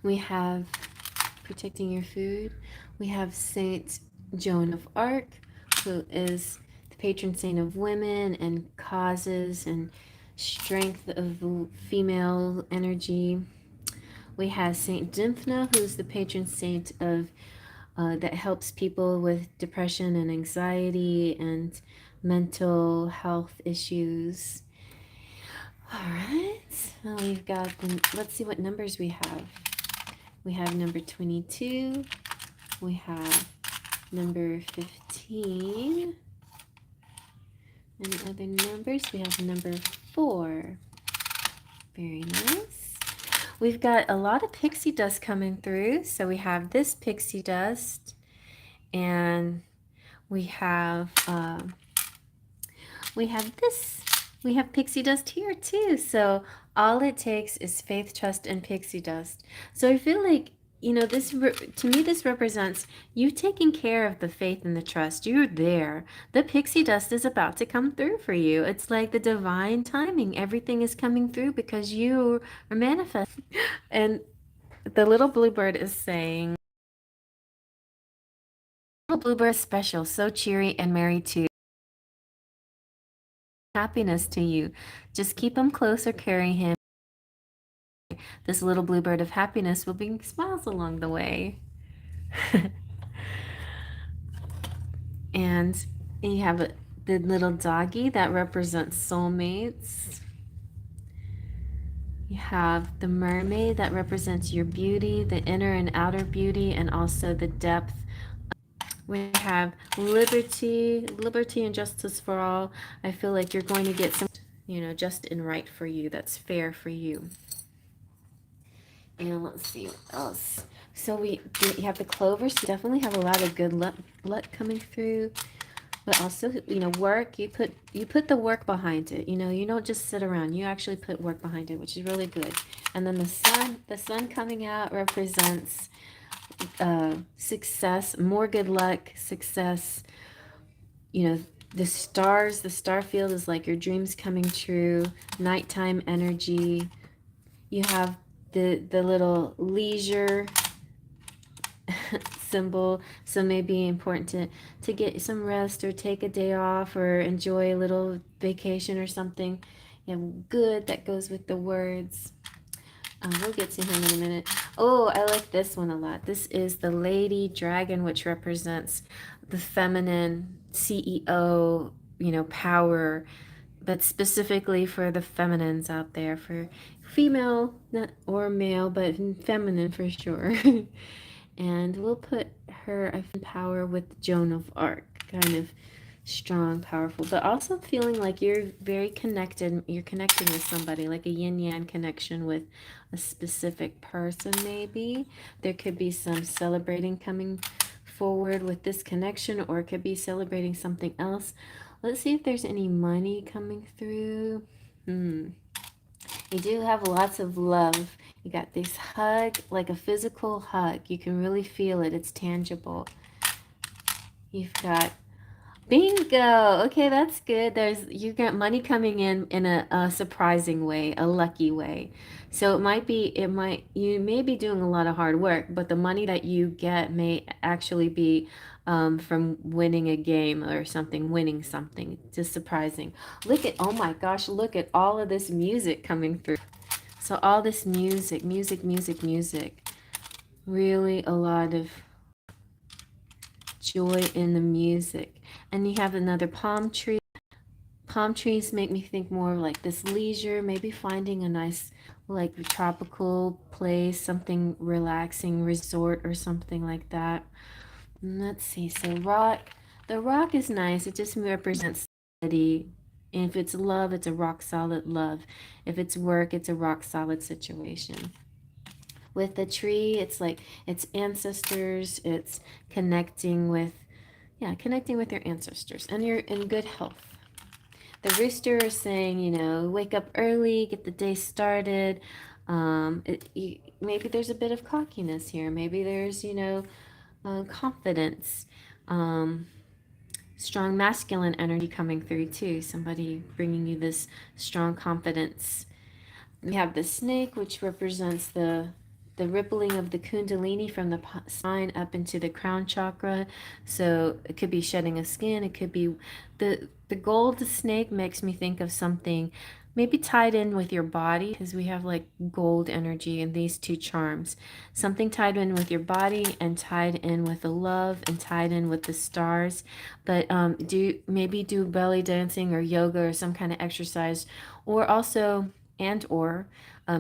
We have protecting your food. We have Saint Joan of Arc, who is the patron saint of women and causes and strength of female energy. We have Saint Dymphna, who's the patron saint of that helps people with depression and anxiety and mental health issues. All right, well, we've got let's see what numbers we have. We have number 22. We have number 15. And other numbers, we have number 4. Very nice. We've got a lot of pixie dust coming through. So we have this pixie dust, and we have this. We have pixie dust here too. So all it takes is faith, trust, and pixie dust. So I feel like, you know, this to me, this represents you taking care of the faith and the trust. You're there. The pixie dust is about to come through for you. It's like the divine timing. Everything is coming through because you are manifesting. And the little bluebird is saying, little bluebird is special, so cheery and merry too. Happiness to you. Just keep him close or carry him. This little bluebird of happiness will bring smiles along the way. And you have the little doggy that represents soulmates. You have the mermaid that represents your beauty, the inner and outer beauty, and also the depth. We have liberty and justice for all. I feel like you're going to get some, you know, just and right for you. That's fair for you. And let's see what else. So we have the clovers. So definitely have a lot of good luck coming through. But also, you know, work. You put the work behind it. You know, you don't just sit around. You actually put work behind it, which is really good. And then the sun coming out represents success, more good luck, success. You know, the stars, the star field is like your dreams coming true, nighttime energy. You have the little leisure symbol, so maybe important to get some rest or take a day off or enjoy a little vacation or something. Yeah, good, that goes with the words. We'll get to him in a minute. Oh, I like this one a lot. This is the Lady Dragon, which represents the feminine CEO, you know, power, but specifically for the feminines out there, for female or male, but feminine for sure. And we'll put her in power with Joan of Arc, kind of strong, powerful, but also feeling like you're very connected. You're connecting with somebody, like a yin-yang connection with a specific person maybe. There could be some celebrating coming forward with this connection, or it could be celebrating something else. Let's see if there's any money coming through. Hmm. You do have lots of love. You got this hug, like a physical hug. You can really feel it. It's tangible. You've got bingo. Okay, that's good. You got money coming in a surprising way, a lucky way. So you may be doing a lot of hard work, but the money that you get may actually be from winning a game or something, winning something. Just surprising. Oh my gosh, look at all of this music coming through. So all this music, music, music, music. Really a lot of joy in the music. And you have another palm tree. Palm trees make me think more of like this leisure, maybe finding a nice like tropical place, something relaxing, resort or something like that. Let's see. So the rock is nice. It just represents steady. And if it's love, it's a rock solid love. If it's work, it's a rock solid situation. With the tree, it's like it's ancestors, it's connecting with, yeah, connecting with your ancestors, and you're in good health. The rooster is saying, wake up early, get the day started. Maybe there's a bit of cockiness here. Maybe there's, confidence. Um, Strong masculine energy coming through too. Somebody bringing you this strong confidence. We have the snake, which represents the rippling of the kundalini from the spine up into the crown chakra. So it could be shedding of skin. It could be the gold snake makes me think of something maybe tied in with your body, because we have like gold energy in these two charms. Something tied in with your body and tied in with the love and tied in with the stars. But do belly dancing or yoga or some kind of exercise, or also or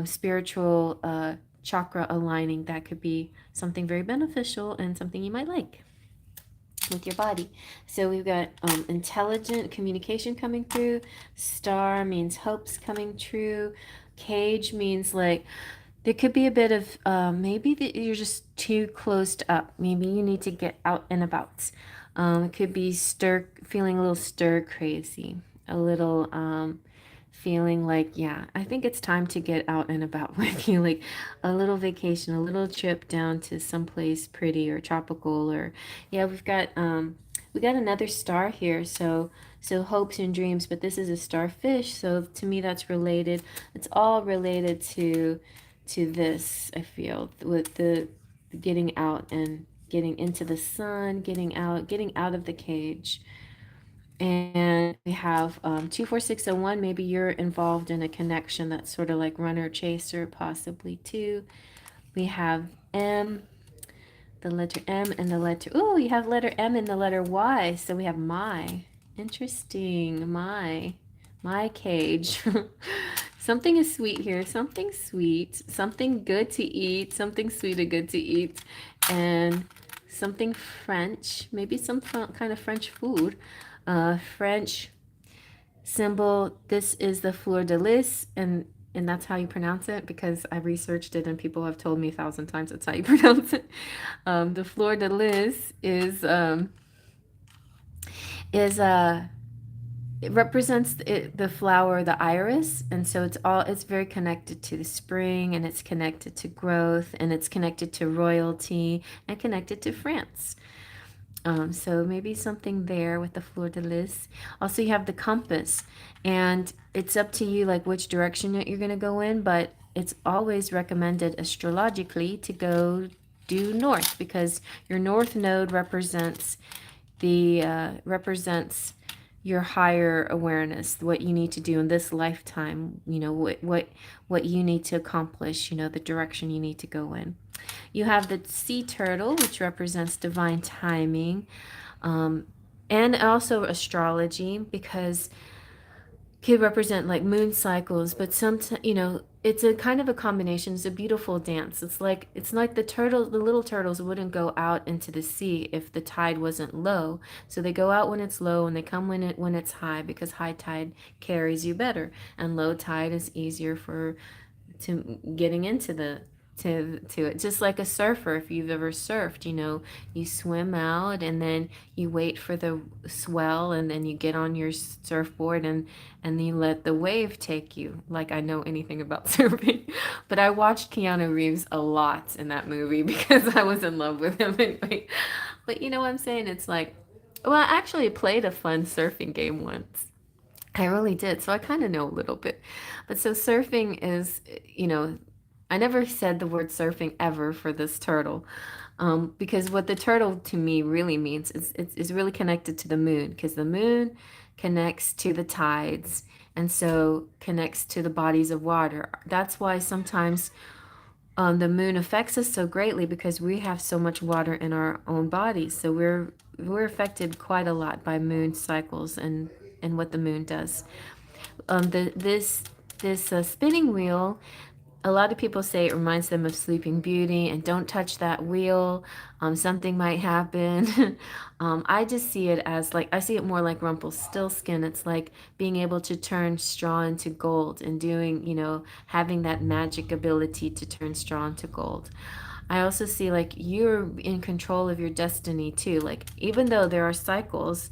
spiritual chakra aligning. That could be something very beneficial and something you might like with your body. So we've got intelligent communication coming through. Star means hopes coming true. Cage means like there could be a bit of maybe that you're just too closed up. Maybe you need to get out and about. It could be feeling a little stir crazy, a little feeling like, yeah, I think it's time to get out and about with you, like a little vacation, a little trip down to someplace pretty or tropical, or yeah, we got another star here, so hopes and dreams, but this is a starfish, so to me that's related. It's all related to this, I feel, with the getting out and getting into the sun, getting out of the cage. And we have 24601. Maybe you're involved in a connection that's sort of like runner chaser, possibly too. We have M, the letter M, and the letter, oh, you have letter M and the letter Y. So we have my. Interesting. My cage. Something is sweet here. Something sweet. Something good to eat. Something sweet and good to eat. And something French. Maybe some kind of French food. French symbol. This is the fleur de lis, and that's how you pronounce it, because I researched it and people have told me 1,000 times that's how you pronounce it. The fleur de lis is it represents the flower, the iris, and so it's very connected to the spring, and it's connected to growth, and it's connected to royalty, and connected to France. So maybe something there with the fleur de lis. Also, you have the compass, and it's up to you like which direction that you're going to go in, but it's always recommended astrologically to go due north, because your north node represents your higher awareness, what you need to do in this lifetime, what you need to accomplish, the direction you need to go in. You have the sea turtle, which represents divine timing, and also astrology, because could represent like moon cycles, but sometimes, it's a kind of a combination. It's a beautiful dance. It's like the little turtles wouldn't go out into the sea if the tide wasn't low. So they go out when it's low and they come when it's high, because high tide carries you better, and low tide is easier for to getting into to it, just like a surfer. If you've ever surfed, you know, you swim out and then you wait for the swell, and then you get on your surfboard, and you let the wave take you. Like, I know anything about surfing, but I watched Keanu Reeves a lot in that movie because I was in love with him anyway. But you know what I'm saying? It's like, well, I actually played a fun surfing game once. I really did. So I kind of know a little bit. But so surfing is, you know, I never said the word surfing ever for this turtle. Because what the turtle to me really means is it's really connected to the moon, because the moon connects to the tides and so connects to the bodies of water. That's why sometimes the moon affects us so greatly, because we have so much water in our own bodies. So we're affected quite a lot by moon cycles and what the moon does. This spinning wheel, a lot of people say it reminds them of Sleeping Beauty, and don't touch that wheel. Something might happen. I just see it as like, I see it more like Rumpelstiltskin. It's like being able to turn straw into gold, and doing, you know, having that magic ability to turn straw into gold. I also see like you're in control of your destiny too. Like, even though there are cycles,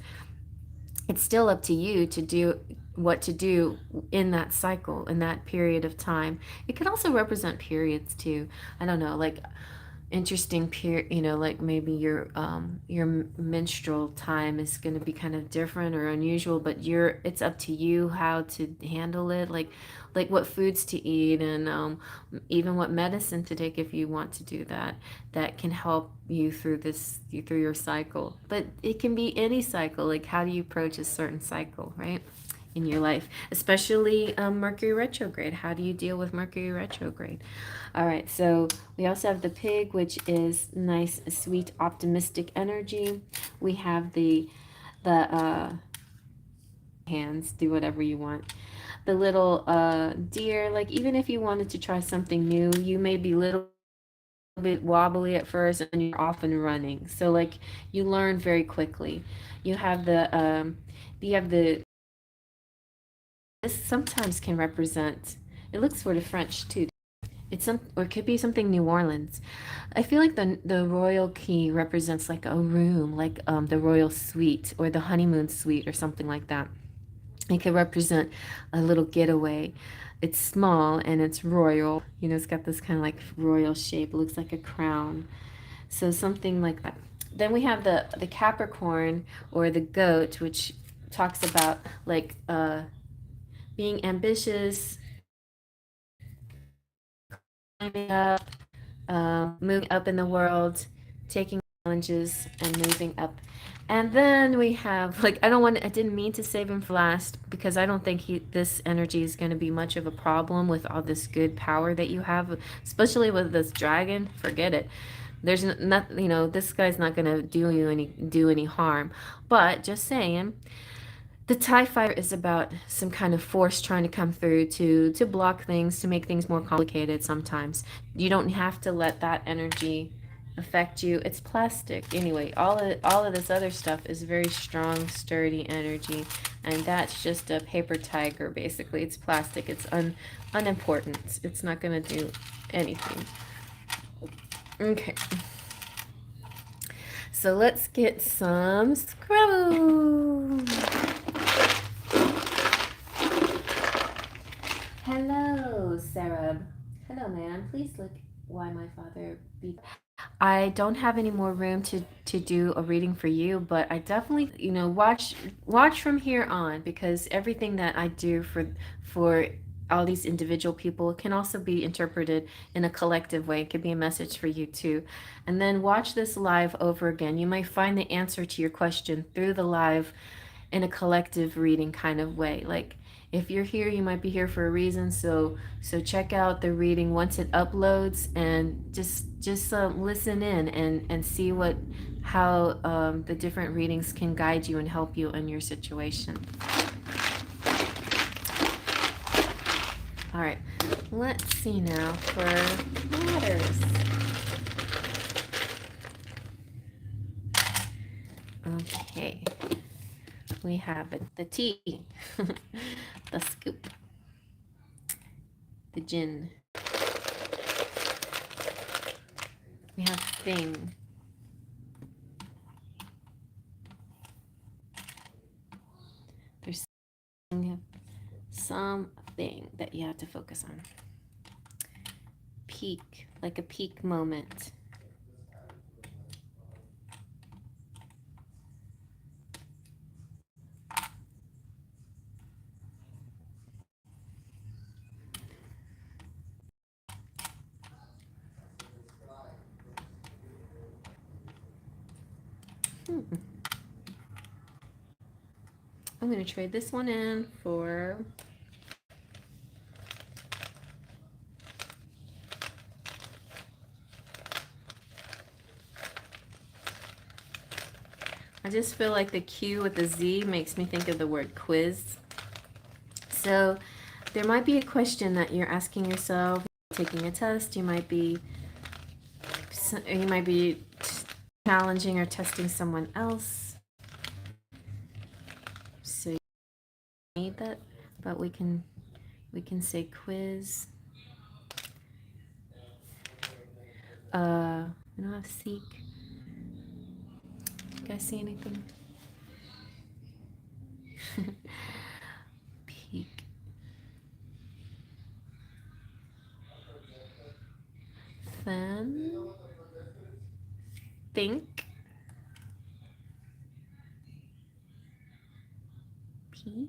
it's still up to you to do what to do in that cycle, in that period of time. It could also represent periods too. I don't know, like interesting period, you know, like maybe your menstrual time is going to be kind of different or unusual, but it's up to you how to handle it, like what foods to eat, and even what medicine to take if you want to do that. That can help you through through your cycle. But it can be any cycle. Like, how do you approach a certain cycle, right, in your life, especially Mercury retrograde? How do you deal with Mercury retrograde? All right, so we also have the pig, which is nice, sweet, optimistic energy. We have the hands, do whatever you want. The little deer, like, even if you wanted to try something new, you may be a little bit wobbly at first, and you're off and running. So like, you learn very quickly. You have the this sometimes can represent, it looks sort of French too. It's some, or it could be something New Orleans. I feel like the royal key represents like a room, like the royal suite or the honeymoon suite or something like that. It could represent a little getaway. It's small and it's royal. You know, it's got this kind of like royal shape. It looks like a crown. So something like that. Then we have the Capricorn, or the goat, which talks about like being ambitious, climbing up, moving up in the world, taking challenges, and moving up. And then we have, like, I didn't mean to save him for last, because I don't think this energy is going to be much of a problem with all this good power that you have, especially with this dragon. Forget it. There's not, you know, this guy's not going to do any harm. But just saying, the TIE fighter is about some kind of force trying to come through to block things, to make things more complicated sometimes. You don't have to let that energy affect you. It's plastic. Anyway, all of this other stuff is very strong, sturdy energy, and that's just a paper tiger basically. It's plastic. It's unimportant. It's not going to do anything. Okay. So let's get some Scrabble. Hello, Sarah. Hello, man. Please look why my father beat. I don't have any more room to do a reading for you, but I definitely, you know, watch from here on, because everything that I do for all these individual people can also be interpreted in a collective way. It could be a message for you too. And then watch this live over again. You might find the answer to your question through the live in a collective reading kind of way. Like, if you're here, you might be here for a reason. So check out the reading once it uploads, and just listen in and see how the different readings can guide you and help you in your situation. All right, let's see now for letters. Okay, we have it. The T, the scoop, the gin, We have thing. There's something that you have to focus on. Peak, like a peak moment. I'm going to trade this one in for I just feel like the Q with the Z makes me think of the word quiz. So there might be a question that you're asking yourself, taking a test, you might be challenging or testing someone else. So you need that, but we can say quiz. We don't have seek. You guys see anything? Peak. Then think. P.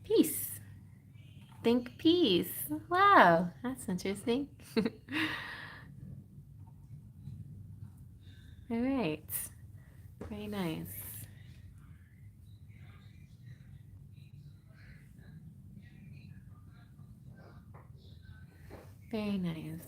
Peace. Think peace. Wow, that's interesting. All right. Very nice. Very nice.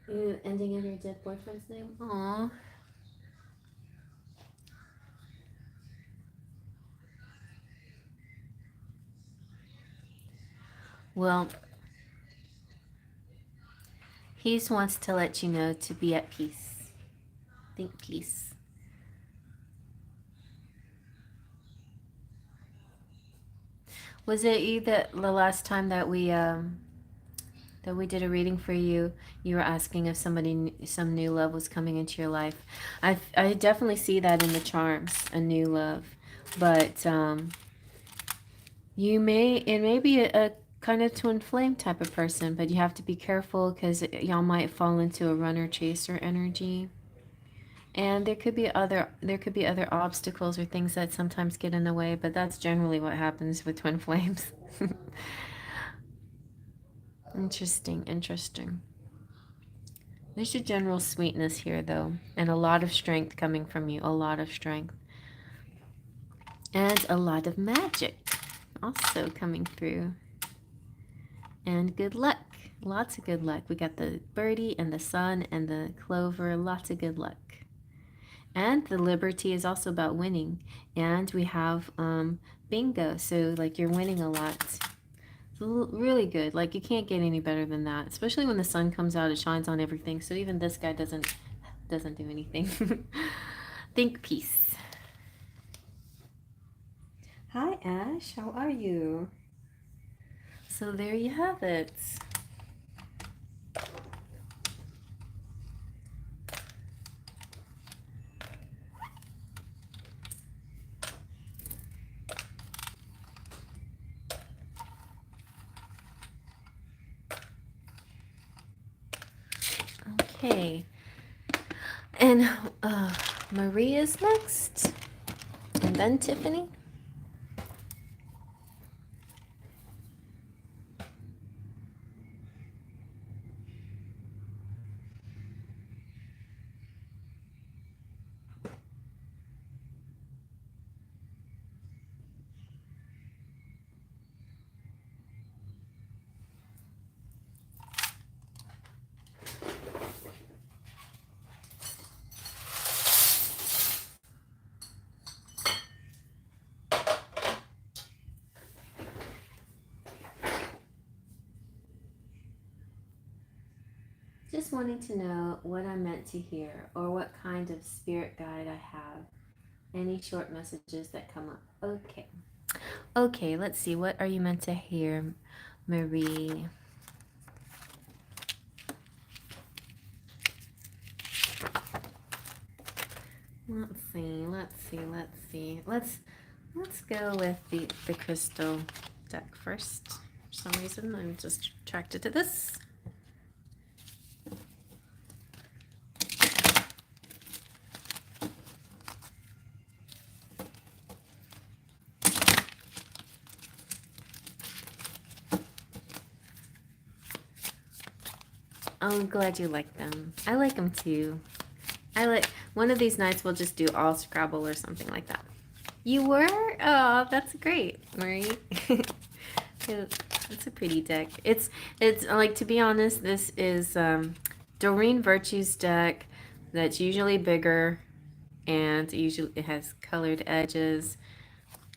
Ooh, ending in your dead boyfriend's name? Aww. Well, he just wants to let you know to be at peace. Think peace. Was it you that the last time that we did a reading for you, you were asking if some new love was coming into your life? I definitely see that in the charms, a new love, but it may be a kind of twin flame type of person, but you have to be careful because y'all might fall into a runner chaser energy. And there could be other obstacles or things that sometimes get in the way, but that's generally what happens with twin flames. Interesting, interesting. There's a general sweetness here though, and a lot of strength coming from you, a lot of strength. And a lot of magic also coming through. And good luck. Lots of good luck. We got the birdie and the sun and the clover. Lots of good luck. And the liberty is also about winning. And we have bingo. So like you're winning a lot. It's really good. Like you can't get any better than that. Especially when the sun comes out, it shines on everything. So even this guy doesn't do anything. Think peace. Hi Ash, how are you? So there you have it. Okay. And Maria's next. And then Tiffany. Just wanting to know what I'm meant to hear or what kind of spirit guide I have. Any short messages that come up. Okay. Okay, let's see. What are you meant to hear, Marie? Let's see. Let's go with the crystal deck first. For some reason, I'm just attracted to this. I'm glad you like them. I like them too. One of these nights we'll just do all Scrabble or something like that. You were? Oh, that's great, Marie. It's a pretty deck. It's like, to be honest, this is Doreen Virtue's deck that's usually bigger and it has colored edges.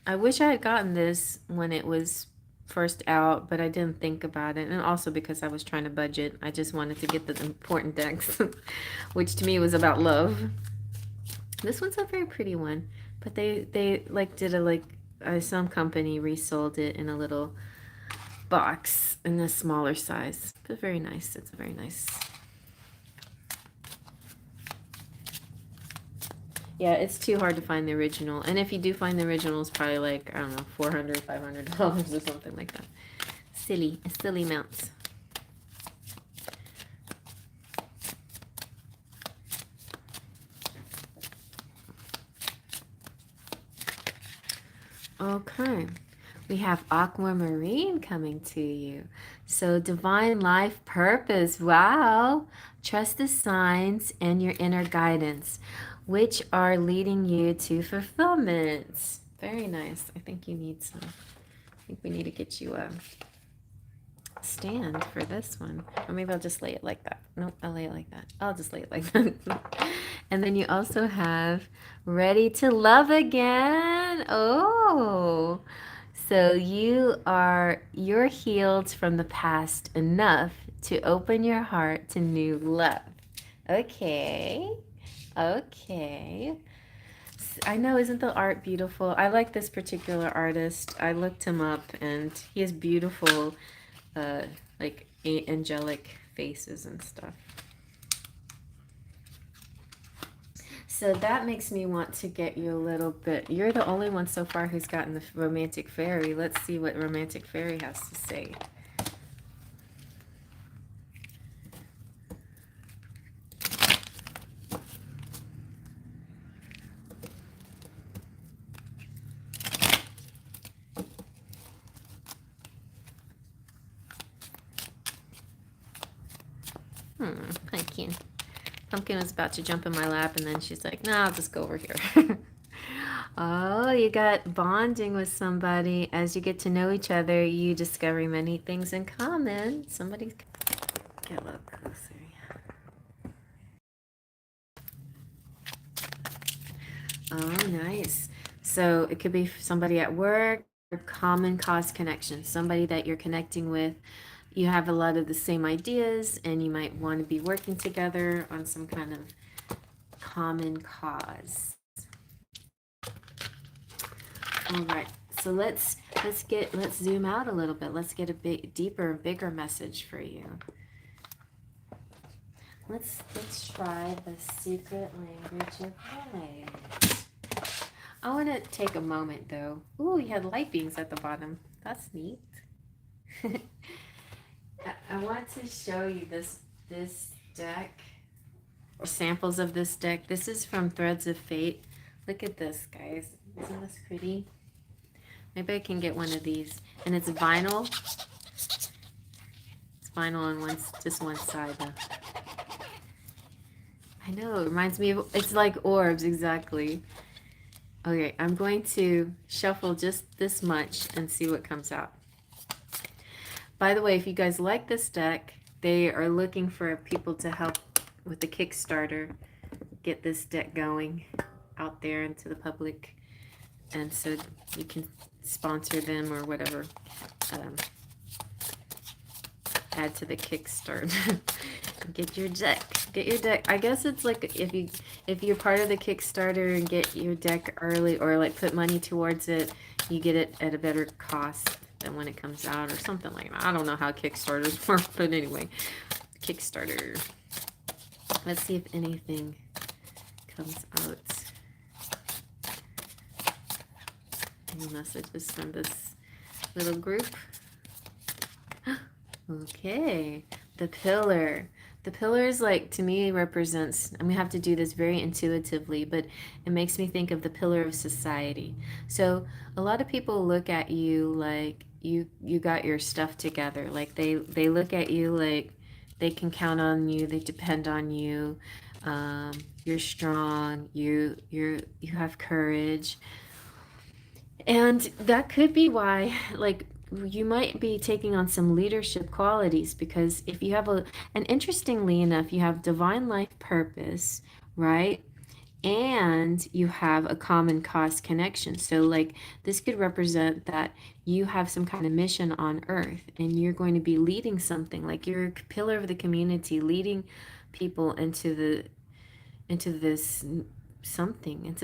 I wish I had gotten this when it was first out, but I didn't think about it. And also because I was trying to budget, I just wanted to get the important decks, which to me was about love. This one's a very pretty one, but they like did some company resold it in a little box in a smaller size. But very nice. It's very nice. Yeah, it's too hard to find the original. And if you do find the original, it's probably like, I don't know, $400, $500 or something like that. Silly amounts. Okay. We have Aquamarine coming to you. So divine life purpose. Wow. Trust the signs and your inner guidance, which are leading you to fulfillment. Very nice. I think you need some. I think we need to get you a stand for this one. Or maybe I'll just lay it like that. Nope, I'll lay it like that. I'll just lay it like that. And then you also have ready to love again. Oh. So you're healed from the past enough to open your heart to new love. Okay. Okay. I know, isn't the art beautiful? I like this particular artist. I looked him up and he has beautiful like angelic faces and stuff. So that makes me want to get you a little bit. You're the only one so far who's gotten the romantic fairy. Let's see what romantic fairy has to say. Pumpkin. Pumpkin was about to jump in my lap, and then she's like, "No, I'll just go over here." Oh, you got bonding with somebody. As you get to know each other, you discover many things in common. Somebody's get a little closer. Oh, nice. So it could be somebody at work, or common cause connection, somebody that you're connecting with. You have a lot of the same ideas, and you might want to be working together on some kind of common cause. All right, so let's zoom out a little bit. Let's get a bit deeper, bigger message for you. Let's try the secret language of light. I want to take a moment though. Ooh, you had light beams at the bottom. That's neat. I want to show you this deck, or samples of this deck. This is from Threads of Fate. Look at this, guys. Isn't this pretty? Maybe I can get one of these. And it's vinyl. It's vinyl on just one side though. I know, it reminds me of, it's like orbs, exactly. Okay, I'm going to shuffle just this much and see what comes out. By the way, if you guys like this deck, they are looking for people to help with the Kickstarter, get this deck going out there into the public. And so you can sponsor them or whatever. add to the Kickstarter. Get your deck. Get your deck. I guess it's like if you're part of the Kickstarter and get your deck early, or like put money towards it, you get it at a better cost than when it comes out, or something like that. I don't know how Kickstarters work, but anyway, Kickstarter. Let's see if anything comes out. Any messages from this little group? Okay, the pillar. The pillar is like, to me, represents, I'm gonna have to do this very intuitively, but it makes me think of the pillar of society. So a lot of people look at you like you got your stuff together. Like they look at you like they can count on you, they depend on you. You're strong, you have courage. And that could be why, like, you might be taking on some leadership qualities, because if you have and interestingly enough, you have divine life purpose, right? And you have a common cause connection. So, like, this could represent that you have some kind of mission on earth and you're going to be leading something, like you're a pillar of the community, leading people into this into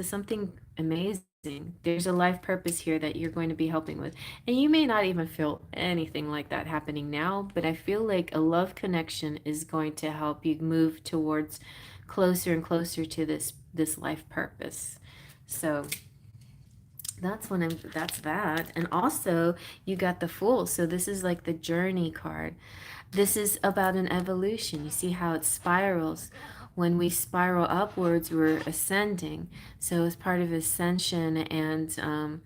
something amazing. There's a life purpose here that you're going to be helping with. And you may not even feel anything like that happening now, but I feel like a love connection is going to help you move towards closer and closer to this life purpose. So that's that. And also you got the Fool. So this is like the journey card. This is about an evolution. You see how it spirals. When we spiral upwards, we're ascending. So it's part of ascension and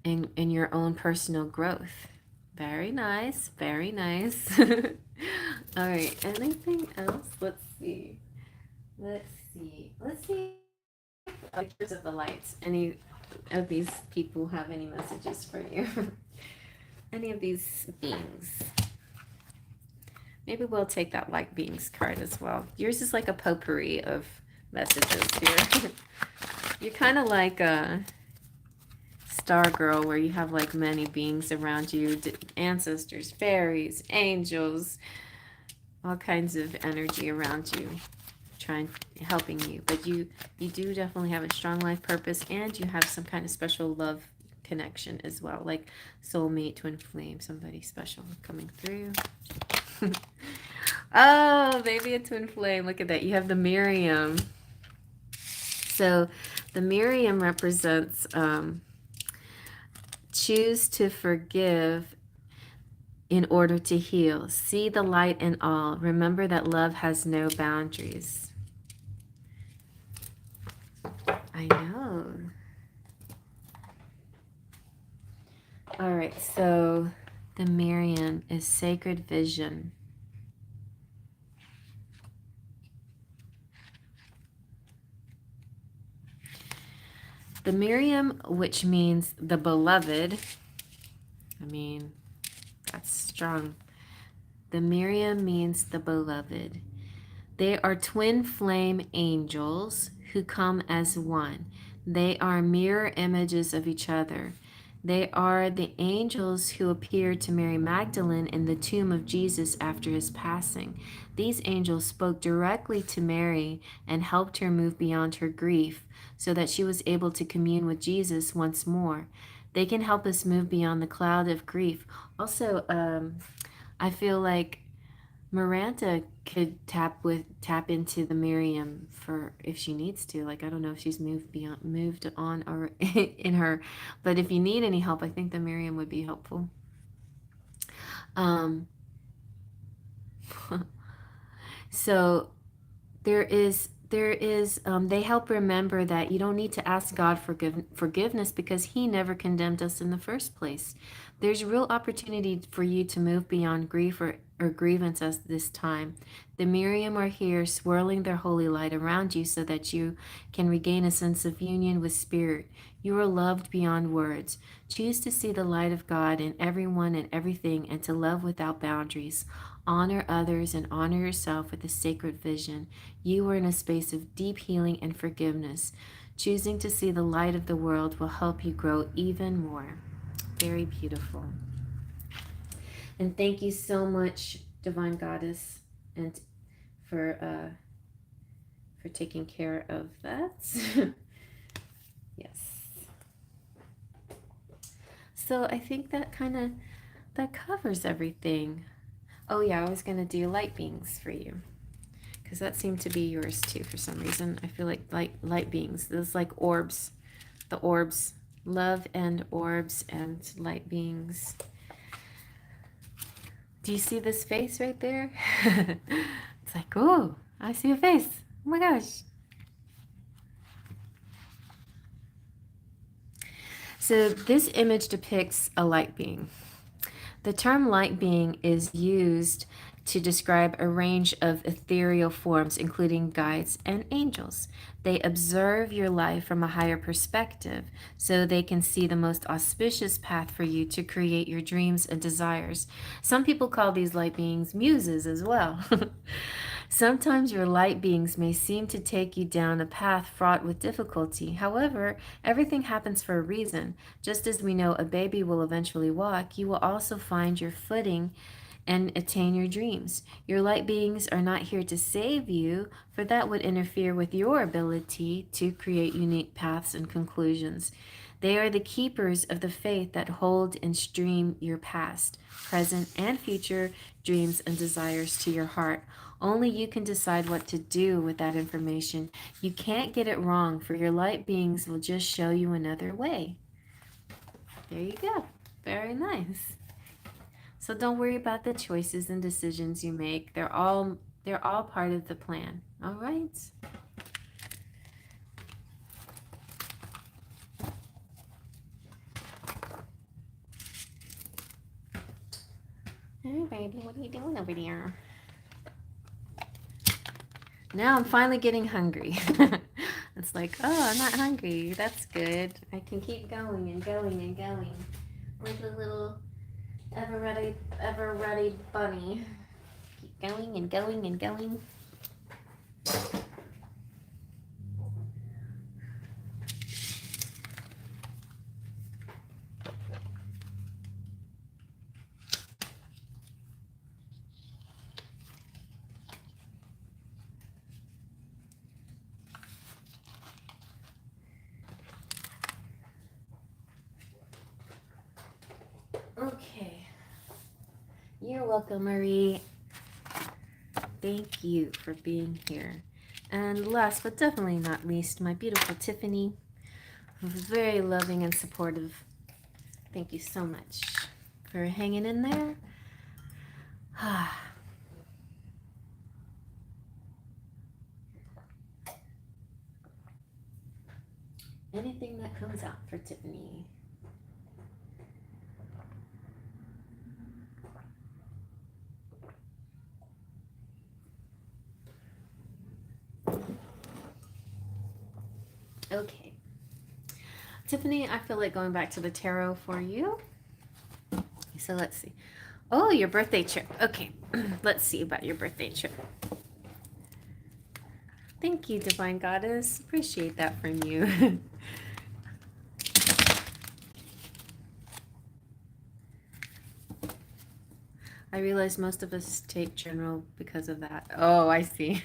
in your own personal growth. Very nice. Very nice. All right. Anything else? Let's see. Let's see. Let's see. Pictures of the lights. Any of these people have any messages for you? Any of these beings? Maybe we'll take that light beings card as well. Yours is like a potpourri of messages here. You're kind of like a star girl, where you have like many beings around you, ancestors, fairies, angels, all kinds of energy around you, helping you. But you do definitely have a strong life purpose, and you have some kind of special love connection as well, like soulmate, twin flame, somebody special coming through. Oh, baby, a twin flame. Look at that. You have the Miriam. So the Miriam represents choose to forgive in order to heal. See the light in all. Remember that love has no boundaries. I know. All right, so the Miriam is sacred vision. The Miriam, which means the beloved, I mean, that's strong. The Miriam means the beloved. They are twin flame angels who come as one. They are mirror images of each other. They are the angels who appeared to Mary Magdalene in the tomb of Jesus after his passing. These angels spoke directly to Mary and helped her move beyond her grief so that she was able to commune with Jesus once more. They can help us move beyond the cloud of grief. Also, I feel like Miranda could tap into the Miriam for if she needs to. Like, I don't know if she's moved on or in her, but if you need any help, I think the Miriam would be helpful. So they help remember that you don't need to ask God for forgiveness, because he never condemned us in the first place. There's real opportunity for you to move beyond grief or grievance at this time. The Miriam are here swirling their holy light around you so that you can regain a sense of union with spirit. You are loved beyond words. Choose to see the light of God in everyone and everything, and to love without boundaries. Honor others and honor yourself with a sacred vision. You are in a space of deep healing and forgiveness. Choosing to see the light of the world will help you grow even more. Very beautiful. And thank you so much Divine Goddess, and for taking care of that. Yes. So I think that that covers everything. Oh yeah, I was gonna do light beings for you because that seemed to be yours too for some reason. I feel like light beings. Those like orbs, the orbs, love and orbs and light beings. Do you see this face right there? It's like, oh, I see a face. Oh my gosh. So this image depicts a light being. The term light being is used to describe a range of ethereal forms, including guides and angels. They observe your life from a higher perspective, so they can see the most auspicious path for you to create your dreams and desires. Some people call these light beings muses as well. Sometimes your light beings may seem to take you down a path fraught with difficulty. However, everything happens for a reason. Just as we know a baby will eventually walk, you will also find your footing and attain your dreams. Your light beings are not here to save you, for that would interfere with your ability to create unique paths and conclusions. They are the keepers of the faith that hold and stream your past, present, and future dreams and desires to your heart. Only you can decide what to do with that information. You can't get it wrong, for your light beings will just show you another way. There you go. Very nice. So don't worry about the choices and decisions you make. They're all part of the plan. All right? Hey, baby, what are you doing over there? Now I'm finally getting hungry. It's like, oh, I'm not hungry. That's good. I can keep going and going and going. Like a little ever ready bunny. Keep going and going and going. Okay. You're welcome, Marie. Thank you for being here. And last but definitely not least, my beautiful Tiffany, who's very loving and supportive. Thank you so much for hanging in there. Anything that comes out for Tiffany. Okay. Tiffany, I feel like going back to the tarot for you. So let's see. Oh, your birthday trip. Okay. Let's see about your birthday trip. Thank you, Divine Goddess. Appreciate that from you. I realize most of us take general because of that. Oh, I see.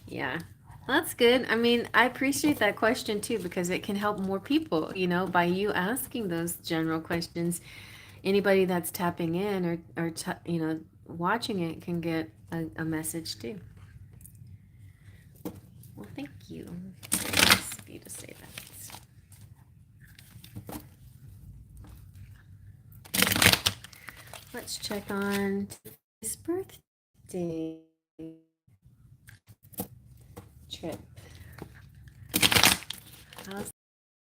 Yeah. That's good. I mean, I appreciate that question too because it can help more people, by you asking those general questions. Anybody that's tapping in or watching it can get a message too. Well, thank you. Nice of you to say that. Let's check on his birthday trip.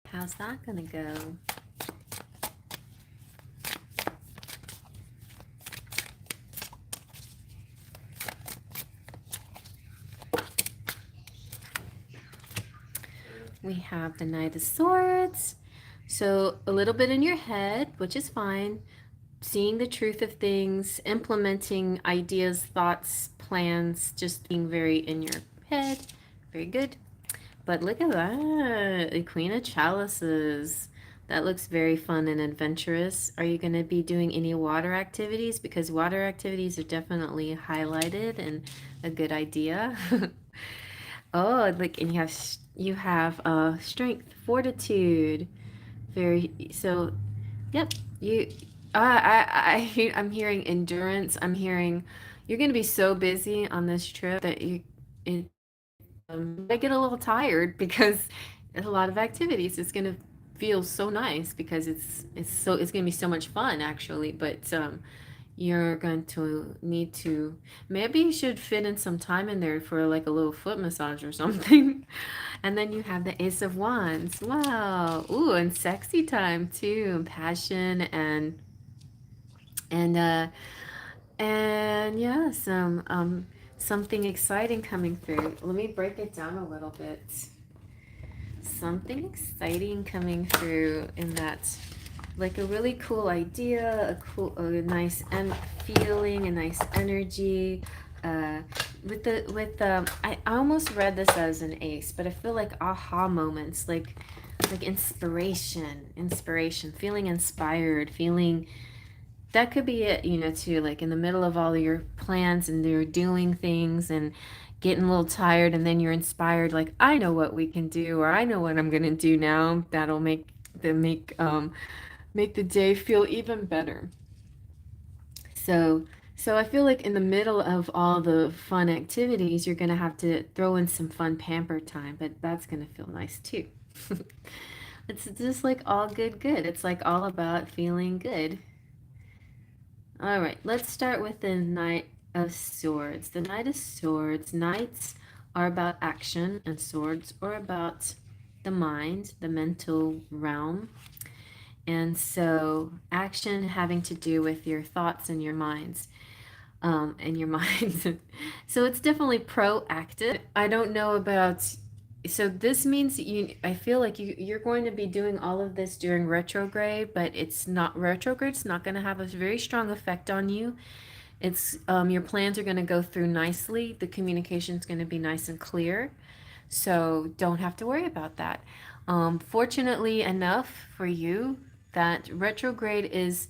How's that gonna go? We have the Knight of Swords. So a little bit in your head, which is fine. Seeing the truth of things, implementing ideas, thoughts, plans, just being very in your head. Very good. But look at that. A Queen of Chalices. That looks very fun and adventurous. Are you going to be doing any water activities? Because water activities are definitely highlighted and a good idea. Oh, like, and you have strength, fortitude. Very so. Yep. You. I'm hearing endurance. I'm hearing you're going to be so busy on this trip that it I get a little tired because there's a lot of activities. It's gonna feel so nice because it's gonna be so much fun actually. But you're going to need to maybe you should fit in some time in there for like a little foot massage or something. And then you have the Ace of Wands. Wow. Ooh, and sexy time too, and passion and and yeah, something exciting coming through. Let me break it down a little bit. Something exciting coming through in that, like a really cool idea, a nice feeling, a nice energy. uh I almost read this as an ace, but I feel like aha moments, like inspiration, feeling inspired, feeling that could be it, too, like in the middle of all your plans and you're doing things and getting a little tired, and then you're inspired, like, I know what we can do, or I know what I'm gonna do now that'll make the day feel even better. So so I feel like in the middle of all the fun activities, you're gonna have to throw in some fun pamper time, but that's gonna feel nice too. It's just like all good. It's like all about feeling good. All right, let's start with the Knight of Swords. The Knight of Swords, knights are about action, and swords are about the mind, the mental realm. And so, action having to do with your thoughts and your minds, and your minds. So it's definitely proactive. I don't know about. So this means I feel like you're going to be doing all of this during retrograde, but it's not retrograde. It's not going to have a very strong effect on you. It's your plans are going to go through nicely. The communication is going to be nice and clear, so don't have to worry about that. Fortunately enough for you, that retrograde is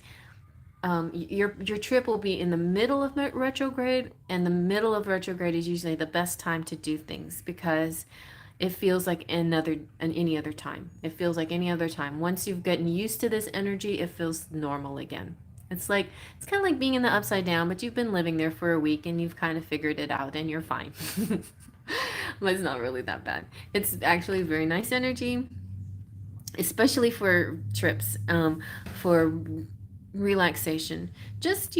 your trip will be in the middle of retrograde, and the middle of retrograde is usually the best time to do things because it feels like any other time. It feels like any other time. Once you've gotten used to this energy, it feels normal again. It's kind of like being in the upside down, but you've been living there for a week and you've kind of figured it out and you're fine. But it's not really that bad. It's actually very nice energy, especially for trips, for relaxation. Just,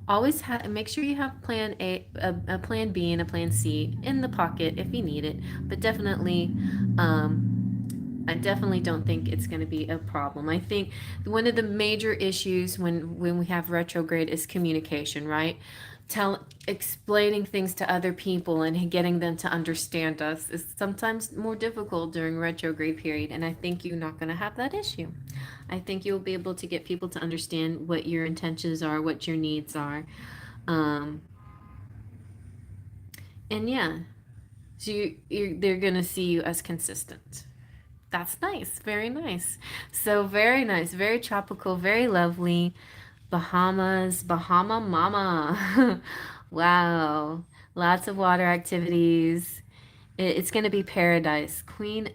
always make sure you have a plan B, and a plan C in the pocket if you need it. But definitely, I definitely don't think it's going to be a problem. I think one of the major issues when we have retrograde is communication, right? Explaining things to other people and getting them to understand us is sometimes more difficult during retrograde period, and I think you're not going to have that issue. I think you'll be able to get people to understand what your intentions are, what your needs are. um, and yeah, so they're going to see you as consistent. That's nice. Very nice. So very nice. Very tropical. Very lovely. Bahamas. Bahama Mama. Wow. Lots of water activities. It's going to be paradise.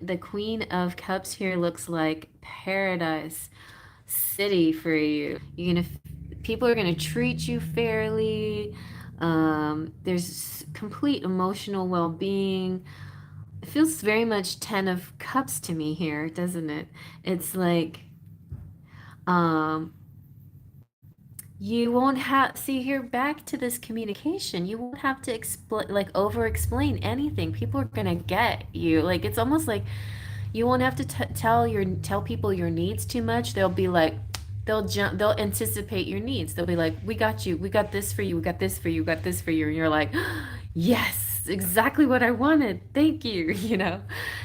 The Queen of Cups here looks like paradise city for you. People are gonna treat you fairly. There's complete emotional well-being. It feels very much Ten of Cups to me here, doesn't it? It's like, um, you won't have, see here, back to this communication. You won't have to explain, like, over explain anything. People are gonna get you. Like, it's almost like you won't have to tell people your needs too much. They'll be like, they'll anticipate your needs. They'll be like, we got you, we got this for you, we got this for you, we got this for you. And you're like, yes, exactly what I wanted. Thank you,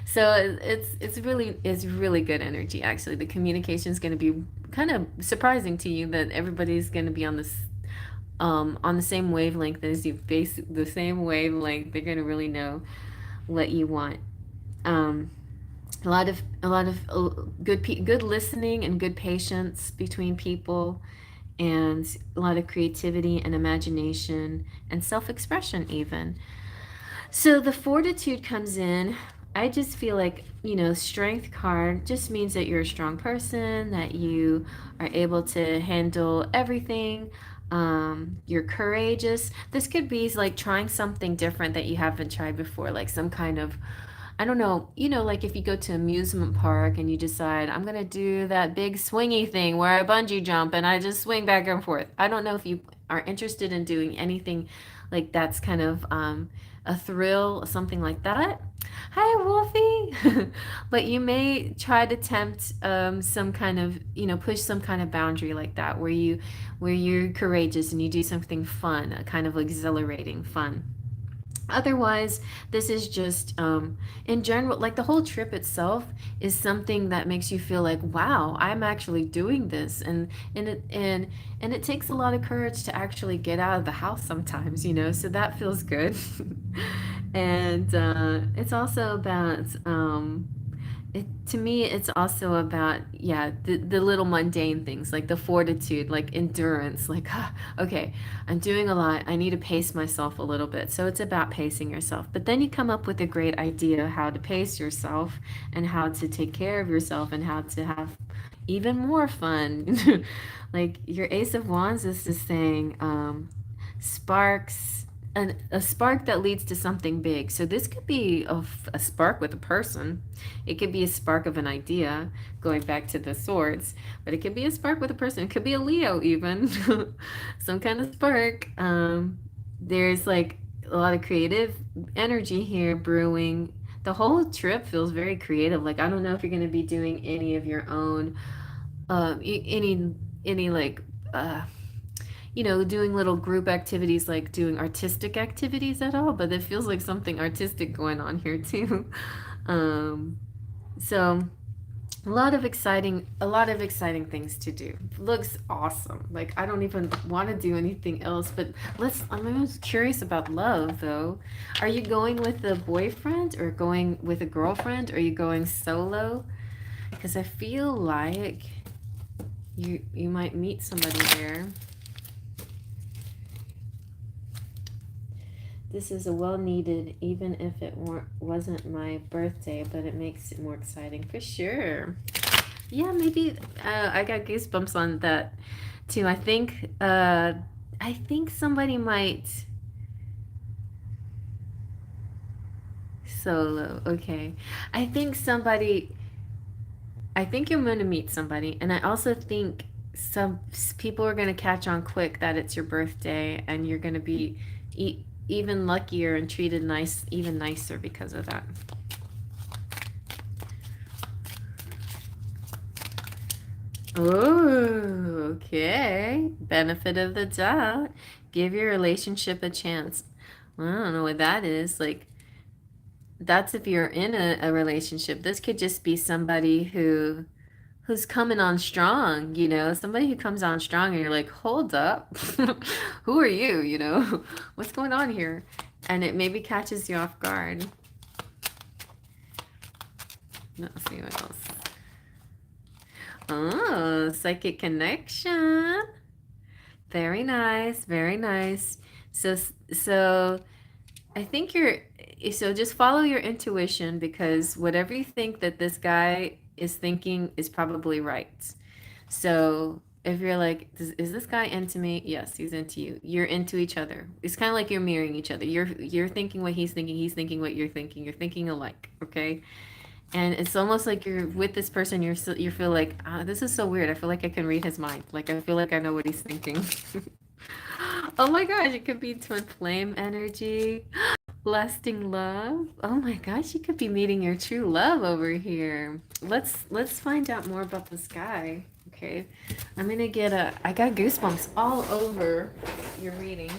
So it's really good energy actually. The communication is going to be kind of surprising to you that everybody's going to be on the same wavelength as you, base the same wavelength. They're going to really know what you want. Um good listening and good patience between people, and a lot of creativity and imagination and self-expression even. So the fortitude comes in. I just feel like, strength card just means that you're a strong person, that you are able to handle everything. You're courageous. This could be like trying something different that you haven't tried before, like some kind of, I don't know, like if you go to amusement park and you decide, I'm gonna do that big swingy thing where I bungee jump and I just swing back and forth. I don't know if you are interested in doing anything like that's kind of a thrill, something like that. Hi, Wolfie. But you may try to tempt some kind of, push some kind of boundary like that, where you're courageous and you do something fun, kind of exhilarating fun. Otherwise, this is just in general, like the whole trip itself is something that makes you feel like, wow, I'm actually doing this, and it takes a lot of courage to actually get out of the house sometimes, so that feels good. And it's also about to me, it's also about, yeah, the little mundane things, like the fortitude, like endurance, like, okay, I'm doing a lot, I need to pace myself a little bit. So it's about pacing yourself, but then you come up with a great idea how to pace yourself and how to take care of yourself and how to have even more fun. Like your Ace of Wands is just saying, sparks, a spark that leads to something big. So this could be a spark with a person. It could be a spark of an idea, going back to the swords, but it could be a spark with a person. It could be a Leo even, some kind of spark. There's like a lot of creative energy here brewing. The whole trip feels very creative. Like I don't know if you're going to be doing any of your own, any like doing little group activities, like doing artistic activities at all, but it feels like something artistic going on here too. Um, so a lot of exciting things to do. Looks awesome. Like I don't even want to do anything else, but I'm just curious about love though. Are you going with a boyfriend or going with a girlfriend? Or are you going solo? Because I feel like you might meet somebody there. This is a well-needed, even if it wasn't my birthday, but it makes it more exciting for sure. Yeah, maybe I got goosebumps on that too. I think somebody might solo. Okay. I think somebody I think you're going to meet somebody, and I also think some people are going to catch on quick that it's your birthday, and you're going to be even luckier and treated even nicer because of that. Oh, okay. Benefit of the doubt. Give your relationship a chance. Well, I don't know what that is. Like, that's if you're in a relationship. This could just be somebody who's coming on strong, somebody who comes on strong and you're like, hold up. Who are you? What's going on here? And it maybe catches you off guard. Let's see what else. Oh, psychic connection. Very nice, very nice. So I think so just follow your intuition, because whatever you think that this guy is thinking is probably right. So if you're like, is this guy into me? Yes, he's into you. You're into each other. It's kind of like you're mirroring each other. You're thinking what he's thinking what you're thinking. You're thinking alike, okay? And it's almost like you're with this person. You feel like, this is so weird. I feel like I can read his mind. Like I feel like I know what he's thinking. Oh my gosh, it could be twin flame energy. Lasting love. Oh my gosh, you could be meeting your true love over here. Let's find out more about this guy. Okay. I'm gonna I got goosebumps all over your reading.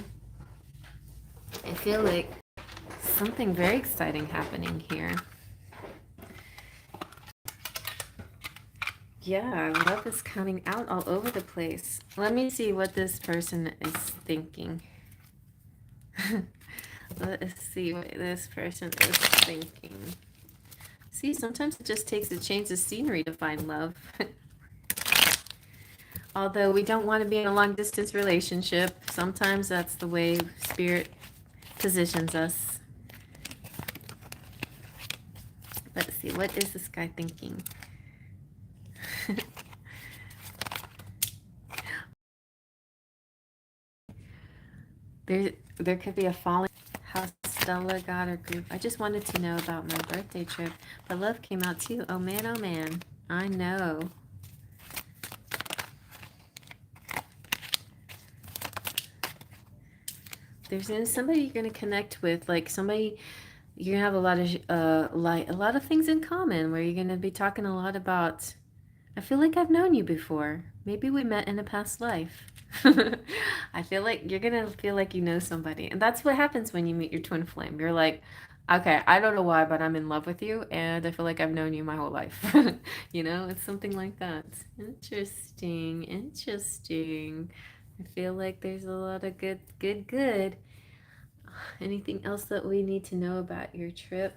I feel like something very exciting happening here. Yeah, love is coming out all over the place. Let me see what this person is thinking. Let's see what this person is thinking. See, sometimes it just takes a change of scenery to find love. Although we don't want to be in a long distance relationship, sometimes that's the way Spirit positions us. Let's see, what is this guy thinking? There could be a falling house Stella got or group. I just wanted to know about my birthday trip, but love came out too. Oh man, I know. There's somebody you're gonna connect with, like somebody you're gonna have a lot of things in common where you're gonna be talking a lot about. I feel like I've known you before. Maybe we met in a past life. I feel like you're gonna feel like you know somebody. And that's what happens when you meet your twin flame. You're like, okay, I don't know why, but I'm in love with you, and I feel like I've known you my whole life. You know, it's something like that. Interesting, interesting. I feel like there's a lot of good. Anything else that we need to know about your trip?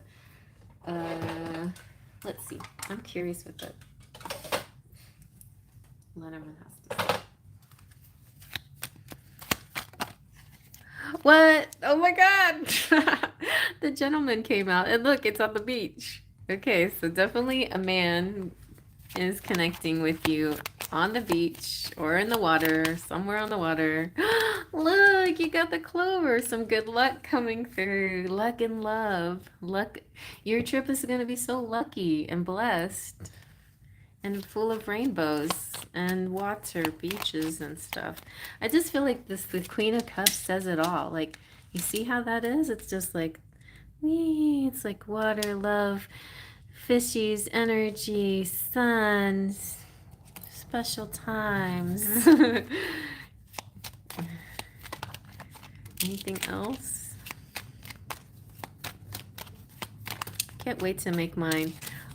Let's see. I'm curious with it. Letterman has to say. What? Oh my God! The gentleman came out, and look, it's on the beach. Okay, so definitely a man is connecting with you on the beach or in the water, somewhere on the water. Look, you got the clover. Some good luck coming through. Luck and love. Luck. Your trip is going to be so lucky and blessed and full of rainbows and water, beaches and stuff. I just feel like the Queen of Cups says it all. Like, you see how that is? It's just like, wee, it's like water, love, fishies, energy, sun, special times. Anything else? Can't wait to make mine.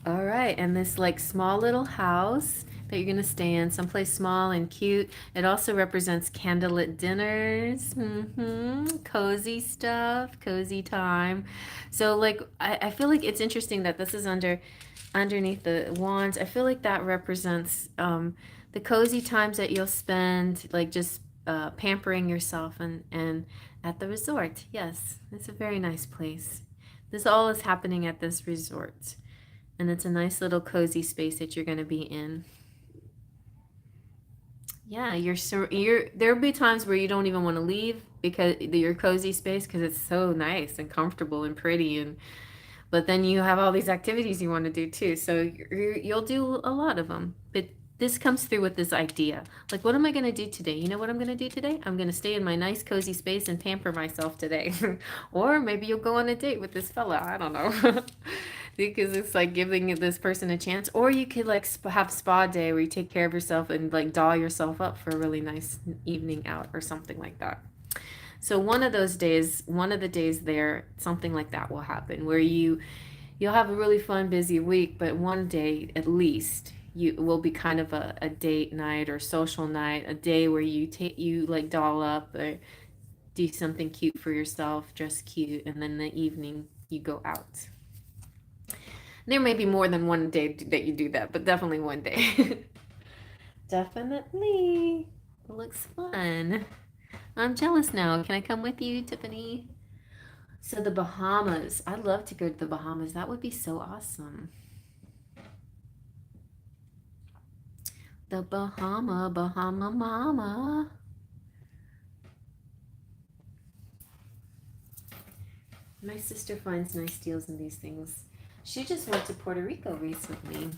All right, and this like small little house that you're gonna stay in, someplace small and cute. It also represents candlelit dinners, cozy stuff, cozy time. So like, I feel like it's interesting that this is underneath the wands. I feel like that represents the cozy times that you'll spend, like just pampering yourself and at the resort. Yes, it's a very nice place. This all is happening at this resort. And it's a nice little cozy space that you're going to be in. Yeah, there'll be times where you don't even want to leave because your cozy space because it's so nice and comfortable and pretty and but then you have all these activities you want to do too. So you'll do a lot of them. But this comes through with this idea. Like, what am I going to do today? You know what I'm going to do today? I'm going to stay in my nice cozy space and pamper myself today. Or maybe you'll go on a date with this fella. I don't know. Because it's like giving this person a chance. Or you could like have spa day where you take care of yourself and like doll yourself up for a really nice evening out or something like that. So one of those days, one of the days there, something like that will happen where you'll have a really fun, busy week, but one day at least you will be kind of a date night or social night, a day where you like doll up or do something cute for yourself, dress cute, and then the evening you go out. There may be more than one day that you do that, but definitely one day. Definitely. It looks fun. I'm jealous now. Can I come with you, Tiffany? So the Bahamas. I'd love to go to the Bahamas. That would be so awesome. The Bahama Mama. My sister finds nice deals in these things. She just went to Puerto Rico recently.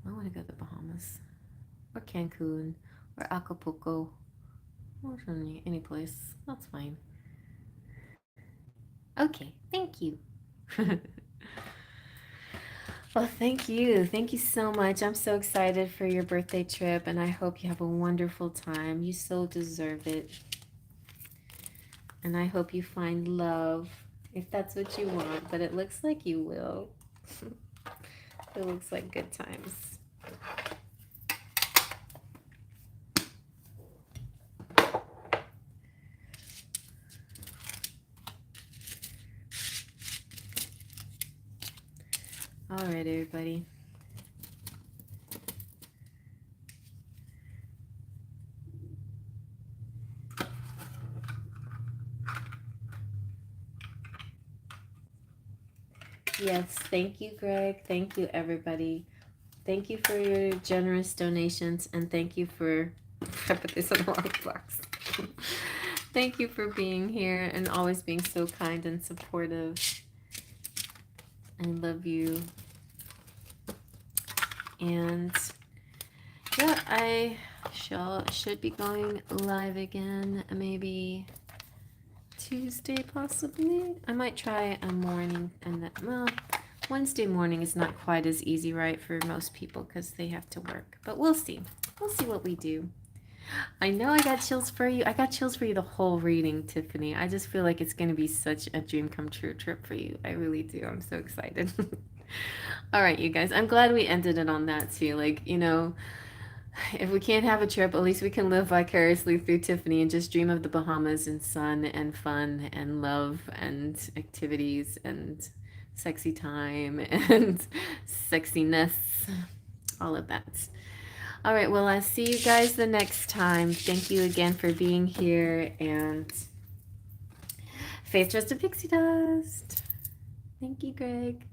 I want to go to the Bahamas. Or Cancun. Or Acapulco. Or any place. That's fine. Okay, thank you. Well, thank you. Thank you so much. I'm so excited for your birthday trip, and I hope you have a wonderful time. You so deserve it. And I hope you find love, if that's what you want, but it looks like you will. It looks like good times. All right, everybody. Yes, thank you, Greg. Thank you, everybody. Thank you for your generous donations, and thank you for I put this in the wrong box. Thank you for being here and always being so kind and supportive. I love you. And yeah, I should be going live again maybe Tuesday possibly. I might try a morning and then, well, Wednesday morning is not quite as easy, right, for most people because they have to work. But we'll see. We'll see what we do. I know I got chills for you. I got chills for you the whole reading, Tiffany. I just feel like it's going to be such a dream come true trip for you. I really do. I'm so excited. All right, you guys. I'm glad we ended it on that too. Like, you know, if we can't have a trip, at least we can live vicariously through Tiffany and just dream of the Bahamas and sun and fun and love and activities and sexy time and sexiness. All of that. All right, well, I'll see you guys the next time. Thank you again for being here, and faith, trust, and pixie dust. Thank you, Greg.